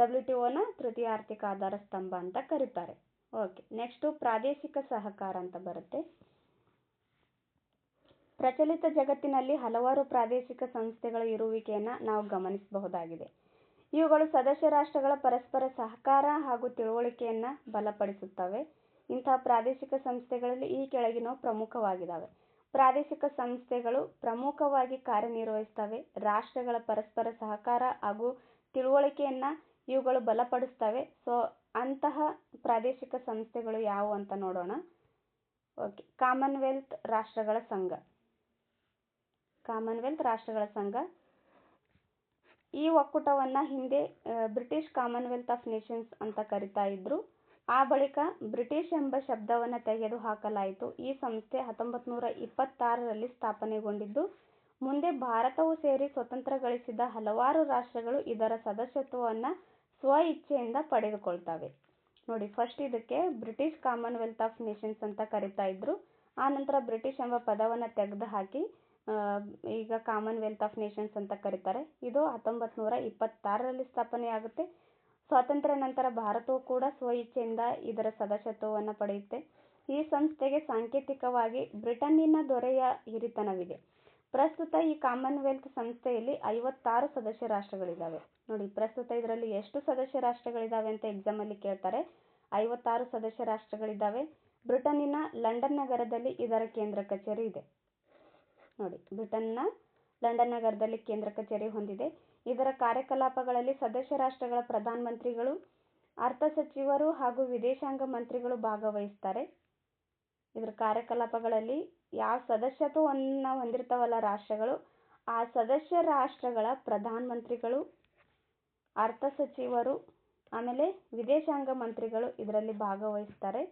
WTOನ ತೃತೀಯ ಆರ್ಥಿಕ ಆಧಾರ ಸ್ತಂಭ ಅಂತ ಕರೀತಾರೆ. ಓಕೆ, ನೆಕ್ಸ್ಟು ಪ್ರಾದೇಶಿಕ ಸಹಕಾರ ಅಂತ ಬರುತ್ತೆ. ಪ್ರಚಲಿತ ಜಗತ್ತಿನಲ್ಲಿ ಹಲವಾರು ಪ್ರಾದೇಶಿಕ ಸಂಸ್ಥೆಗಳ ಇರುವಿಕೆಯನ್ನು ನಾವು ಗಮನಿಸಬಹುದಾಗಿದೆ. ಇವುಗಳು ಸದಸ್ಯ ರಾಷ್ಟ್ರಗಳ ಪರಸ್ಪರ ಸಹಕಾರ ಹಾಗೂ ತಿಳುವಳಿಕೆಯನ್ನು ಬಲಪಡಿಸುತ್ತವೆ. ಇಂತಹ ಪ್ರಾದೇಶಿಕ ಸಂಸ್ಥೆಗಳಲ್ಲಿ ಈ ಕೆಳಗಿನವು ಪ್ರಮುಖವಾಗಿದ್ದಾವೆ. ಪ್ರಾದೇಶಿಕ ಸಂಸ್ಥೆಗಳು ಪ್ರಮುಖವಾಗಿ ಕಾರ್ಯನಿರ್ವಹಿಸ್ತವೆ. ರಾಷ್ಟ್ರಗಳ ಪರಸ್ಪರ ಸಹಕಾರ ಹಾಗೂ ತಿಳುವಳಿಕೆಯನ್ನು ಇವುಗಳು ಬಲಪಡಿಸ್ತವೆ. ಸೊ ಅಂತಹ ಪ್ರಾದೇಶಿಕ ಸಂಸ್ಥೆಗಳು ಯಾವುವು ಅಂತ ನೋಡೋಣ. ಓಕೆ, ಕಾಮನ್ವೆಲ್ತ್ ರಾಷ್ಟ್ರಗಳ ಸಂಘ. ಕಾಮನ್ವೆಲ್ತ್ ರಾಷ್ಟ್ರಗಳ ಸಂಘ ಈ ಒಕ್ಕೂಟವನ್ನು ಹಿಂದೆ ಬ್ರಿಟಿಷ್ ಕಾಮನ್ವೆಲ್ತ್ ಆಫ್ ನೇಷನ್ಸ್ ಅಂತ ಕರಿತಾ ಇದ್ರು. ಆ ಬಳಿಕ ಬ್ರಿಟಿಷ್ ಎಂಬ ಶಬ್ದವನ್ನು ತೆಗೆದು ಹಾಕಲಾಯಿತು. ಈ ಸಂಸ್ಥೆ 1926ರಲ್ಲಿ ಸ್ಥಾಪನೆಗೊಂಡಿದ್ದು, ಮುಂದೆ ಭಾರತವು ಸೇರಿ ಸ್ವತಂತ್ರ ಗಳಿಸಿದ ಹಲವಾರು ರಾಷ್ಟ್ರಗಳು ಇದರ ಸದಸ್ಯತ್ವವನ್ನು ಸ್ವ ಇಚ್ಛೆಯಿಂದ ಪಡೆದುಕೊಳ್ತವೆ. ನೋಡಿ, ಫಸ್ಟ್ ಇದಕ್ಕೆ ಬ್ರಿಟಿಷ್ ಕಾಮನ್ವೆಲ್ತ್ ಆಫ್ ನೇಷನ್ಸ್ ಅಂತ ಕರಿತಾ ಇದ್ರು. ಆ ನಂತರ ಬ್ರಿಟಿಷ್ ಎಂಬ ಪದವನ್ನು ತೆಗೆದು ಹಾಕಿ ಈಗ ಕಾಮನ್ವೆಲ್ತ್ ಆಫ್ ನೇಷನ್ಸ್ ಅಂತ ಕರೀತಾರೆ. ಇದು 1926ರಲ್ಲಿ ಸ್ಥಾಪನೆಯಾಗುತ್ತೆ. ಸ್ವಾತಂತ್ರ್ಯ ನಂತರ ಭಾರತವು ಕೂಡ ಸ್ವ ಇಚ್ಛೆಯಿಂದ ಇದರ ಸದಸ್ಯತ್ವವನ್ನು ಪಡೆಯುತ್ತೆ. ಈ ಸಂಸ್ಥೆಗೆ ಸಾಂಕೇತಿಕವಾಗಿ ಬ್ರಿಟನ್ನಿನ ದೊರೆಯ ಹಿರಿತನವಿದೆ. ಪ್ರಸ್ತುತ ಈ ಕಾಮನ್ವೆಲ್ತ್ ಸಂಸ್ಥೆಯಲ್ಲಿ 56 ಸದಸ್ಯ ರಾಷ್ಟ್ರಗಳಿದ್ದಾವೆ. ನೋಡಿ, ಪ್ರಸ್ತುತ ಇದರಲ್ಲಿ ಎಷ್ಟು ಸದಸ್ಯ ರಾಷ್ಟ್ರಗಳಿದ್ದಾವೆ ಅಂತ ಎಕ್ಸಾಮಲ್ಲಿ ಕೇಳ್ತಾರೆ. 56 ಸದಸ್ಯ ರಾಷ್ಟ್ರಗಳಿದ್ದಾವೆ. ಬ್ರಿಟನ್ನಿನ ಲಂಡನ್ ನಗರದಲ್ಲಿ ಇದರ ಕೇಂದ್ರ ಕಚೇರಿ ಇದೆ. ನೋಡಿ, ಬ್ರಿಟನ್ನ ಲಂಡನ್ ನಗರದಲ್ಲಿ ಕೇಂದ್ರ ಕಚೇರಿ ಹೊಂದಿದೆ. ಇದರ ಕಾರ್ಯಕಲಾಪಗಳಲ್ಲಿ ಸದಸ್ಯ ರಾಷ್ಟ್ರಗಳ ಪ್ರಧಾನಮಂತ್ರಿಗಳು, ಅರ್ಥ ಸಚಿವರು ಹಾಗೂ ವಿದೇಶಾಂಗ ಮಂತ್ರಿಗಳು ಭಾಗವಹಿಸ್ತಾರೆ. ಇದರ ಕಾರ್ಯಕಲಾಪಗಳಲ್ಲಿ ಯಾವ ಸದಸ್ಯತ್ವವನ್ನು ಹೊಂದಿರ್ತಾವಲ್ಲ ರಾಷ್ಟ್ರಗಳು, ಆ ಸದಸ್ಯ ರಾಷ್ಟ್ರಗಳ ಪ್ರಧಾನಮಂತ್ರಿಗಳು, ಅರ್ಥ ಸಚಿವರು, ಆಮೇಲೆ ವಿದೇಶಾಂಗ ಮಂತ್ರಿಗಳು ಇದರಲ್ಲಿ ಭಾಗವಹಿಸ್ತಾರೆ.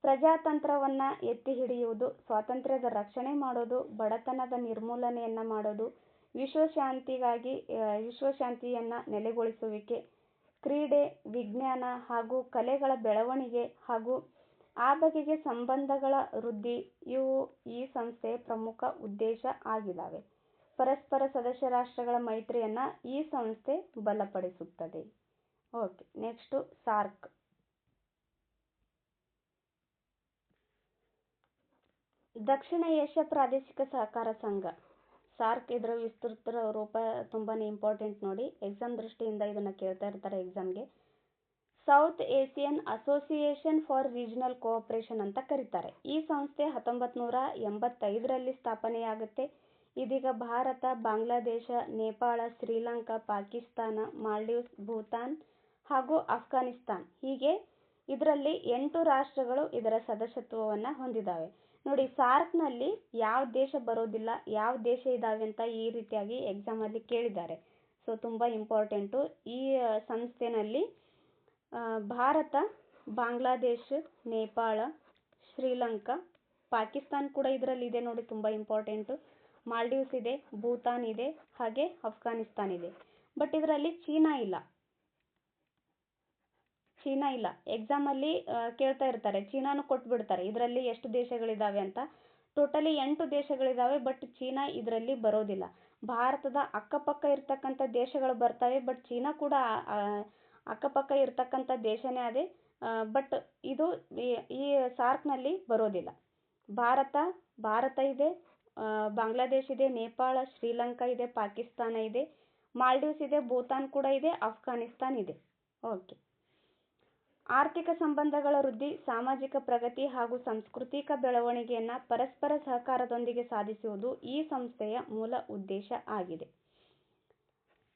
ಪ್ರಜಾತಂತ್ರವನ್ನು ಎತ್ತಿ ಹಿಡಿಯುವುದು, ಸ್ವಾತಂತ್ರ್ಯದ ರಕ್ಷಣೆ ಮಾಡೋದು, ಬಡತನದ ನಿರ್ಮೂಲನೆಯನ್ನು ಮಾಡೋದು, ವಿಶ್ವಶಾಂತಿಯನ್ನು ನೆಲೆಗೊಳಿಸುವಿಕೆ, ಕ್ರೀಡೆ, ವಿಜ್ಞಾನ ಹಾಗೂ ಕಲೆಗಳ ಬೆಳವಣಿಗೆ ಹಾಗೂ ಆ ಬಗೆಗೆ ಸಂಬಂಧಗಳ ವೃದ್ಧಿ ಇವು ಈ ಸಂಸ್ಥೆಯ ಪ್ರಮುಖ ಉದ್ದೇಶ ಆಗಿದ್ದಾವೆ. ಪರಸ್ಪರ ಸದಸ್ಯ ರಾಷ್ಟ್ರಗಳ ಮೈತ್ರಿಯನ್ನು ಈ ಸಂಸ್ಥೆ ಬಲಪಡಿಸುತ್ತದೆ. Okay, next SAARC. ದಕ್ಷಿಣ ಏಷ್ಯಾ ಪ್ರಾದೇಶಿಕ ಸಹಕಾರ ಸಂಘ. ಸಾರ್ಕ್ ಇದರ ವಿಸ್ತೃತ ರೂಪ ತುಂಬಾ ಇಂಪಾರ್ಟೆಂಟ್ ನೋಡಿ. ಎಕ್ಸಾಮ್ ದೃಷ್ಟಿಯಿಂದ ಇದನ್ನು ಕೇಳ್ತಾ ಇರ್ತಾರೆ ಎಕ್ಸಾಮ್ಗೆ. South Asian association for regional cooperation ಅಂತ ಕರೀತಾರೆ. ಈ ಸಂಸ್ಥೆ 1985ರಲ್ಲಿ ಸ್ಥಾಪನೆಯಾಗುತ್ತೆ. ಇದೀಗ ಭಾರತ, ಬಾಂಗ್ಲಾದೇಶ, ನೇಪಾಳ, ಶ್ರೀಲಂಕಾ, ಪಾಕಿಸ್ತಾನ, ಮಾಲ್ಡೀವ್ಸ್, ಭೂತಾನ್ ಹಾಗೂ ಅಫ್ಘಾನಿಸ್ತಾನ್ ಹೀಗೆ ಇದರಲ್ಲಿ 8 ರಾಷ್ಟ್ರಗಳು ಇದರ ಸದಸ್ಯತ್ವವನ್ನು ಹೊಂದಿದ್ದಾವೆ. ನೋಡಿ, ಸಾರ್ಕ್ನಲ್ಲಿ ಯಾವ ದೇಶ ಬರೋದಿಲ್ಲ, ಯಾವ ದೇಶ ಇದ್ದಾವೆ ಅಂತ ಈ ರೀತಿಯಾಗಿ ಎಕ್ಸಾಮಲ್ಲಿ ಕೇಳಿದ್ದಾರೆ. ಸೊ ತುಂಬ ಇಂಪಾರ್ಟೆಂಟು. ಈ ಸಂಸ್ಥೆನಲ್ಲಿ ಭಾರತ, ಬಾಂಗ್ಲಾದೇಶ, ನೇಪಾಳ, ಶ್ರೀಲಂಕಾ, ಪಾಕಿಸ್ತಾನ್ ಕೂಡ ಇದರಲ್ಲಿ ಇದೆ ನೋಡಿ, ತುಂಬ ಇಂಪಾರ್ಟೆಂಟು. ಮಾಲ್ಡೀವ್ಸ್ ಇದೆ, ಭೂತಾನ್ ಇದೆ, ಹಾಗೆ ಅಫ್ಘಾನಿಸ್ತಾನ್ ಇದೆ. ಬಟ್ ಇದರಲ್ಲಿ ಚೀನಾ ಇಲ್ಲ. ಎಕ್ಸಾಮಲ್ಲಿ ಕೇಳ್ತಾ ಇರ್ತಾರೆ, ಚೀನಾನು ಕೊಟ್ಬಿಡ್ತಾರೆ. ಇದರಲ್ಲಿ ಎಷ್ಟು ದೇಶಗಳಿದ್ದಾವೆ ಅಂತ. ಟೋಟಲಿ 8 ದೇಶಗಳಿದ್ದಾವೆ. ಬಟ್ ಚೀನಾ ಇದರಲ್ಲಿ ಬರೋದಿಲ್ಲ. ಭಾರತದ ಅಕ್ಕಪಕ್ಕ ಇರ್ತಕ್ಕಂಥ ದೇಶಗಳು ಬರ್ತವೆ. ಬಟ್ ಚೀನಾ ಕೂಡ ಅಕ್ಕಪಕ್ಕ ಇರ್ತಕ್ಕಂಥ ದೇಶನೇ ಅದೇ. ಬಟ್ ಇದು ಈ ಸಾರ್ಕ್ನಲ್ಲಿ ಬರೋದಿಲ್ಲ. ಭಾರತ ಇದೆ, ಬಾಂಗ್ಲಾದೇಶ ಇದೆ, ನೇಪಾಳ, ಶ್ರೀಲಂಕಾ ಇದೆ, ಪಾಕಿಸ್ತಾನ ಇದೆ, ಮಾಲ್ಡೀವ್ಸ್ ಇದೆ, ಭೂತಾನ್ ಕೂಡ ಇದೆ, ಅಫ್ಘಾನಿಸ್ತಾನ್ ಇದೆ. ಓಕೆ, ಆರ್ಥಿಕ ಸಂಬಂಧಗಳ ವೃದ್ಧಿ, ಸಾಮಾಜಿಕ ಪ್ರಗತಿ ಹಾಗೂ ಸಾಂಸ್ಕೃತಿಕ ಬೆಳವಣಿಗೆಯನ್ನು ಪರಸ್ಪರ ಸಹಕಾರದೊಂದಿಗೆ ಸಾಧಿಸುವುದು ಈ ಸಂಸ್ಥೆಯ ಮೂಲ ಉದ್ದೇಶ ಆಗಿದೆ.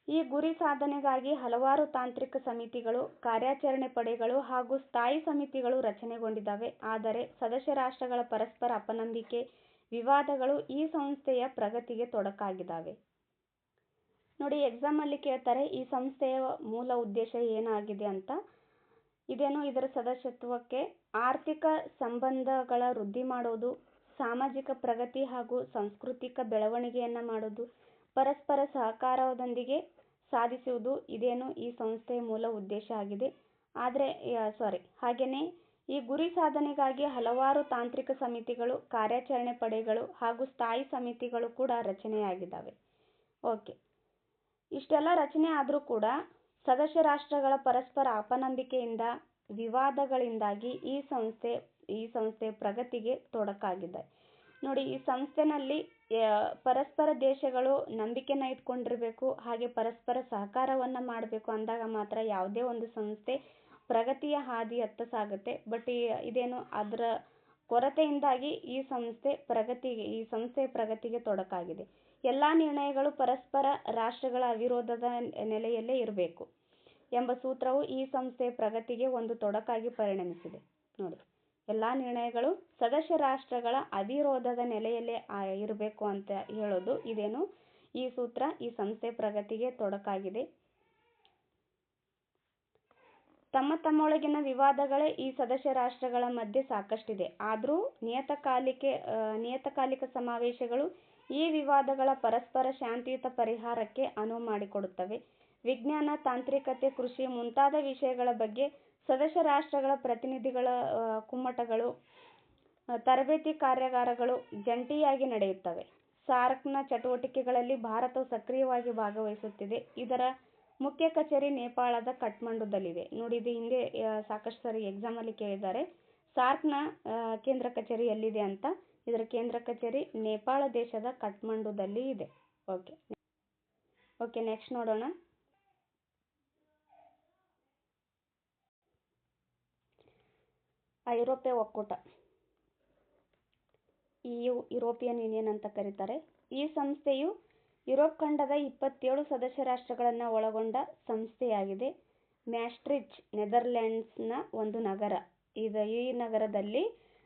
ಈ ಗುರಿ ಸಾಧನೆಗಾಗಿ ಹಲವಾರು ತಾಂತ್ರಿಕ ಸಮಿತಿಗಳು, ಕಾರ್ಯಾಚರಣೆ ಪಡೆಗಳು ಹಾಗೂ ಸ್ಥಾಯಿ ಸಮಿತಿಗಳು ರಚನೆಗೊಂಡಿದ್ದಾವೆ. ಆದರೆ ಸದಸ್ಯ ರಾಷ್ಟ್ರಗಳ ಪರಸ್ಪರ ಅಪನಂಬಿಕೆ, ವಿವಾದಗಳು ಈ ಸಂಸ್ಥೆಯ ಪ್ರಗತಿಗೆ ತೊಡಕಾಗಿದ್ದಾವೆ. ನೋಡಿ, ಎಕ್ಸಾಮಲ್ಲಿ ಕೇಳ್ತಾರೆ ಈ ಸಂಸ್ಥೆಯ ಮೂಲ ಉದ್ದೇಶ ಏನಾಗಿದೆ ಅಂತ. ಇದೇನು ಇದರ ಸದಸ್ಯತ್ವಕ್ಕೆ ಆರ್ಥಿಕ ಸಂಬಂಧಗಳ ವೃದ್ಧಿ ಮಾಡೋದು, ಸಾಮಾಜಿಕ ಪ್ರಗತಿ ಹಾಗೂ ಸಾಂಸ್ಕೃತಿಕ ಬೆಳವಣಿಗೆಯನ್ನು ಮಾಡೋದು, ಪರಸ್ಪರ ಸಹಕಾರದೊಂದಿಗೆ ಸಾಧಿಸುವುದು ಇದೇನು ಈ ಸಂಸ್ಥೆಯ ಮೂಲ ಉದ್ದೇಶ ಆಗಿದೆ. ಹಾಗೆಯೇ ಈ ಗುರಿ ಸಾಧನೆಗಾಗಿ ಹಲವಾರು ತಾಂತ್ರಿಕ ಸಮಿತಿಗಳು, ಕಾರ್ಯಾಚರಣೆ ಪಡೆಗಳು ಹಾಗೂ ಸ್ಥಾಯಿ ಸಮಿತಿಗಳು ಕೂಡ ರಚನೆಯಾಗಿದ್ದಾವೆ. ಓಕೆ, ಇಷ್ಟೆಲ್ಲ ರಚನೆ ಆದರೂ ಕೂಡ ಸದಸ್ಯ ರಾಷ್ಟ್ರಗಳ ಪರಸ್ಪರ ಅಪನಂಬಿಕೆಯಿಂದ ವಿವಾದಗಳಿಂದಾಗಿ ಈ ಸಂಸ್ಥೆ ಪ್ರಗತಿಗೆ ತೊಡಕಾಗಿದೆ. ನೋಡಿ, ಈ ಸಂಸ್ಥೆನಲ್ಲಿ ಪರಸ್ಪರ ದೇಶಗಳು ನಂಬಿಕೆನ ಇಟ್ಕೊಂಡಿರಬೇಕು, ಹಾಗೆ ಪರಸ್ಪರ ಸಹಕಾರವನ್ನ ಮಾಡಬೇಕು ಅಂದಾಗ ಮಾತ್ರ ಯಾವುದೇ ಒಂದು ಸಂಸ್ಥೆ ಪ್ರಗತಿಯ ಹಾದಿಯತ್ತ ಸಾಗುತ್ತೆ. ಬಟ್ ಇದೇನು ಅದರ ಕೊರತೆಯಿಂದಾಗಿ ಈ ಸಂಸ್ಥೆಯ ಪ್ರಗತಿಗೆ ತೊಡಕಾಗಿದೆ. ಎಲ್ಲಾ ನಿರ್ಣಯಗಳು ಪರಸ್ಪರ ರಾಷ್ಟ್ರಗಳ ಅವಿರೋಧದ ನೆಲೆಯಲ್ಲೇ ಇರಬೇಕು ಎಂಬ ಸೂತ್ರವು ಈ ಸಂಸ್ಥೆಯ ಪ್ರಗತಿಗೆ ಒಂದು ತೊಡಕಾಗಿ ಪರಿಣಮಿಸಿದೆ. ನೋಡಿ, ಎಲ್ಲಾ ನಿರ್ಣಯಗಳು ಸದಸ್ಯ ರಾಷ್ಟ್ರಗಳ ಅವಿರೋಧದ ನೆಲೆಯಲ್ಲೇ ಇರಬೇಕು ಅಂತ ಹೇಳೋದು ಇದೇನು, ಈ ಸೂತ್ರ ಈ ಸಂಸ್ಥೆಯ ಪ್ರಗತಿಗೆ ತೊಡಕಾಗಿದೆ. ತಮ್ಮೊಳಗಿನ ವಿವಾದಗಳೇ ಈ ಸದಸ್ಯ ರಾಷ್ಟ್ರಗಳ ಮಧ್ಯೆ ಸಾಕಷ್ಟಿದೆ. ಆದರೂ ನಿಯತಕಾಲಿಕ ಸಮಾವೇಶಗಳು ಈ ವಿವಾದಗಳ ಪರಸ್ಪರ ಶಾಂತಿಯುತ ಪರಿಹಾರಕ್ಕೆ ಅನುವು ಮಾಡಿಕೊಡುತ್ತವೆ. ವಿಜ್ಞಾನ, ತಾಂತ್ರಿಕತೆ, ಕೃಷಿ ಮುಂತಾದ ವಿಷಯಗಳ ಬಗ್ಗೆ ಸದಸ್ಯ ರಾಷ್ಟ್ರಗಳ ಪ್ರತಿನಿಧಿಗಳ ಕುಮ್ಮಟಗಳು, ತರಬೇತಿ ಕಾರ್ಯಾಗಾರಗಳು ಜಂಟಿಯಾಗಿ ನಡೆಯುತ್ತವೆ. ಸಾರ್ಕ್ನ ಚಟುವಟಿಕೆಗಳಲ್ಲಿ ಭಾರತವು ಸಕ್ರಿಯವಾಗಿ ಭಾಗವಹಿಸುತ್ತಿದೆ. ಇದರ ಮುಖ್ಯ ಕಚೇರಿ ನೇಪಾಳದ ಕಠ್ಮಂಡುದಲ್ಲಿದೆ. ನೋಡಿ, ಇದು ಹಿಂದೆ ಸಾಕಷ್ಟು ಸರಿ ಎಕ್ಸಾಮಲ್ಲಿ ಕೇಳಿದ್ದಾರೆ. ಸಾರ್ಕ್ನ ಕೇಂದ್ರ ಕಚೇರಿ ಎಲ್ಲಿದೆ ಅಂತ. ಇದರ ಕೇಂದ್ರ ಕಚೇರಿ ನೇಪಾಳ ದೇಶದ ಕಠ್ಮಂಡುದಲ್ಲಿ ಇದೆ. ಓಕೆ, ನೆಕ್ಸ್ಟ್ ನೋಡೋಣ. ಐರೋಪ್ಯ ಒಕ್ಕೂಟ, EU, ಯುರೋಪಿಯನ್ ಯೂನಿಯನ್ ಅಂತ ಕರೀತಾರೆ. ಈ ಸಂಸ್ಥೆಯು ಯುರೋಪ್ ಖಂಡದ 27 ಸದಸ್ಯ ರಾಷ್ಟ್ರಗಳನ್ನು ಒಳಗೊಂಡ ಸಂಸ್ಥೆಯಾಗಿದೆ. ಮ್ಯಾಸ್ಟ್ರಿಚ್ ನೆದರ್ಲ್ಯಾಂಡ್ಸ್ನ ಒಂದು ನಗರ. ಈ ನಗರದಲ್ಲಿ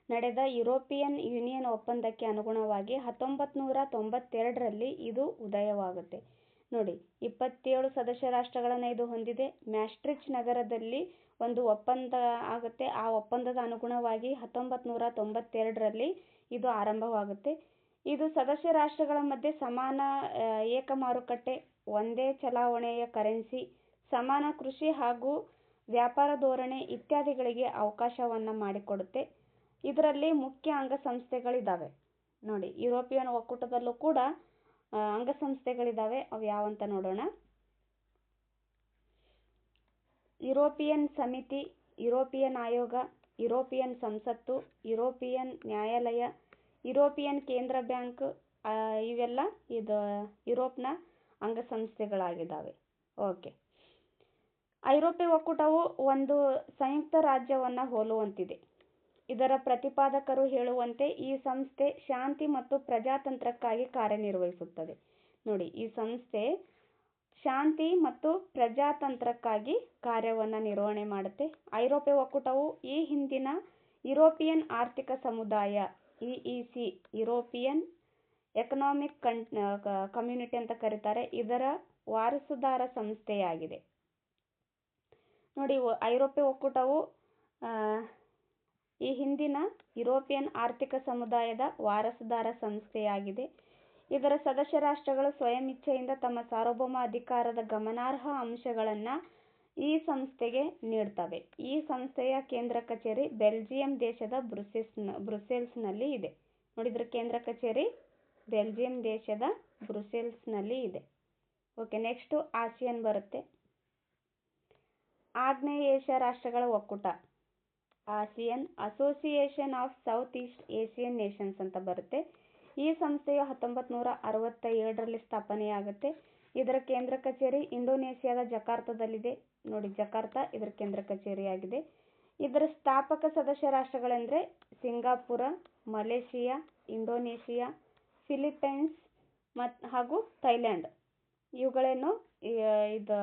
ನಡೆದ ಯುರೋಪಿಯನ್ ಯೂನಿಯನ್ ಒಪ್ಪಂದಕ್ಕೆ ಅನುಗುಣವಾಗಿ 1992ರಲ್ಲಿ ಇದು ಉದಯವಾಗುತ್ತೆ. ನೋಡಿ, 27 ಸದಸ್ಯ ರಾಷ್ಟ್ರಗಳನ್ನು ಇದು ಹೊಂದಿದೆ. ಮ್ಯಾಸ್ಟ್ರಿಚ್ ನಗರದಲ್ಲಿ ಒಂದು ಒಪ್ಪಂದ ಆಗುತ್ತೆ. ಆ ಒಪ್ಪಂದದ ಅನುಗುಣವಾಗಿ 1992ರಲ್ಲಿ ಇದು ಆರಂಭವಾಗುತ್ತೆ. ಇದು ಸದಸ್ಯ ರಾಷ್ಟ್ರಗಳ ಮಧ್ಯೆ ಸಮಾನ ಏಕ ಮಾರುಕಟ್ಟೆ, ಒಂದೇ ಚಲಾವಣೆಯ ಕರೆನ್ಸಿ, ಸಮಾನ ಕೃಷಿ ಹಾಗೂ ವ್ಯಾಪಾರ ಧೋರಣೆ ಇತ್ಯಾದಿಗಳಿಗೆ ಅವಕಾಶವನ್ನ ಮಾಡಿಕೊಡುತ್ತೆ. ಇದರಲ್ಲಿ ಮುಖ್ಯ ಅಂಗಸಂಸ್ಥೆಗಳಿದ್ದಾವೆ. ನೋಡಿ, ಯುರೋಪಿಯನ್ ಒಕ್ಕೂಟದಲ್ಲೂ ಕೂಡ ಅಂಗಸಂಸ್ಥೆಗಳಿದ್ದಾವೆ. ಅವು ಯಾವಂತ ನೋಡೋಣ. ಯುರೋಪಿಯನ್ ಸಮಿತಿ, ಯುರೋಪಿಯನ್ ಆಯೋಗ, ಯುರೋಪಿಯನ್ ಸಂಸತ್ತು, ಯುರೋಪಿಯನ್ ನ್ಯಾಯಾಲಯ, ಯುರೋಪಿಯನ್ ಕೇಂದ್ರ ಬ್ಯಾಂಕ್, ಇವೆಲ್ಲ ಯುರೋಪ್ನ ಅಂಗಸಂಸ್ಥೆಗಳಾಗಿದ್ದಾವೆ. ಓಕೆ, ಐರೋಪ್ಯ ಒಕ್ಕೂಟವು ಒಂದು ಸಂಯುಕ್ತ ರಾಜ್ಯವನ್ನ ಹೋಲುವಂತಿದೆ. ಇದರ ಪ್ರತಿಪಾದಕರು ಹೇಳುವಂತೆ ಈ ಸಂಸ್ಥೆ ಶಾಂತಿ ಮತ್ತು ಪ್ರಜಾತಂತ್ರಕ್ಕಾಗಿ ಕಾರ್ಯನಿರ್ವಹಿಸುತ್ತದೆ. ನೋಡಿ, ಈ ಸಂಸ್ಥೆ ಶಾಂತಿ ಮತ್ತು ಪ್ರಜಾತಂತ್ರಕ್ಕಾಗಿ ಕಾರ್ಯವನ್ನ ನಿರ್ವಹಣೆ ಮಾಡುತ್ತೆ. ಐರೋಪ್ಯ ಒಕ್ಕೂಟವು ಈ ಹಿಂದಿನ ಯುರೋಪಿಯನ್ ಆರ್ಥಿಕ ಸಮುದಾಯ EEC, ಯುರೋಪಿಯನ್ ಎಕನಾಮಿಕ್ ಕಮ್ಯುನಿಟಿ ಅಂತ ಕರೀತಾರೆ, ಇದರ ವಾರಸುದಾರ ಸಂಸ್ಥೆಯಾಗಿದೆ. ನೋಡಿ, ಐರೋಪ್ಯ ಒಕ್ಕೂಟವು ಈ ಹಿಂದಿನ ಯುರೋಪಿಯನ್ ಆರ್ಥಿಕ ಸಮುದಾಯದ ವಾರಸುದಾರ ಸಂಸ್ಥೆಯಾಗಿದೆ. ಇದರ ಸದಸ್ಯ ರಾಷ್ಟ್ರಗಳು ಸ್ವಯಂ ಇಚ್ಛೆಯಿಂದ ತಮ್ಮ ಸಾರ್ವಭೌಮ ಅಧಿಕಾರದ ಗಮನಾರ್ಹ ಅಂಶಗಳನ್ನ ಈ ಸಂಸ್ಥೆಗೆ ನೀಡ್ತವೆ. ಈ ಸಂಸ್ಥೆಯ ಕೇಂದ್ರ ಕಚೇರಿ ಬೆಲ್ಜಿಯಂ ದೇಶದ ಬ್ರುಸೆಲ್ಸ್ನಲ್ಲಿ ಇದೆ. ನೋಡಿ, ಇದರ ಕೇಂದ್ರ ಕಚೇರಿ ಬೆಲ್ಜಿಯಂ ದೇಶದ ಬ್ರುಸೆಲ್ಸ್ನಲ್ಲಿ ಇದೆ. ಓಕೆ, ನೆಕ್ಸ್ಟ್ ಆಸಿಯಾನ್ ಬರುತ್ತೆ. ಆಗ್ನೇಯ ಏಷ್ಯಾ ರಾಷ್ಟ್ರಗಳ ಒಕ್ಕೂಟ, ASEAN, association of south East Asian Nations ಅಂತ ಬರುತ್ತೆ. ಈ ಸಂಸ್ಥೆಯು 1967ರಲ್ಲಿ ಸ್ಥಾಪನೆಯಾಗುತ್ತೆ. ಇದರ ಕೇಂದ್ರ ಕಚೇರಿ ಇಂಡೋನೇಷಿಯಾದ ಜಕಾರ್ತದಲ್ಲಿದೆ. ನೋಡಿ, ಜಕಾರ್ತ ಇದರ ಕೇಂದ್ರ ಕಚೇರಿಯಾಗಿದೆ. ಇದರ ಸ್ಥಾಪಕ ಸದಸ್ಯ ರಾಷ್ಟ್ರಗಳೆಂದರೆ ಸಿಂಗಾಪುರ, ಮಲೇಷಿಯಾ, ಇಂಡೋನೇಷಿಯಾ, ಫಿಲಿಪೈನ್ಸ್ ಹಾಗೂ ಥೈಲ್ಯಾಂಡ್. ಇವುಗಳೇನು ಇದು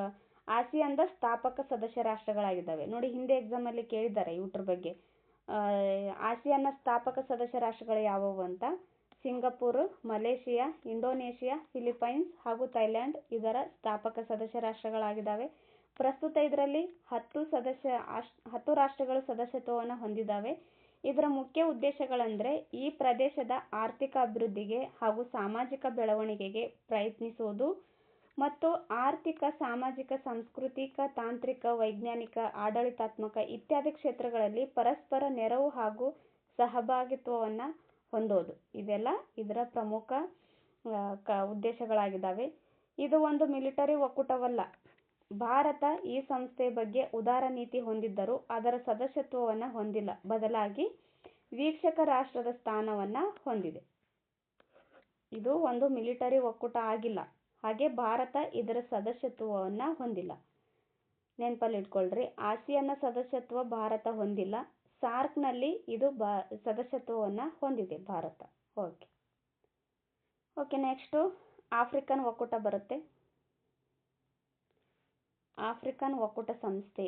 ಆಸಿಯಾನ್ದ ಸ್ಥಾಪಕ ಸದಸ್ಯ ರಾಷ್ಟ್ರಗಳಾಗಿದ್ದಾವೆ. ನೋಡಿ, ಹಿಂದೆ ಎಕ್ಸಾಮಲ್ಲಿ ಕೇಳಿದ್ದಾರೆ ಇವ್ರ ಬಗ್ಗೆ. ಆಸಿಯಾನ್ನ ಸ್ಥಾಪಕ ಸದಸ್ಯ ರಾಷ್ಟ್ರಗಳು ಯಾವುವು ಅಂತ. ಸಿಂಗಾಪುರ್, ಮಲೇಷಿಯಾ, ಇಂಡೋನೇಷಿಯಾ, ಫಿಲಿಪೈನ್ಸ್ ಹಾಗೂ ಥೈಲ್ಯಾಂಡ್ ಇದರ ಸ್ಥಾಪಕ ಸದಸ್ಯ ರಾಷ್ಟ್ರಗಳಾಗಿದ್ದಾವೆ. ಪ್ರಸ್ತುತ ಇದರಲ್ಲಿ 10 ರಾಷ್ಟ್ರಗಳು ಸದಸ್ಯತ್ವವನ್ನು ಹೊಂದಿದ್ದಾವೆ. ಇದರ ಮುಖ್ಯ ಉದ್ದೇಶಗಳೆಂದರೆ ಈ ಪ್ರದೇಶದ ಆರ್ಥಿಕ ಅಭಿವೃದ್ಧಿಗೆ ಹಾಗೂ ಸಾಮಾಜಿಕ ಬೆಳವಣಿಗೆಗೆ ಪ್ರಯತ್ನಿಸುವುದು ಮತ್ತು ಆರ್ಥಿಕ, ಸಾಮಾಜಿಕ, ಸಾಂಸ್ಕೃತಿಕ, ತಾಂತ್ರಿಕ, ವೈಜ್ಞಾನಿಕ, ಆಡಳಿತಾತ್ಮಕ ಇತ್ಯಾದಿ ಕ್ಷೇತ್ರಗಳಲ್ಲಿ ಪರಸ್ಪರ ನೆರವು ಹಾಗೂ ಸಹಭಾಗಿತ್ವವನ್ನು ಹೊಂದೋದು. ಇದೆಲ್ಲ ಇದರ ಪ್ರಮುಖ ಉದ್ದೇಶಗಳಾಗಿದ್ದಾವೆ. ಇದು ಒಂದು ಮಿಲಿಟರಿ ಒಕ್ಕೂಟವಲ್ಲ. ಭಾರತ ಈ ಸಂಸ್ಥೆಯ ಬಗ್ಗೆ ಉದಾರ ನೀತಿ ಹೊಂದಿದ್ದರೂ ಅದರ ಸದಸ್ಯತ್ವವನ್ನು ಹೊಂದಿಲ್ಲ, ಬದಲಾಗಿ ವೀಕ್ಷಕ ರಾಷ್ಟ್ರದ ಸ್ಥಾನವನ್ನು ಹೊಂದಿದೆ. ಇದು ಒಂದು ಮಿಲಿಟರಿ ಒಕ್ಕೂಟ ಆಗಿಲ್ಲ, ಹಾಗೆ ಭಾರತ ಇದರ ಸದಸ್ಯತ್ವವನ್ನು ಹೊಂದಿಲ್ಲ. ನೆನಪಲ್ಲಿಟ್ಕೊಳ್ರಿ, ಆಸಿಯಾನ್ನ ಸದಸ್ಯತ್ವ ಭಾರತ ಹೊಂದಿಲ್ಲ, ಸಾರ್ಕ್ನಲ್ಲಿ ಇದು ಸದಸ್ಯತ್ವವನ್ನು ಹೊಂದಿದೆ ಭಾರತ. ಓಕೆ ನೆಕ್ಸ್ಟು ಆಫ್ರಿಕನ್ ಒಕ್ಕೂಟ ಬರುತ್ತೆ. ಆಫ್ರಿಕನ್ ಒಕ್ಕೂಟ ಸಂಸ್ಥೆ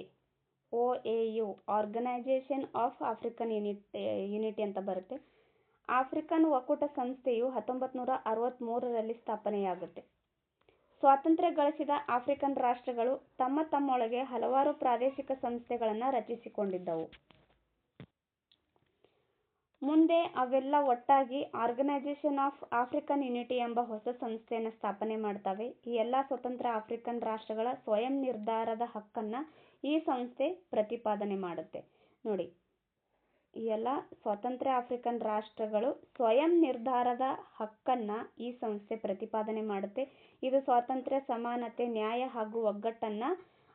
OAU, organization of African unity ಅಂತ ಬರುತ್ತೆ. ಆಫ್ರಿಕನ್ ಒಕ್ಕೂಟ ಸಂಸ್ಥೆಯು 1963ರಲ್ಲಿ ಸ್ಥಾಪನೆಯಾಗುತ್ತೆ. ಸ್ವಾತಂತ್ರ್ಯ ಗಳಿಸಿದ ಆಫ್ರಿಕನ್ ರಾಷ್ಟ್ರಗಳು ತಮ್ಮೊಳಗೆ ಹಲವಾರು ಪ್ರಾದೇಶಿಕ ಸಂಸ್ಥೆಗಳನ್ನು ರಚಿಸಿಕೊಂಡಿದ್ದವು. ಮುಂದೆ ಅವೆಲ್ಲ ಒಟ್ಟಾಗಿ ಆರ್ಗನೈಜೇಷನ್ ಆಫ್ ಆಫ್ರಿಕನ್ ಯೂನಿಟಿ ಎಂಬ ಹೊಸ ಸಂಸ್ಥೆಯನ್ನು ಸ್ಥಾಪನೆ ಮಾಡ್ತವೆ. ಈ ಎಲ್ಲ ಸ್ವತಂತ್ರ ಆಫ್ರಿಕನ್ ರಾಷ್ಟ್ರಗಳ ಸ್ವಯಂ ನಿರ್ಧಾರದ ಹಕ್ಕನ್ನು ಈ ಸಂಸ್ಥೆ ಪ್ರತಿಪಾದನೆ ಮಾಡುತ್ತೆ. ನೋಡಿ, ಈ ಎಲ್ಲ ಸ್ವತಂತ್ರ ಆಫ್ರಿಕನ್ ರಾಷ್ಟ್ರಗಳು ಸ್ವಯಂ ನಿರ್ಧಾರದ ಹಕ್ಕನ್ನು ಈ ಸಂಸ್ಥೆ ಪ್ರತಿಪಾದನೆ ಮಾಡುತ್ತೆ. ಇದು ಸ್ವಾತಂತ್ರ್ಯ, ಸಮಾನತೆ, ನ್ಯಾಯ ಹಾಗೂ ಒಗ್ಗಟ್ಟನ್ನು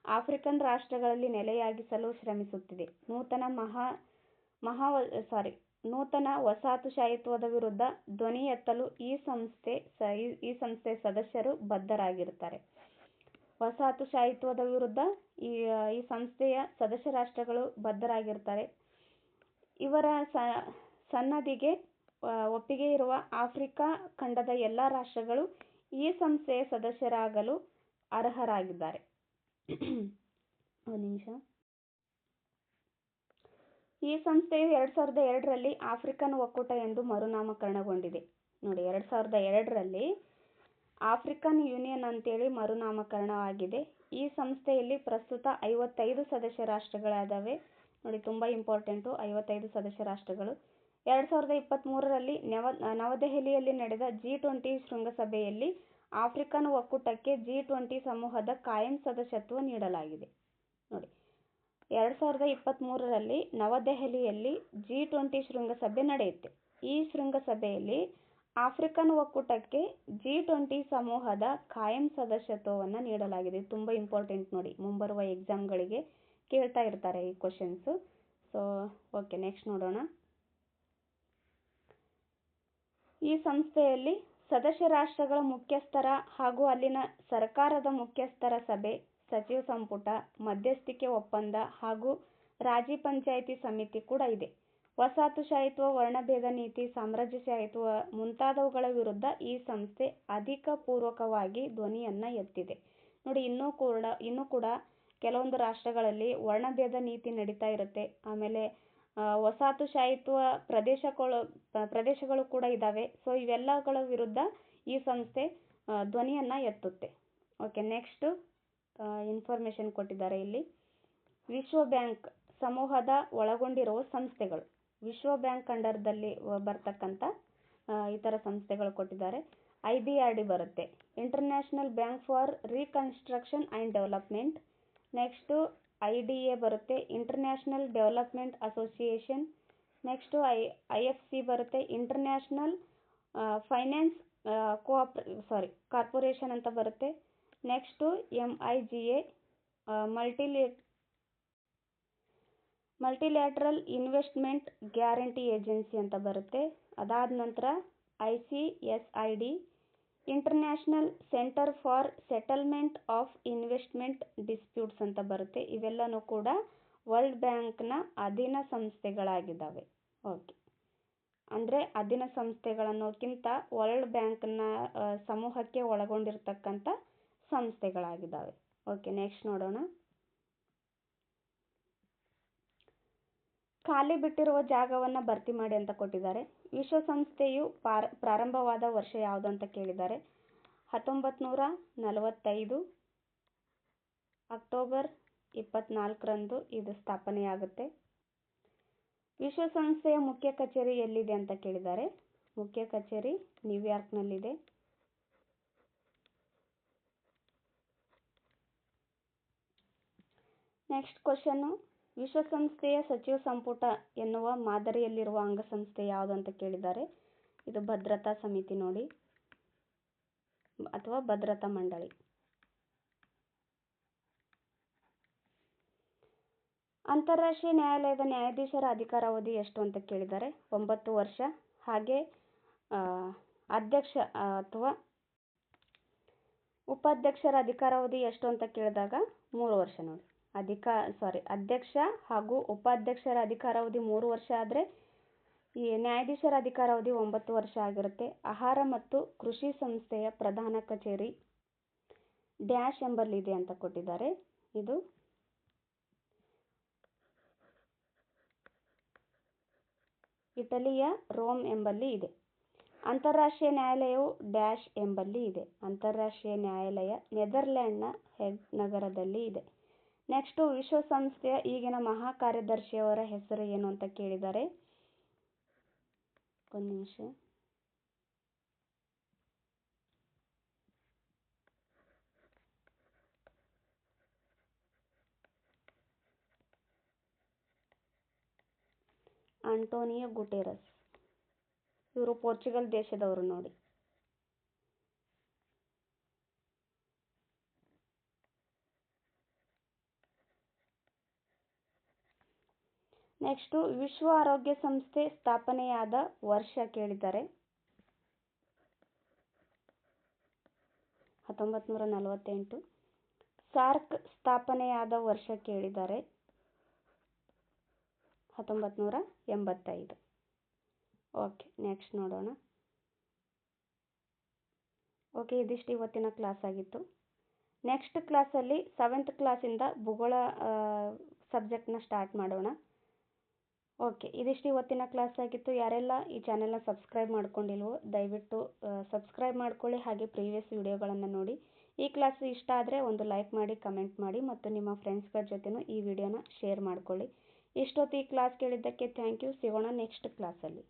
ಆಫ್ರಿಕನ್ ರಾಷ್ಟ್ರಗಳಲ್ಲಿ ನೆಲೆಯಾಗಿಸಲು ಶ್ರಮಿಸುತ್ತಿದೆ. ನೂತನ ವಸಾಹತುಶಾಹಿತ್ವದ ವಿರುದ್ಧ ಧ್ವನಿ ಎತ್ತಲು ಈ ಸಂಸ್ಥೆಯ ಸದಸ್ಯರು ಬದ್ಧರಾಗಿರುತ್ತಾರೆ. ವಸಾಹತುಶಾಹಿತ್ವದ ವಿರುದ್ಧ ಈ ಸಂಸ್ಥೆಯ ಸದಸ್ಯ ರಾಷ್ಟ್ರಗಳು ಬದ್ಧರಾಗಿರ್ತಾರೆ. ಇವರ ಸನ್ನದ್ಧಿಗೆ ಒಪ್ಪಿಗೆ ಇರುವ ಆಫ್ರಿಕಾ ಖಂಡದ ಎಲ್ಲ ರಾಷ್ಟ್ರಗಳು ಈ ಸಂಸ್ಥೆಯ ಸದಸ್ಯರಾಗಲು ಅರ್ಹರಾಗಿದ್ದಾರೆ. ಒಂದು ನಿಮಿಷ. ಈ ಸಂಸ್ಥೆಯು 2002ರಲ್ಲಿ ಆಫ್ರಿಕನ್ ಒಕ್ಕೂಟ ಎಂದು ಮರುನಾಮಕರಣಗೊಂಡಿದೆ. ನೋಡಿ, 2002ರಲ್ಲಿ ಆಫ್ರಿಕನ್ ಯೂನಿಯನ್ ಅಂತೇಳಿ ಮರುನಾಮಕರಣವಾಗಿದೆ. ಈ ಸಂಸ್ಥೆಯಲ್ಲಿ ಪ್ರಸ್ತುತ 55 ಸದಸ್ಯ ರಾಷ್ಟ್ರಗಳಿದ್ದಾವೆ. ನೋಡಿ, ತುಂಬ ಇಂಪಾರ್ಟೆಂಟು, 55 ಸದಸ್ಯ ರಾಷ್ಟ್ರಗಳು. 2023ರಲ್ಲಿ ನವದೆಹಲಿಯಲ್ಲಿ ನಡೆದ G20 ಶೃಂಗಸಭೆಯಲ್ಲಿ ಆಫ್ರಿಕನ್ ಒಕ್ಕೂಟಕ್ಕೆ G20 ಸಮೂಹದ ಕಾಯಂ ಸದಸ್ಯತ್ವ ನೀಡಲಾಗಿದೆ. ನೋಡಿ, 2023ರಲ್ಲಿ ನವದೆಹಲಿಯಲ್ಲಿ G20 ಶೃಂಗಸಭೆ ನಡೆಯುತ್ತೆ. ಈ ಶೃಂಗಸಭೆಯಲ್ಲಿ ಆಫ್ರಿಕನ್ ಒಕ್ಕೂಟಕ್ಕೆ G20 ಸಮೂಹದ ಕಾಯಂ ಸದಸ್ಯತ್ವವನ್ನು ನೀಡಲಾಗಿದೆ. ತುಂಬ ಇಂಪಾರ್ಟೆಂಟ್ ನೋಡಿ, ಮುಂಬರುವ ಎಕ್ಸಾಮ್ಗಳಿಗೆ ಕೇಳ್ತಾ ಇರ್ತಾರೆ ಈ ಕ್ವಶನ್ಸು. ಓಕೆ, ನೆಕ್ಸ್ಟ್ ನೋಡೋಣ. ಈ ಸಂಸ್ಥೆಯಲ್ಲಿ ಸದಸ್ಯ ರಾಷ್ಟ್ರಗಳ ಮುಖ್ಯಸ್ಥರ ಹಾಗೂ ಅಲ್ಲಿನ ಸರ್ಕಾರದ ಮುಖ್ಯಸ್ಥರ ಸಭೆ, ಸಚಿವ ಸಂಪುಟ, ಮಧ್ಯಸ್ಥಿಕೆ ಒಪ್ಪಂದ ಹಾಗೂ ರಾಜಿ ಪಂಚಾಯಿತಿ ಸಮಿತಿ ಕೂಡ ಇದೆ. ವಸಾಹತುಶಾಹಿತ್ವ, ವರ್ಣಭೇದ ನೀತಿ, ಸಾಮ್ರಾಜ್ಯಶಾಹಿತ್ವ ಮುಂತಾದವುಗಳ ವಿರುದ್ಧ ಈ ಸಂಸ್ಥೆ ಅಧಿಕಪೂರ್ವಕವಾಗಿ ಧ್ವನಿಯನ್ನು ಎತ್ತಿದೆ. ನೋಡಿ, ಇನ್ನೂ ಕೂಡ ಕೆಲವೊಂದು ರಾಷ್ಟ್ರಗಳಲ್ಲಿ ವರ್ಣಭೇದ ನೀತಿ ನಡೀತಾ ಇರುತ್ತೆ. ಆಮೇಲೆ ವಸಾಹತುಶಾಹಿತ್ವ ಪ್ರದೇಶಗಳು ಕೂಡ ಇದ್ದಾವೆ. ಇವೆಲ್ಲಗಳ ವಿರುದ್ಧ ಈ ಸಂಸ್ಥೆ ಧ್ವನಿಯನ್ನು ಎತ್ತುತ್ತೆ. ಓಕೆ, ನೆಕ್ಸ್ಟ್ ಇನ್ಫಾರ್ಮೇಷನ್ ಕೊಟ್ಟಿದ್ದಾರೆ ಇಲ್ಲಿ. ವಿಶ್ವ ಬ್ಯಾಂಕ್ ಸಮೂಹದ ಒಳಗೊಂಡಿರುವ ಸಂಸ್ಥೆಗಳು, ವಿಶ್ವ ಬ್ಯಾಂಕ್ ಅಂಡರ್ದಲ್ಲಿ ಬರ್ತಕ್ಕಂಥ ಇತರ ಸಂಸ್ಥೆಗಳು ಕೊಟ್ಟಿದ್ದಾರೆ. IBRD ಬರುತ್ತೆ, international bank for reconstruction and development. Next IDA ಬರುತ್ತೆ, international development association. Next IFC ಬರುತ್ತೆ, ಇಂಟರ್ನ್ಯಾಷನಲ್ ಫೈನಾನ್ಸ್ ಕಾರ್ಪೊರೇಷನ್ ಅಂತ ಬರುತ್ತೆ. Next MIGA, multilateral investment guarantee agency ಅಂತ ಬರುತ್ತೆ. ಅದಾದ ನಂತರ ICSID, international centre for settlement of investment disputes ಅಂತ ಬರುತ್ತೆ. ಇವೆಲ್ಲನೂ ಕೂಡ ವರ್ಲ್ಡ್ ಬ್ಯಾಂಕ್ನ ಅಧೀನ ಸಂಸ್ಥೆಗಳಾಗಿದ್ದಾವೆ. ಓಕೆ, ಅಂದರೆ ಅಧೀನ ಸಂಸ್ಥೆಗಳನ್ನೋಕ್ಕಿಂತ ವರ್ಲ್ಡ್ ಬ್ಯಾಂಕ್ನ ಸಮೂಹಕ್ಕೆ ಒಳಗೊಂಡಿರ್ತಕ್ಕಂಥ ಸಂಸ್ಥೆಗಳಾಗಿದ್ದಾವೆ. ಓಕೆ, ನೆಕ್ಸ್ಟ್ ನೋಡೋಣ. ಖಾಲಿ ಬಿಟ್ಟಿರುವ ಜಾಗವನ್ನು ಭರ್ತಿ ಮಾಡಿ ಅಂತ ಕೊಟ್ಟಿದ್ದಾರೆ. ವಿಶ್ವಸಂಸ್ಥೆಯು ಪ್ರಾರಂಭವಾದ ವರ್ಷ ಯಾವುದು ಅಂತ ಕೇಳಿದ್ದಾರೆ. 1945 ಅಕ್ಟೋಬರ್ 24ರಂದು ಇದು ಸ್ಥಾಪನೆಯಾಗುತ್ತೆ. ವಿಶ್ವಸಂಸ್ಥೆಯ ಮುಖ್ಯ ಕಚೇರಿ ಎಲ್ಲಿದೆ ಅಂತ ಕೇಳಿದ್ದಾರೆ. ಮುಖ್ಯ ಕಚೇರಿ ನ್ಯೂಯಾರ್ಕ್ನಲ್ಲಿದೆ. ನೆಕ್ಸ್ಟ್ ಕ್ವಶನ್ನು, ವಿಶ್ವಸಂಸ್ಥೆಯ ಸಚಿವ ಸಂಪುಟ ಎನ್ನುವ ಮಾದರಿಯಲ್ಲಿರುವ ಅಂಗಸಂಸ್ಥೆ ಯಾವುದು ಅಂತ ಕೇಳಿದ್ದಾರೆ. ಇದು ಭದ್ರತಾ ಸಮಿತಿ ನೋಡಿ, ಅಥವಾ ಭದ್ರತಾ ಮಂಡಳಿ. ಅಂತಾರಾಷ್ಟ್ರೀಯ ನ್ಯಾಯಾಲಯದ ನ್ಯಾಯಾಧೀಶರ ಅಧಿಕಾರಾವಧಿ ಎಷ್ಟು ಅಂತ ಕೇಳಿದ್ದಾರೆ. 9 ವರ್ಷ. ಹಾಗೆ ಅಧ್ಯಕ್ಷ ಅಥವಾ ಉಪಾಧ್ಯಕ್ಷರ ಅಧಿಕಾರಾವಧಿ ಎಷ್ಟು ಅಂತ ಕೇಳಿದಾಗ 3 ವರ್ಷ ನೋಡಿ. ಅಧ್ಯಕ್ಷ ಹಾಗೂ ಉಪಾಧ್ಯಕ್ಷರ ಅಧಿಕಾರಾವಧಿ 3 ವರ್ಷ ಆದರೆ ಈ ನ್ಯಾಯಾಧೀಶರ ಅಧಿಕಾರಾವಧಿ 9 ವರ್ಷ ಆಗಿರುತ್ತೆ. ಆಹಾರ ಮತ್ತು ಕೃಷಿ ಸಂಸ್ಥೆಯ ಪ್ರಧಾನ ಕಚೇರಿ ಡ್ಯಾಶ್ ಎಂಬಲ್ಲಿದೆ ಅಂತ ಕೊಟ್ಟಿದ್ದಾರೆ. ಇದು ಇಟಲಿಯ ರೋಮ್ ಎಂಬಲ್ಲಿ ಇದೆ. ಅಂತಾರಾಷ್ಟ್ರೀಯ ನ್ಯಾಯಾಲಯವು ಡ್ಯಾಶ್ ಎಂಬಲ್ಲಿ ಇದೆ. ಅಂತಾರಾಷ್ಟ್ರೀಯ ನ್ಯಾಯಾಲಯ ನೆದರ್ಲ್ಯಾಂಡ್ನ ಹೇಗ್ ನಗರದಲ್ಲಿ ಇದೆ. ನೆಕ್ಸ್ಟು ವಿಶ್ವಸಂಸ್ಥೆಯ ಈಗಿನ ಮಹಾ ಕಾರ್ಯದರ್ಶಿಯವರ ಹೆಸರು ಏನು ಅಂತ ಕೇಳಿದ್ದಾರೆ. ಒಂದು ನಿಮಿಷ. Antonio Guterres. ಇವರು ಪೋರ್ಚುಗಲ್ ದೇಶದವರು ನೋಡಿ. ನೆಕ್ಸ್ಟು ವಿಶ್ವ ಆರೋಗ್ಯ ಸಂಸ್ಥೆ ಸ್ಥಾಪನೆಯಾದ ವರ್ಷ ಕೇಳಿದ್ದಾರೆ. 1948. ಸಾರ್ಕ್ ಸ್ಥಾಪನೆಯಾದ ವರ್ಷ ಕೇಳಿದ್ದಾರೆ. 1985. ಓಕೆ, ನೆಕ್ಸ್ಟ್ ನೋಡೋಣ. ಓಕೆ, ಇದಿಷ್ಟು ಇವತ್ತಿನ ಕ್ಲಾಸ್ ಆಗಿತ್ತು. ನೆಕ್ಸ್ಟ್ ಕ್ಲಾಸಲ್ಲಿ 7th ಕ್ಲಾಸಿಂದ ಭೂಗೋಳ ಸಬ್ಜೆಕ್ಟ್ನ ಸ್ಟಾರ್ಟ್ ಮಾಡೋಣ. ಓಕೆ, ಇದಿಷ್ಟು ಇವತ್ತಿನ ಕ್ಲಾಸ್ ಆಗಿತ್ತು. ಯಾರೆಲ್ಲ ಈ ಚಾನೆಲ್ನ ಸಬ್ಸ್ಕ್ರೈಬ್ ಮಾಡ್ಕೊಂಡಿಲ್ವೋ ದಯವಿಟ್ಟು ಸಬ್ಸ್ಕ್ರೈಬ್ ಮಾಡ್ಕೊಳ್ಳಿ. ಹಾಗೆ ಪ್ರೀವಿಯಸ್ ವಿಡಿಯೋಗಳನ್ನು ನೋಡಿ. ಈ ಕ್ಲಾಸ್ ಇಷ್ಟ ಆದರೆ ಒಂದು ಲೈಕ್ ಮಾಡಿ, ಕಮೆಂಟ್ ಮಾಡಿ ಮತ್ತು ನಿಮ್ಮ ಫ್ರೆಂಡ್ಸ್ಗಳ ಜೊತೆನೂ ಈ ವಿಡಿಯೋನ ಶೇರ್ ಮಾಡ್ಕೊಳ್ಳಿ. ಇಷ್ಟೊತ್ತು ಈ ಕ್ಲಾಸ್ ಕೇಳಿದ್ದಕ್ಕೆ ಥ್ಯಾಂಕ್ ಯು. ಸಿಗೋಣ ನೆಕ್ಸ್ಟ್ ಕ್ಲಾಸಲ್ಲಿ.